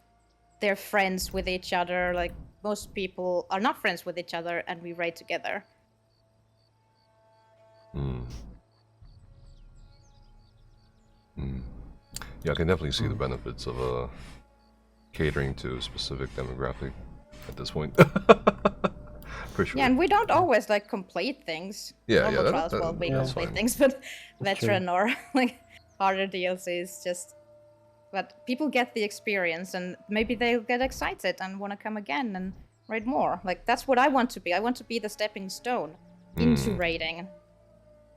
they're friends with each other. Like, most people are not friends with each other, and we raid together. Yeah, I can definitely see the benefits of catering to a specific demographic at this point. For sure. Yeah, and we don't always like complete things. Yeah, Normal trials, well, we complete things, but veteran or like harder DLCs, just. But people get the experience, and maybe they'll get excited and want to come again and raid more. Like, that's what I want to be. I want to be the stepping stone into raiding.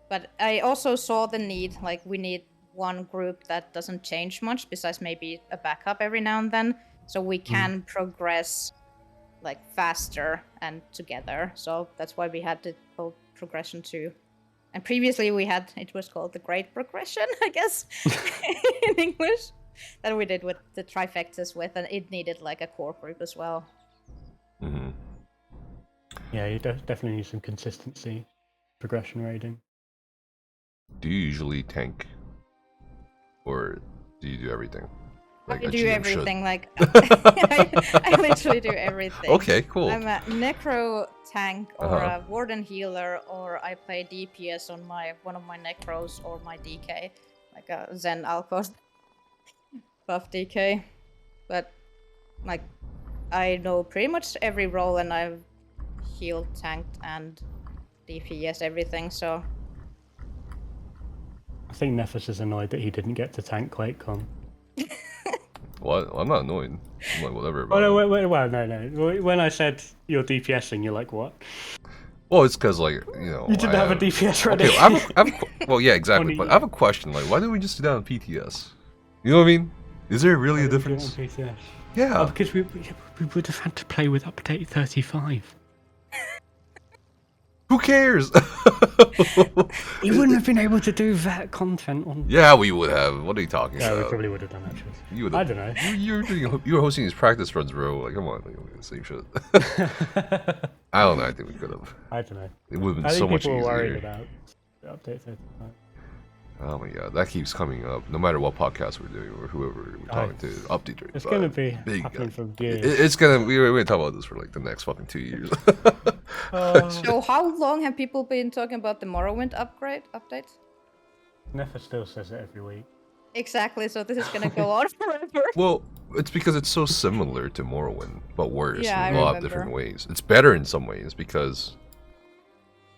But I also saw the need, like, we need one group that doesn't change much, besides maybe a backup every now and then, so we can progress like faster and together. So that's why we had the whole progression too. And previously we had, it was called the Great Progression, I guess, in English, that we did with the trifectas with, and it needed like a core group as well. Yeah, you definitely need some consistency, progression raiding. Do you usually tank? Or do you do everything? Like, I do everything, like, I literally do everything. Okay, cool. I'm a necro tank, or a warden healer, or I play DPS on one of my necros, or my DK, like a Zen Alcos buff DK. But, like, I know pretty much every role, and I've healed, tanked, and DPS everything, so... I think Nephis is annoyed that he didn't get to tank QuakeCon. What? I'm not annoyed. I'm like, whatever. Oh, no, well, no. When I said you're DPSing, you're like, what? Well, it's because, like, you know... You didn't have a DPS ready. Okay, well, yeah, exactly. But I have a question. Like, why didn't we just do that on PTS? You know what I mean? Is there really a difference? Yeah. Oh, because we would have had to play with update 35. Who cares? You wouldn't have been able to do that content on... Yeah, we would have. What are you talking about? Yeah, we probably would have done, actually. You would I don't know. You were hosting these practice runs, bro. Like, come on. Like, the same shit. I don't know. I think we could have. I don't know. It would have been so much easier. People were worried about update 35. Oh my god, that keeps coming up. No matter what podcast we're doing or whoever we're talking to, update rate. It's gonna be happening for years. It's gonna. We're gonna talk about this for like the next fucking 2 years. So how long have people been talking about the Morrowind update? Nefer still says it every week. Exactly. So this is gonna go on forever. Well, it's because it's so similar to Morrowind, but worse Yeah, in I a lot of remember. different ways. It's better in some ways because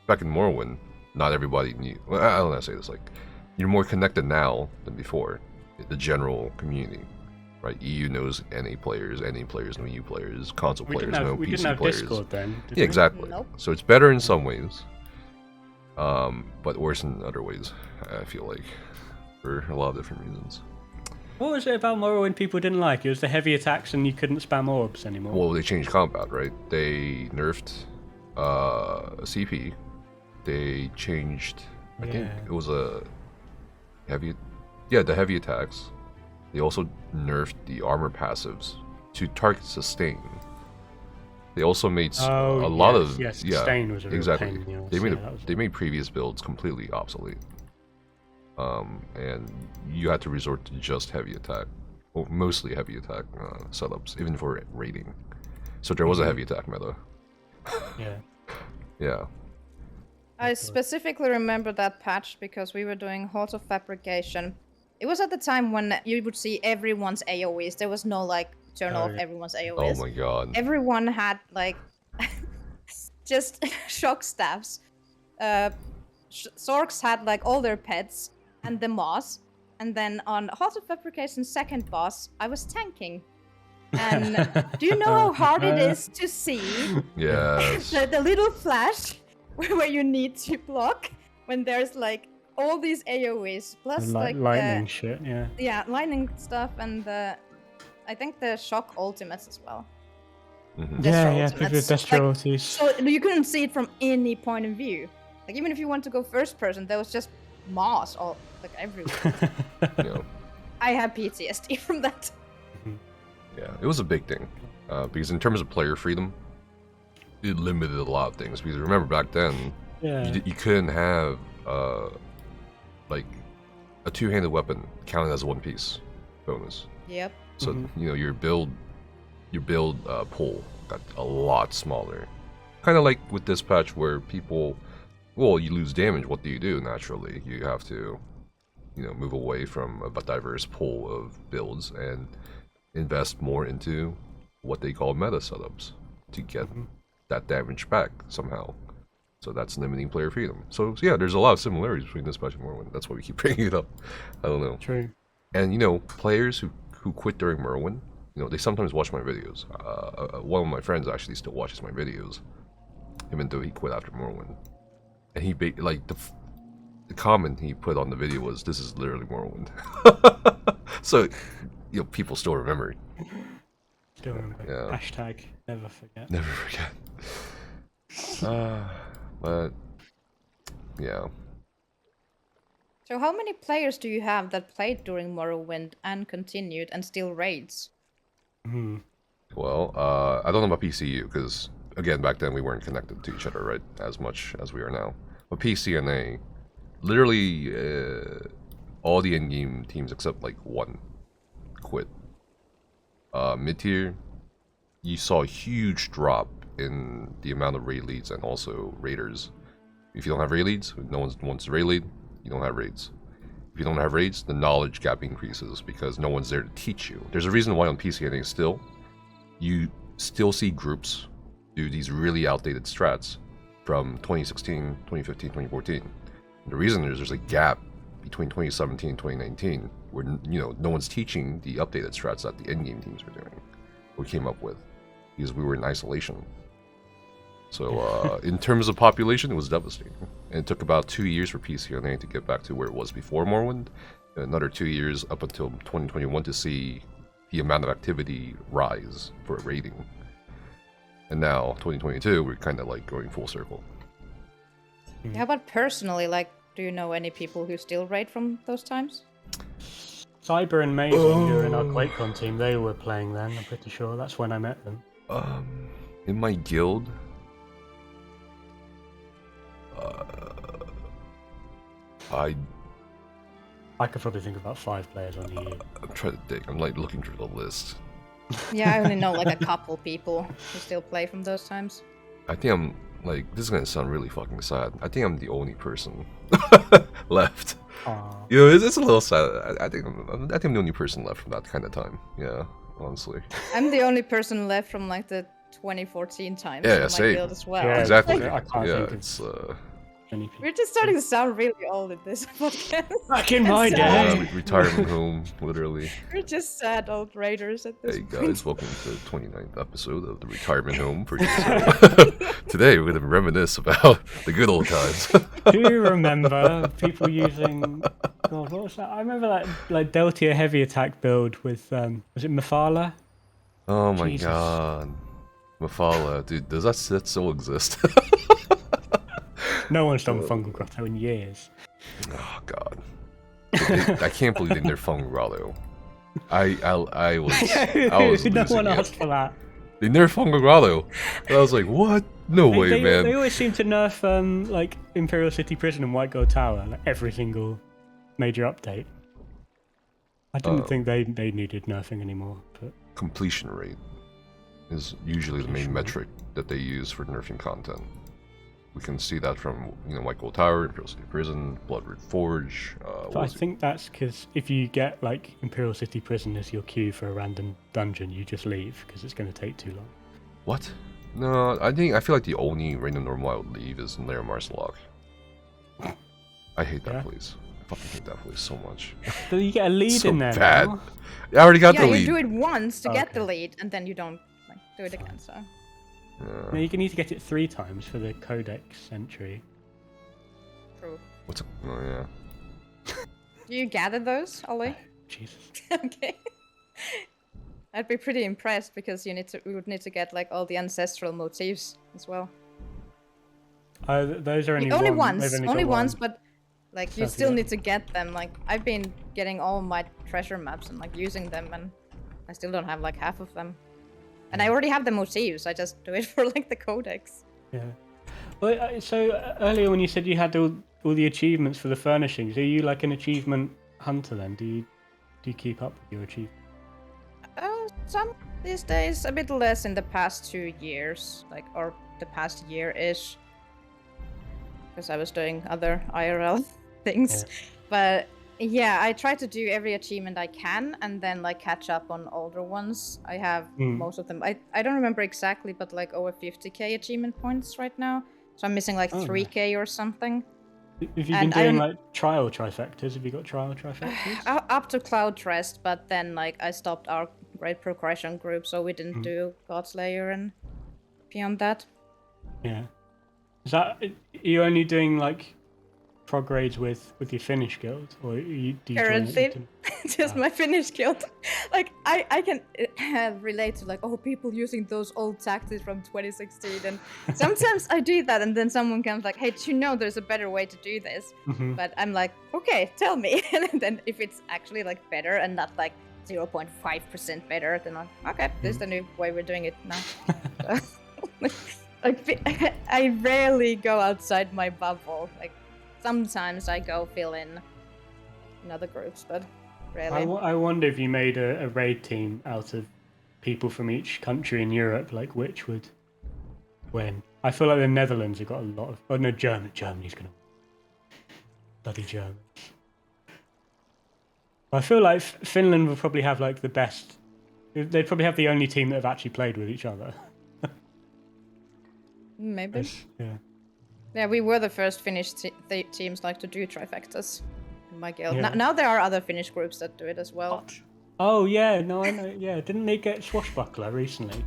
back in Morrowind, not everybody knew. Well, I don't know how to say this. Like, you're more connected now than before. The general community, right? EU knows NA players know EU players, console players know we PC didn't have players. Discord then. Did Yeah, we? exactly. Nope. So it's better in some ways, but worse in other ways. I feel like for a lot of different reasons. What was it about Morrowind people didn't like? It was the heavy attacks and you couldn't spam orbs anymore. Well, they changed combat, right? They nerfed CP. They changed. I think it was a heavy. Yeah, the heavy attacks. They also nerfed the armor passives to target sustain. They also made a lot of sustain was a real exactly. pain in the arse. They made Yeah, that was- they made previous builds completely obsolete. And you had to resort to just heavy attack, or mostly heavy attack setups, even for raiding. So there was a heavy attack meta. Yeah. Yeah. I specifically remember that patch because we were doing Halls of Fabrication. It was at the time when you would see everyone's AoEs. There was no like turn off everyone's AoEs. Oh my god. Everyone had like just shock staffs. Zorks had like all their pets and the moss. And then on Halls of Fabrication's second boss, I was tanking. And do you know how hard it is to see Yes. the little flash where you need to block when there's like all these AoEs plus like lightning shit, yeah. Yeah, lightning stuff and I think the shock ultimates as well. Mhm. Yeah, Ultimates. the Destra ultis. So you couldn't see it from any point of view. Like even if you want to go first person, there was just moss all like everywhere. Yeah. I have PTSD from that. Yeah, it was a big thing. Because in terms of player freedom, it limited a lot of things. Because remember back then, you couldn't have like a two-handed weapon counted as a one piece bonus. Yep. So you know your build pool got a lot smaller. Kind of like with this patch where people, well, you lose damage. What do you do? Naturally, you have to, move away from a diverse pool of builds and invest more into what they call meta setups to get that damage back somehow. So that's limiting player freedom. So yeah, there's a lot of similarities between this patch and Morrowind. That's why we keep bringing it up. I don't know. True. And players who quit during Morrowind, they sometimes watch my videos. One of my friends actually still watches my videos, even though he quit after Morrowind. And he the comment he put on the video was, "This is literally Morrowind." So people still remember it. Still remember. Yeah. Hashtag never forget. Never forget. But yeah. So how many players do you have that played during Morrowind and continued and still raids? Well, I don't know about PCU because again, back then we weren't connected to each other, right, as much as we are now. But PCNA, literally all the in-game teams except like one quit. Mid-tier, you saw a huge drop in the amount of raid leads and also raiders. If you don't have raid leads, no one wants to raid lead, you don't have raids. If you don't have raids, the knowledge gap increases because no one's there to teach you. There's a reason why on PCNA still, you still see groups do these really outdated strats from 2016, 2015, 2014. And the reason is there's a gap between 2017 and 2019 where no one's teaching the updated strats that the in-game teams are doing. We came up with because we were in isolation. So in terms of population, it was devastating. And it took about 2 years for PCNA to get back to where it was before Morrowind. And another 2 years up until 2021 to see the amount of activity rise for raiding. And now, 2022, we're kind of like going full circle. How about personally, like, do you know any people who still raid from those times? Cyber and Mazing, who are in our QuakeCon team, they were playing then, I'm pretty sure. That's when I met them. In my guild, I could probably think about 5 players on EU. I'm trying to think. I'm like looking through the list. Yeah, I only know like a couple people who still play from those times. I think I'm like, this is gonna sound really fucking sad. I think I'm the only person left. Aww. You know, it's a little sad. I think I'm the only person left from that kind of time. Yeah, honestly. I'm the only person left from like the 2014 times Yeah, in my same. guild as well. Yeah, Exactly. I can't Yeah, think of it's any people. We're just starting to sound really old in this podcast. Back in my day. retirement home, literally. We're just sad old raiders at this Hey point. guys, welcome to the 29th episode of the retirement home for TESO. Today we're gonna reminisce about the good old times. Do you remember people using? God, what was that? I remember that like Deltia heavy attack build with was it Mephala? Oh my Jesus. god, Mephala, dude, does that set still exist? No one's done Fungal Grotto in years. Oh god, I can't believe they nerfed Fungal Grotto. I was No losing one it. asked for that. They nerfed Fungal Grotto. And I was like, what? No way, They man. always seem to nerf like Imperial City Prison and White Gold Tower like every single major update. I didn't think they needed nerfing anymore. But Completion rate is usually the main metric that they use for nerfing content. We can see that from White Gold Tower, Imperial City Prison, Bloodroot Forge. but I think that's because if you get like Imperial City Prison as your queue for a random dungeon, you just leave because it's going to take too long. What? No, I feel like the only random normal I would leave is Lair Marsalok. I hate that place. I fucking hate that place so much. So you get a lead So in there bad. now. I already got the Yeah, lead. you do it once to get Okay. the lead, and then you don't like do it again. So No, you need to get it 3 times for the Codex entry. true. What's up? Oh yeah. Do you gather those, Ollie? Jesus. Okay. I'd be pretty impressed because we would need to get like all the ancestral motifs as well. Those are only Only one. once, They've only got once, one. but like you Stuff, still yeah. need to get them. Like I've been getting all my treasure maps and like using them, and I still don't have like half of them. And I already have the motifs. I just do it for like the codex. Yeah. Well, so earlier when you said you had all the achievements for the furnishings, are you like an achievement hunter then? Do you keep up with your achievements? Some these days, a bit less in the past 2 years, like or the past year-ish, because I was doing other IRL things. Yeah. But yeah, I try to do every achievement I can, and then like catch up on older ones. I have most of them. I don't remember exactly, but like over 50k achievement points right now. So I'm missing like 3k or something. Have you been doing like trial trifectas? Have you got trial trifectas? Up to Cloud Rest, but then like I stopped our Great Progression group, so we didn't do Godslayer and beyond that. Yeah. Is that are you only doing like progrades with your Finnish guild, or do you Currently, join just my Finnish guild. Like I can relate to like people using those old tactics from 2016, and sometimes I do that, and then someone comes like, "Hey, do you know there's a better way to do this?" But I'm like, "Okay, tell me." And then if it's actually like better and not like 0.5% better, then I'm okay. This is the new way we're doing it now. Like I rarely go outside my bubble. Like sometimes I go fill in other groups, but rarely. I wonder if you made a raid team out of people from each country in Europe, like which would win. I feel like the Netherlands have got a lot of. Oh no, Germany's gonna win. Bloody Germans. I feel like Finland will probably have like the best. They'd probably have the only team that have actually played with each other. Maybe. Yeah. Yeah, we were the first Finnish teams like to do trifectas in my guild. Yeah. Now there are other Finnish groups that do it as well. Oh yeah, no, I know. Yeah, didn't they get Swashbuckler recently?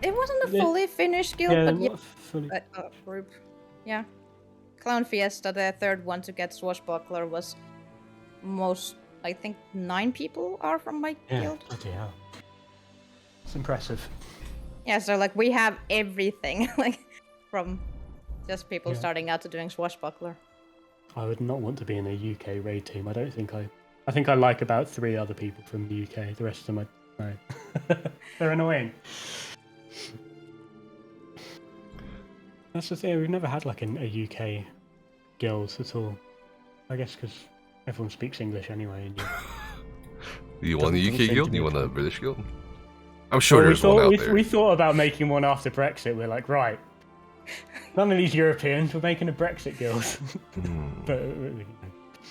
It wasn't a fully Finnish guild, Yeah, but yeah, not fully. a group. Yeah. Clown Fiesta, the third one to get Swashbuckler, was I think 9 people are from my guild. Bloody hell. It's impressive. Yeah, so like we have everything, like from just people starting out to doing Swashbuckler. I would not want to be in a UK raid team. I think I like about 3 other people from the UK. The rest of them, no. They're annoying. That's the thing. We've never had like a UK guild at all. I guess because Everyone speaks English anyway. And Do you want a Doesn't UK seem guild? to Do be you a want a problem. British guild? I'm sure Well, there's one out there. we thought about making one after Brexit. We're like, right, none of these Europeans. We're making a Brexit guild.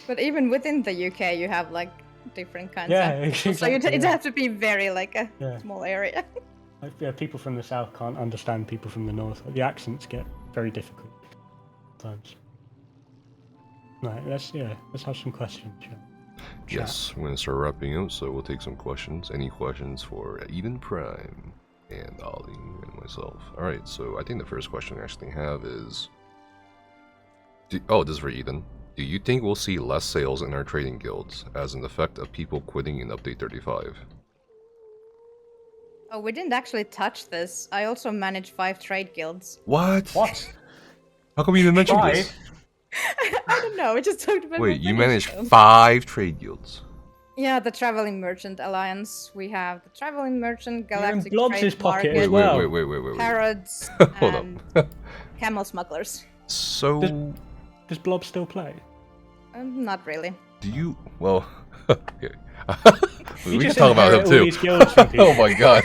But even within the UK, you have like different kinds Yeah, of people, so exactly, it'd yeah. have to be very like a Yeah. small area. Yeah, people from the south can't understand people from the north. The accents get very difficult sometimes. Right, let's have some questions. Chat. Yes, we're gonna start wrapping up, so we'll take some questions. Any questions for Edenprime and Ollie and myself? Alright, so I think the first question I actually have is... this is for Eden. Do you think we'll see less sales in our trading guilds as an effect of people quitting in Update 35? Oh, we didn't actually touch this. I also manage 5 trade guilds. What? What? How come you didn't mention Why? this? I don't know. We just talked about. Wait, my you Finnish manage guild. 5 trade guilds? Yeah, the Traveling Merchant Alliance. We have the Traveling Merchant, You're in Galactic Blobs' Trade pocket Market, as well. Wait. Harrods, Hold and up. Camel Smugglers. So... Does Blob still play? Not really. Do you... Well... Okay. we You can just talk about him inherit all too. these guilds from people. Oh my god.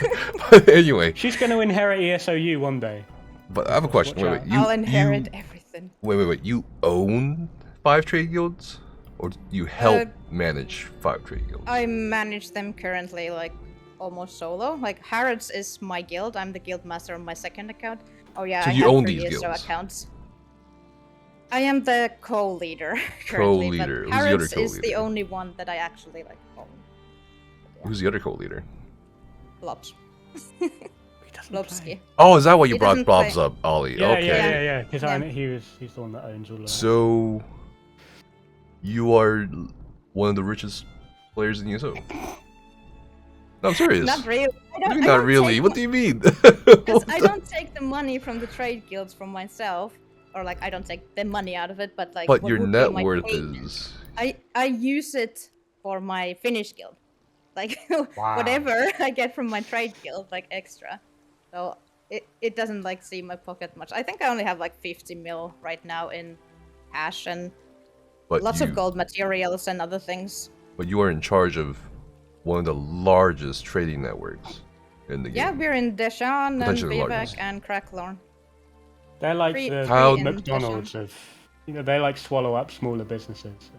But anyway, She's going to inherit ESOU one day. but I have a question. Watch Wait. out. I'll inherit everything. Wait. You own 5 trade guilds? Or do you help manage 5 trade guilds? I manage them currently, like, almost solo. Like, Harrods is my guild. I'm the guildmaster on my second account. Oh yeah, So I you have own 3 these ESO guilds? accounts. I am the co-leader currently, Co-leader. but Who's the other Harrods is the co-leader? only one that I actually, like, own. Who's the other co-leader? Blobs. He doesn't Blobsky. play. Oh, is that why you He brought doesn't Bob's play. up, Ollie? Yeah, okay. yeah. Because Yeah. he's the one that owns all of that. So... You are one of the richest players in ESO? No, I'm serious. Not really. Maybe not really. What do you mean? Because I don't take the money from the trade guilds from myself, or like I don't take the money out of it, but like. But what your would be net my worth payment? is... I use it for my Finnish guild, like Wow. whatever I get from my trade guild, like extra. So it doesn't like see my pocket much. I think I only have like 50 mil right now in cash and But lots you, of gold materials and other things. But you are in charge of one of the largest trading networks in the game. Yeah, we're in Deshan and Potentially the Vivek largest. and Cracklorn. They're like Free- the How- McDonald's of, they like swallow up smaller businesses.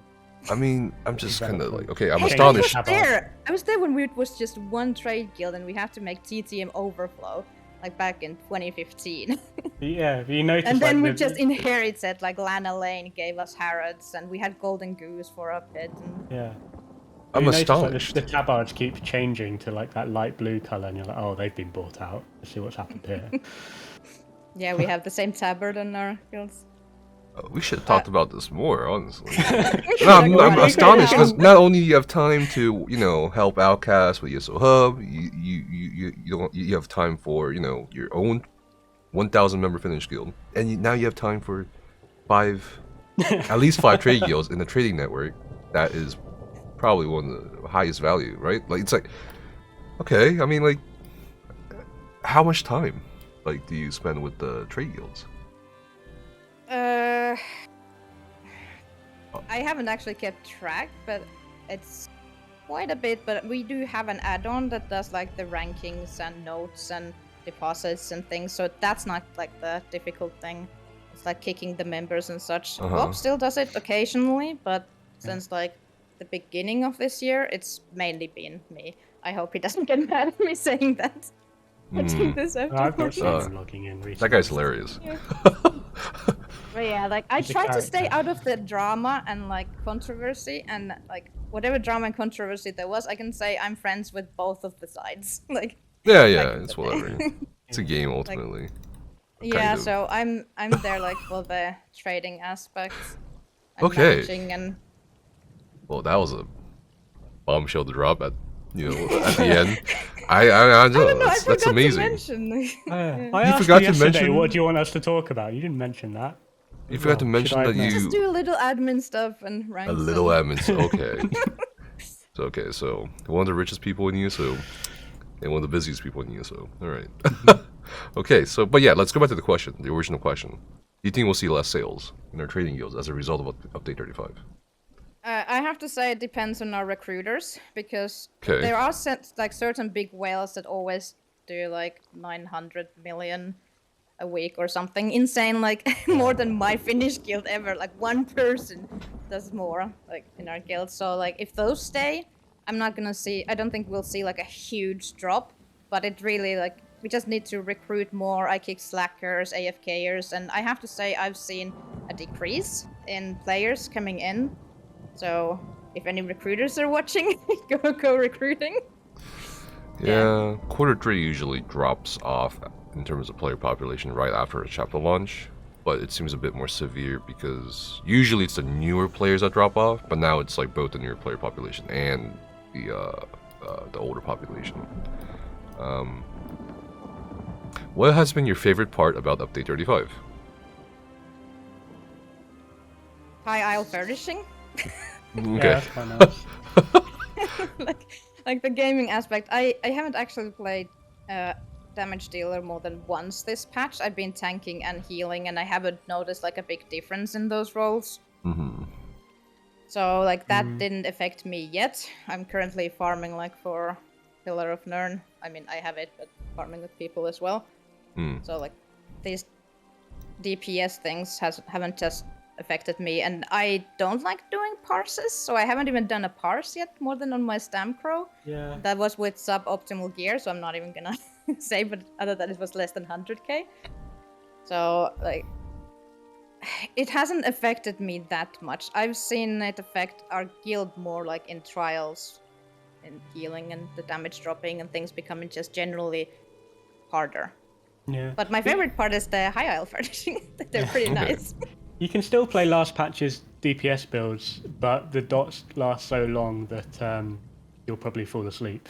I mean, I'm just kind of like, okay, I'm Hey, astonished. I was there when it was just one trade guild and we had to make TTM overflow, like back in 2015. Yeah, you notice. And then like, we the- just inherited, like Lana Lane gave us Harrods and we had Golden Goose for a bit. And... Yeah. I'm You notice, like, astonished. the tabards keep changing to like that light blue color, and you're like, oh, they've been bought out. Let's see what's happened here. Yeah, we have the same tabard in our guilds. We should have talked about this more, honestly. We should No, talk I'm about it. astonished because not only do you have time to, help Outcasts with ESO Hub, you have time for, your own 1,000 member Finnish guild, and now you have time for at least 5 trade guilds in the trading network. That is probably one of the highest value, right? Like, it's like, okay, I mean, like, how much time, like, do you spend with the trade guilds? I haven't actually kept track, but it's quite a bit. But we do have an add-on that does like the rankings and notes and deposits and things. So that's not like the difficult thing. It's like kicking the members and such. Bob still does it occasionally, but since like the beginning of this year, it's mainly been me. I hope he doesn't get mad at me saying that. Putting this I've got afterwards. someone logging in recently. That guy's hilarious. But yeah, like I He's a try to stay character. out of the drama and like controversy, and like whatever drama and controversy there was, I can say I'm friends with both of the sides. Like Yeah, Like- it's whatever. It's a game ultimately. yeah, Kind of. so I'm there like for the trading aspects. And Okay. managing and Well, that was a bombshell to drop at at the end. I don't know. That's forgot amazing. to mention. I You asked forgot you to yesterday, mention- what do you want us to talk about? You didn't mention that. You forgot to Well, mention should I that have Just you do a little admin stuff and ranks. a little and... admin. Okay. So one of the richest people in ESO and one of the busiest people in ESO. All right. Okay. So, but yeah, let's go back to the original question. Do you think we'll see less sales in our trading guilds as a result of Update 35? I have to say it depends on our recruiters, because Okay. there are certain big whales that always do like 900 million a week or something insane, like more than my Finnish guild ever. Like one person does more like in our guild. So like if those stay, I don't think we'll see like a huge drop, but it really like we just need to recruit more IKIC slackers, AFKers, and I have to say I've seen a decrease in players coming in. So if any recruiters are watching, go recruiting. Yeah, Q3 usually drops off in terms of player population right after a chapter launch, but it seems a bit more severe because usually it's the newer players that drop off, but now it's like both the newer player population and the older population. What has been your favorite part about Update 35? High Isle furnishing. Okay. Yeah, that's quite nice. like the gaming aspect. I haven't actually played damage dealer more than once this patch. I've been tanking and healing, and I haven't noticed like a big difference in those roles. Mm-hmm. So like that didn't affect me yet. I'm currently farming like for Pillar of Nirn. I mean, I have it, but farming with people as well. So like these DPS things haven't just affected me, and I don't like doing parses, so I haven't even done a parse yet, more than on my Stamcrow. Yeah. That was with suboptimal gear, so I'm not even gonna say, but other than it was less than 100k. So like it hasn't affected me that much. I've seen it affect our guild more like in trials, in healing and the damage dropping and things becoming just generally harder. Yeah. But my favorite part is the high isle furnishing. They're pretty nice. You can still play last patch's DPS builds, but the dots last so long that you'll probably fall asleep.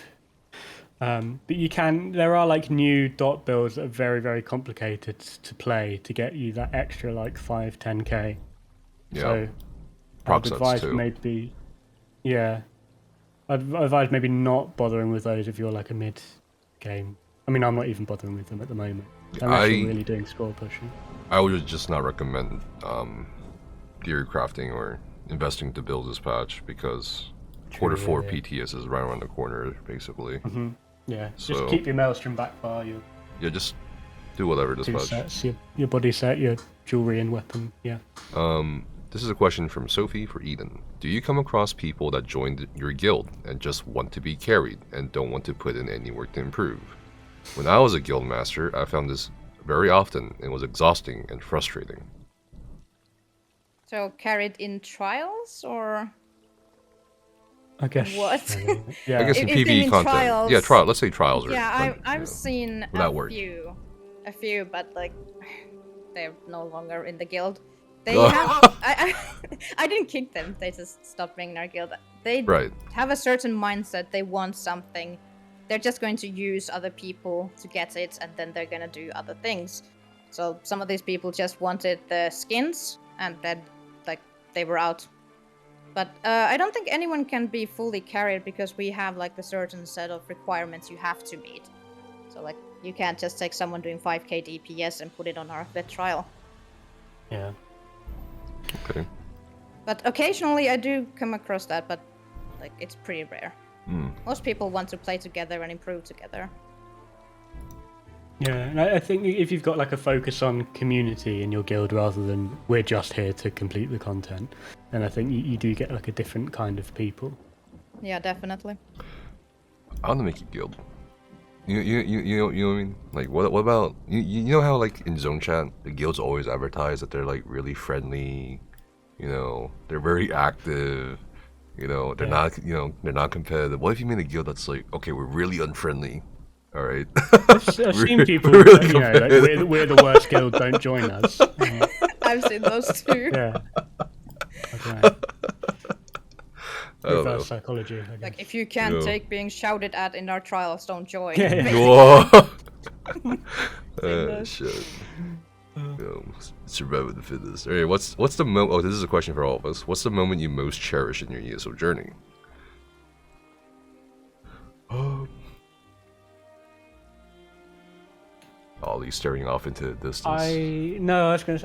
But there are like new dot builds that are very, very complicated to play to get you that extra like 5-10k. Yeah. So Proc I'd sets advise too. maybe, yeah, I'd advise maybe not bothering with those if you're like a mid game. I mean, I'm not even bothering with them at the moment. I'm actually really doing score pushing. I would just not recommend gear crafting or investing to build this patch because Q4 PTS is right around the corner, basically. Yeah, So, just keep your maelstrom back bar, your yeah, just do whatever this patch. sets, your body set, your jewelry and weapon. Yeah. This is a question from Sophie for Eden. Do you come across people that joined your guild and just want to be carried and don't want to put in any work to improve? When I was a guildmaster, I found this very often and was exhausting and frustrating. So carried in trials or I guess. what? Yeah. I guess in If you PvE mean content. trials- Yeah, trial. Let's say trials. Yeah, I've seen without a work. few, but like they're no longer in the guild. They Oh. have. I didn't kick them. They just stopped being in our guild. They Right. have a certain mindset. They want something. They're just going to use other people to get it, and then they're gonna do other things. So some of these people just wanted the skins, and then like they were out. But I don't think anyone can be fully carried because we have like the certain set of requirements you have to meet. So like you can't just take someone doing 5k DPS and put it on our vet trial. Yeah. Okay. But occasionally I do come across that, but like it's pretty rare. Most people want to play together and improve together. Yeah, and I think if you've got like a focus on community in your guild rather than we're just here to complete the content, then I think you do get like a different kind of people. Yeah, definitely. I want to make a guild. You know what I mean? Like what about you know how like in zone chat the guilds always advertise that they're like really friendly, you know, they're very active, you know, they're not they're not competitive. What if you made a guild that's like, okay, we're really unfriendly, all right? I've seen people, really you know, like we're the worst guild, don't join us. I've seen those too. Yeah. I don't know. Reverse psychology, I guess. Like if you can't Yeah. take being shouted at in our trials, don't join. Yeah. Whoa. those. Shit. Survive with the fittest. Alright, what's the moment? Oh, this is a question for all of us. What's the moment you most cherish in your ESO journey? Ollie's staring off into the distance. I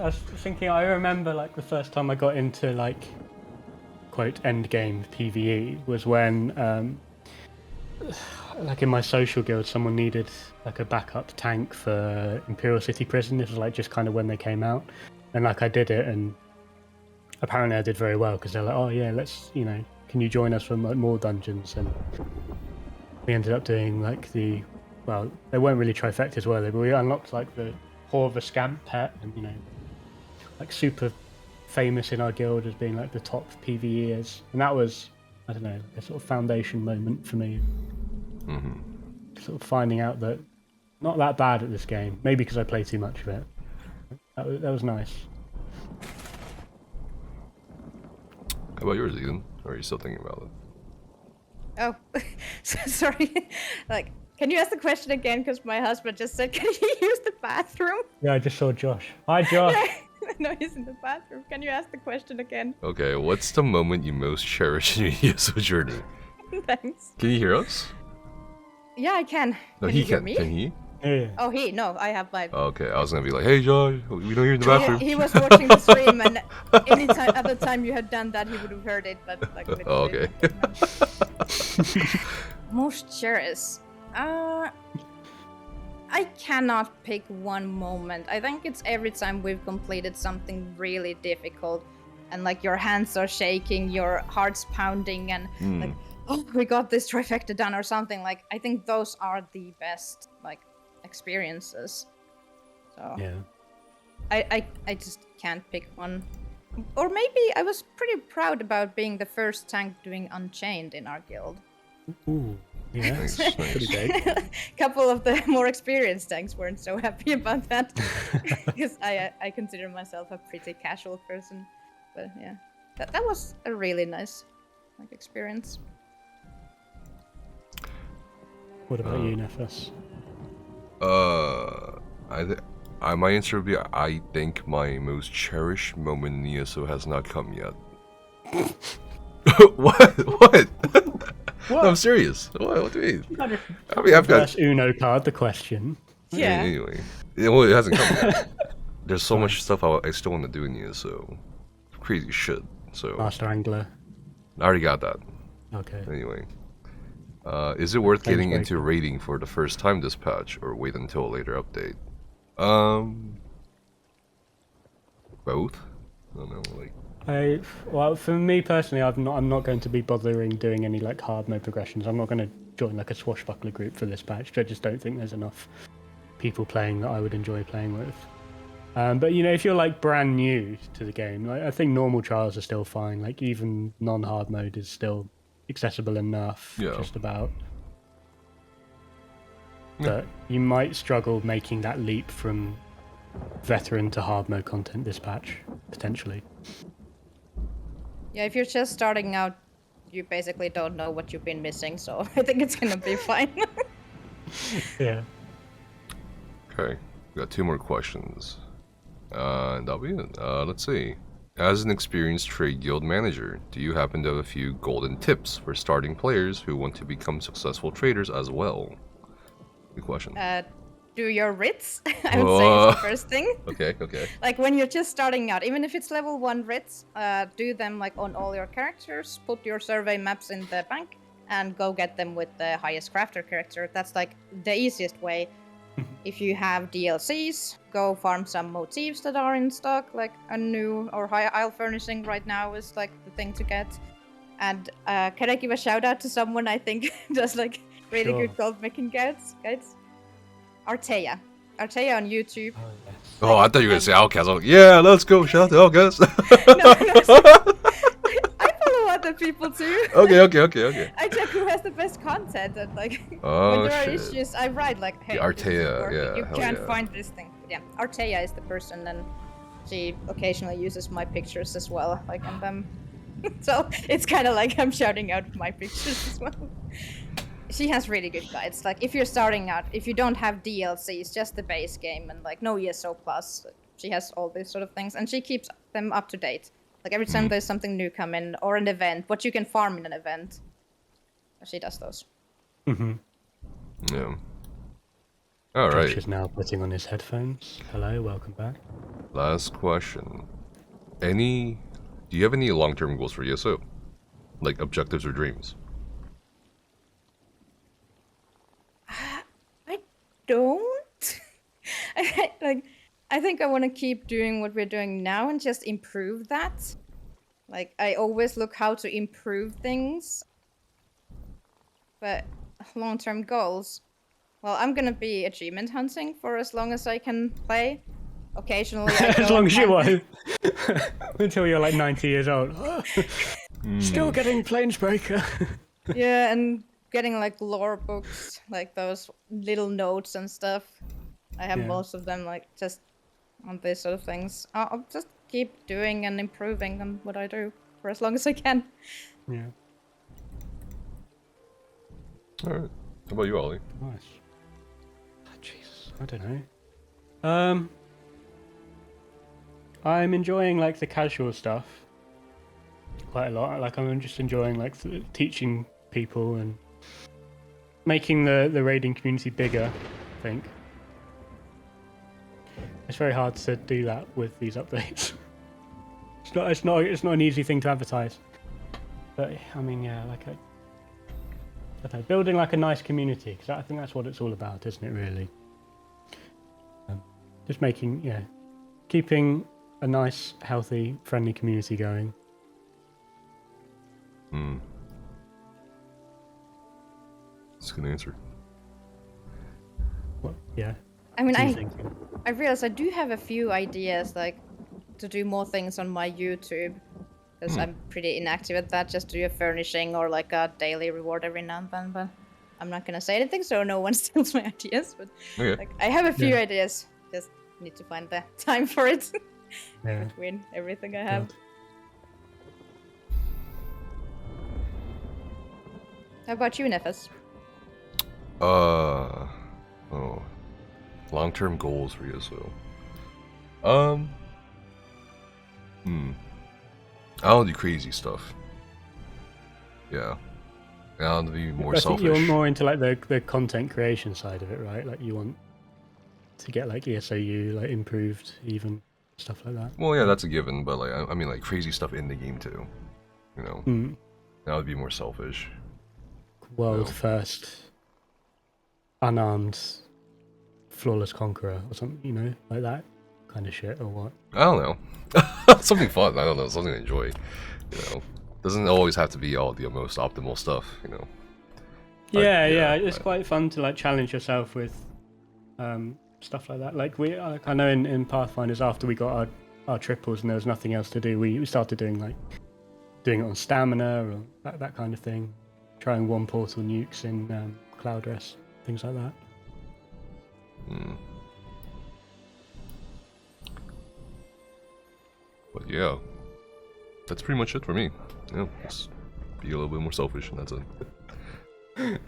was thinking. I remember like the first time I got into like quote end game PvE was when like in my social guild someone needed like a backup tank for Imperial City Prison. This was like just kind of when they came out, and like I did it, and apparently I did very well because they're like, oh yeah, let's, you know, can you join us for like more dungeons? And we ended up doing like they weren't really trifectas, were they? But we unlocked like the Horva Scamp pet, and you know, like super famous in our guild as being like the top PvEers, and that was, I don't know, a sort of foundation moment for me. Sort of finding out that not that bad at this game, maybe because I play too much of it. That was nice. How about yours, Eden? Or are you still thinking about it? Oh, sorry. Like, can you ask the question again? Because my husband just said, can you use the bathroom? Yeah, I just saw Josh. Hi, Josh. No, he's in the bathroom. Can you ask the question again? Okay, what's the moment you most cherish in your ESO journey? Thanks. Can you hear us? Yeah, I can. No, can he you hear can. me? Can he? Yeah. Oh, he? No, I have my... Okay, I was gonna be like, hey, Josh, we know you're in the bathroom. He was watching the stream, and any other time you had done that, he would have heard it, but like... Oh, okay. Most cherished. I cannot pick one moment. I think it's every time we've completed something really difficult, and like your hands are shaking, your heart's pounding, and like, oh, we got this trifecta done or something. Like, I think those are the best like experiences. So Yeah. I just can't pick one. Or maybe I was pretty proud about being the first tank doing Unchained in our guild. Ooh. Yeah. Nice, Pretty nice. big. A couple of the more experienced tanks weren't so happy about that, because I consider myself a pretty casual person. But yeah, that was a really nice like experience. What about you, Nefas? My answer would be, I think my most cherished moment in ESO has not come yet. What? What? No, I'm serious. What do you mean? I mean, I've got Uno card. The question. Yeah. Anyway, well, it hasn't come yet. There's so much stuff I still want to do in ESO. Crazy shit. So Master Angler. I already got that. Okay. Anyway, is it worth getting very into cool. raiding for the first time this patch, or wait until a later update? Both. I don't know, like. Well, for me personally, I'm not going to be bothering doing any like hard mode progressions. I'm not going to join like a swashbuckler group for this patch. I just don't think there's enough people playing that I would enjoy playing with. But you know, if you're like brand new to the game, like, I think normal trials are still fine. Like even non-hard mode is still accessible enough, Yeah. just about. Yeah. But you might struggle making that leap from veteran to hard mode content this patch, potentially. Yeah, if you're just starting out, you basically don't know what you've been missing, so I think it's gonna be fine. Yeah. Okay, we got 2 more questions. And that'll be it. Let's see. As an experienced trade guild manager, do you happen to have a few golden tips for starting players who want to become successful traders as well? Good question. Do your writs, I would say, is the first thing. Okay. Like when you're just starting out, even if it's level 1 writs, do them like on all your characters, put your survey maps in the bank, and go get them with the highest crafter character. That's like the easiest way. If you have DLCs, go farm some motifs that are in stock, like a new or high isle furnishing right now is like the thing to get. And can I give a shout out to someone I think does like really Sure. good gold making guides? Artea on YouTube. Oh, yes. Oh, I thought you were gonna say Outcast. I was like, yeah, let's go. Shout out to Outcast. No, I follow other people too. Okay. I check who has the best content and like Oh, when there are shit. issues, I write like, hey, The this isn't Artea, working. yeah, You hell can't yeah. find this thing. But yeah, Artea is the person, and she occasionally uses my pictures as well, like in them. So it's kind of like I'm shouting out my pictures as well. She has really good guides. Like if you're starting out, if you don't have DLCs, just the base game and like no ESO plus, she has all these sort of things, and she keeps them up to date. Like every time there's something new come in or an event, what you can farm in an event, she does those. Yeah. All Josh right. is now putting on his headphones. Hello, welcome back. Last question. Do you have any long-term goals for ESO? like objectives or dreams? I don't. I think I want to keep doing what we're doing now and just improve that. Like, I always look how to improve things. But long-term goals, well, I'm gonna be achievement hunting for as long as I can play. Occasionally, as long as you want. Until you're like 90 years old. Still getting Planesbreaker. Yeah, and getting like lore books, like those little notes and stuff. I have most of them, like just on these sort of things. I'll just keep doing and improving on what I do for as long as I can. Yeah. Alright. How about you, Ollie? Nice. Jesus, I don't know. I'm enjoying like the casual stuff quite a lot. Like I'm just enjoying like teaching people and making the raiding community bigger, I think. It's very hard to do that with these updates. It's not an easy thing to advertise. But I mean, yeah, like I don't know, building like a nice community, because I think that's what it's all about, isn't it? Really, just making, keeping a nice, healthy, friendly community going. That's a good answer. Well, yeah. I mean, I realize I do have a few ideas, like to do more things on my YouTube, because I'm pretty inactive at that. Just do a furnishing or like a daily reward every now and then, but I'm not gonna say anything so no one steals my ideas. But like, I have a few ideas, just need to find the time for it between everything I have. How about you, Nefes? Long-term goals for ESO. I don't do crazy stuff. Yeah. I want to be more selfish. I think you're more into like the content creation side of it, right? Like you want to get like ESOU like improved, even stuff like that. Well, yeah, that's a given, but like I mean like crazy stuff in the game too. You know. That would be more selfish. World first, unarmed, flawless conqueror or something, you know, like that kind of shit, or what? I don't know. Something fun. I don't know. Something to enjoy. You know, doesn't always have to be all the most optimal stuff. You know. Yeah. It's quite fun to like challenge yourself with stuff like that. Like I know in Pathfinders, after we got our triples and there was nothing else to do, we started doing it on stamina or that kind of thing. Trying one portal nukes in Cloudress, things like that. But yeah, that's pretty much it for me. Just be a little bit more selfish, and that's it.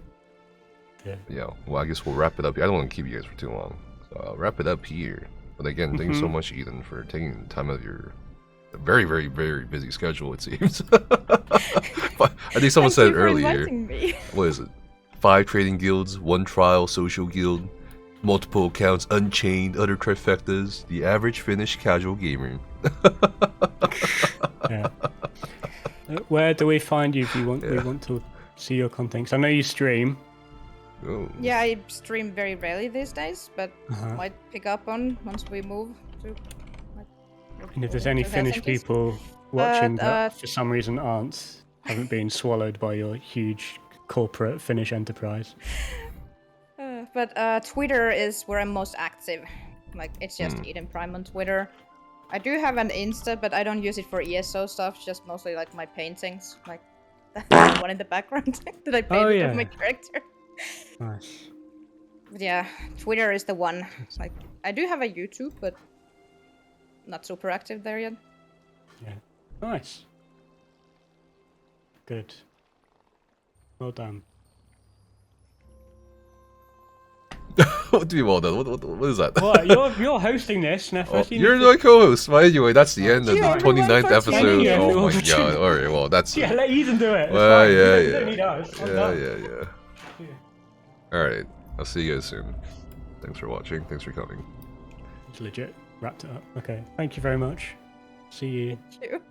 Yeah. Well, I guess we'll wrap it up here. I don't want to keep you guys for too long, so I'll wrap it up here. But again, thank you so much, Eden, for taking the time out of your very, very, very busy schedule, it seems. But I think someone said it earlier. What is it? 5 trading guilds, 1 trial social guild, multiple accounts, unchained, other trifectas, the average Finnish casual gamer. Where do we find you if we want to see your content? 'Cause I know you stream. Oh. Yeah, I stream very rarely these days, but might pick up on once we move to. And if there's any Finnish people watching that for some reason haven't been swallowed by your huge corporate Finnish enterprise. But Twitter is where I'm most active. Like, it's just Edenprime on Twitter. I do have an Insta, but I don't use it for ESO stuff, just mostly like my paintings. Like, the one in the background that I painted of my character. Nice. But yeah, Twitter is the one. Like, I do have a YouTube, but not super active there yet. Yeah. Nice. Good. Well done. What do you mean well done? What is that? What? You're hosting this, Nefes. You're my co-host. But anyway, that's the end of the 29th episode. Oh my god. Alright, well that's... Yeah, let Eden do it. Well, You don't need us. Yeah. Alright, I'll see you guys soon. Thanks for watching. Thanks for coming. It's legit. Wrapped it up. Okay. Thank you very much. See you. Thank you.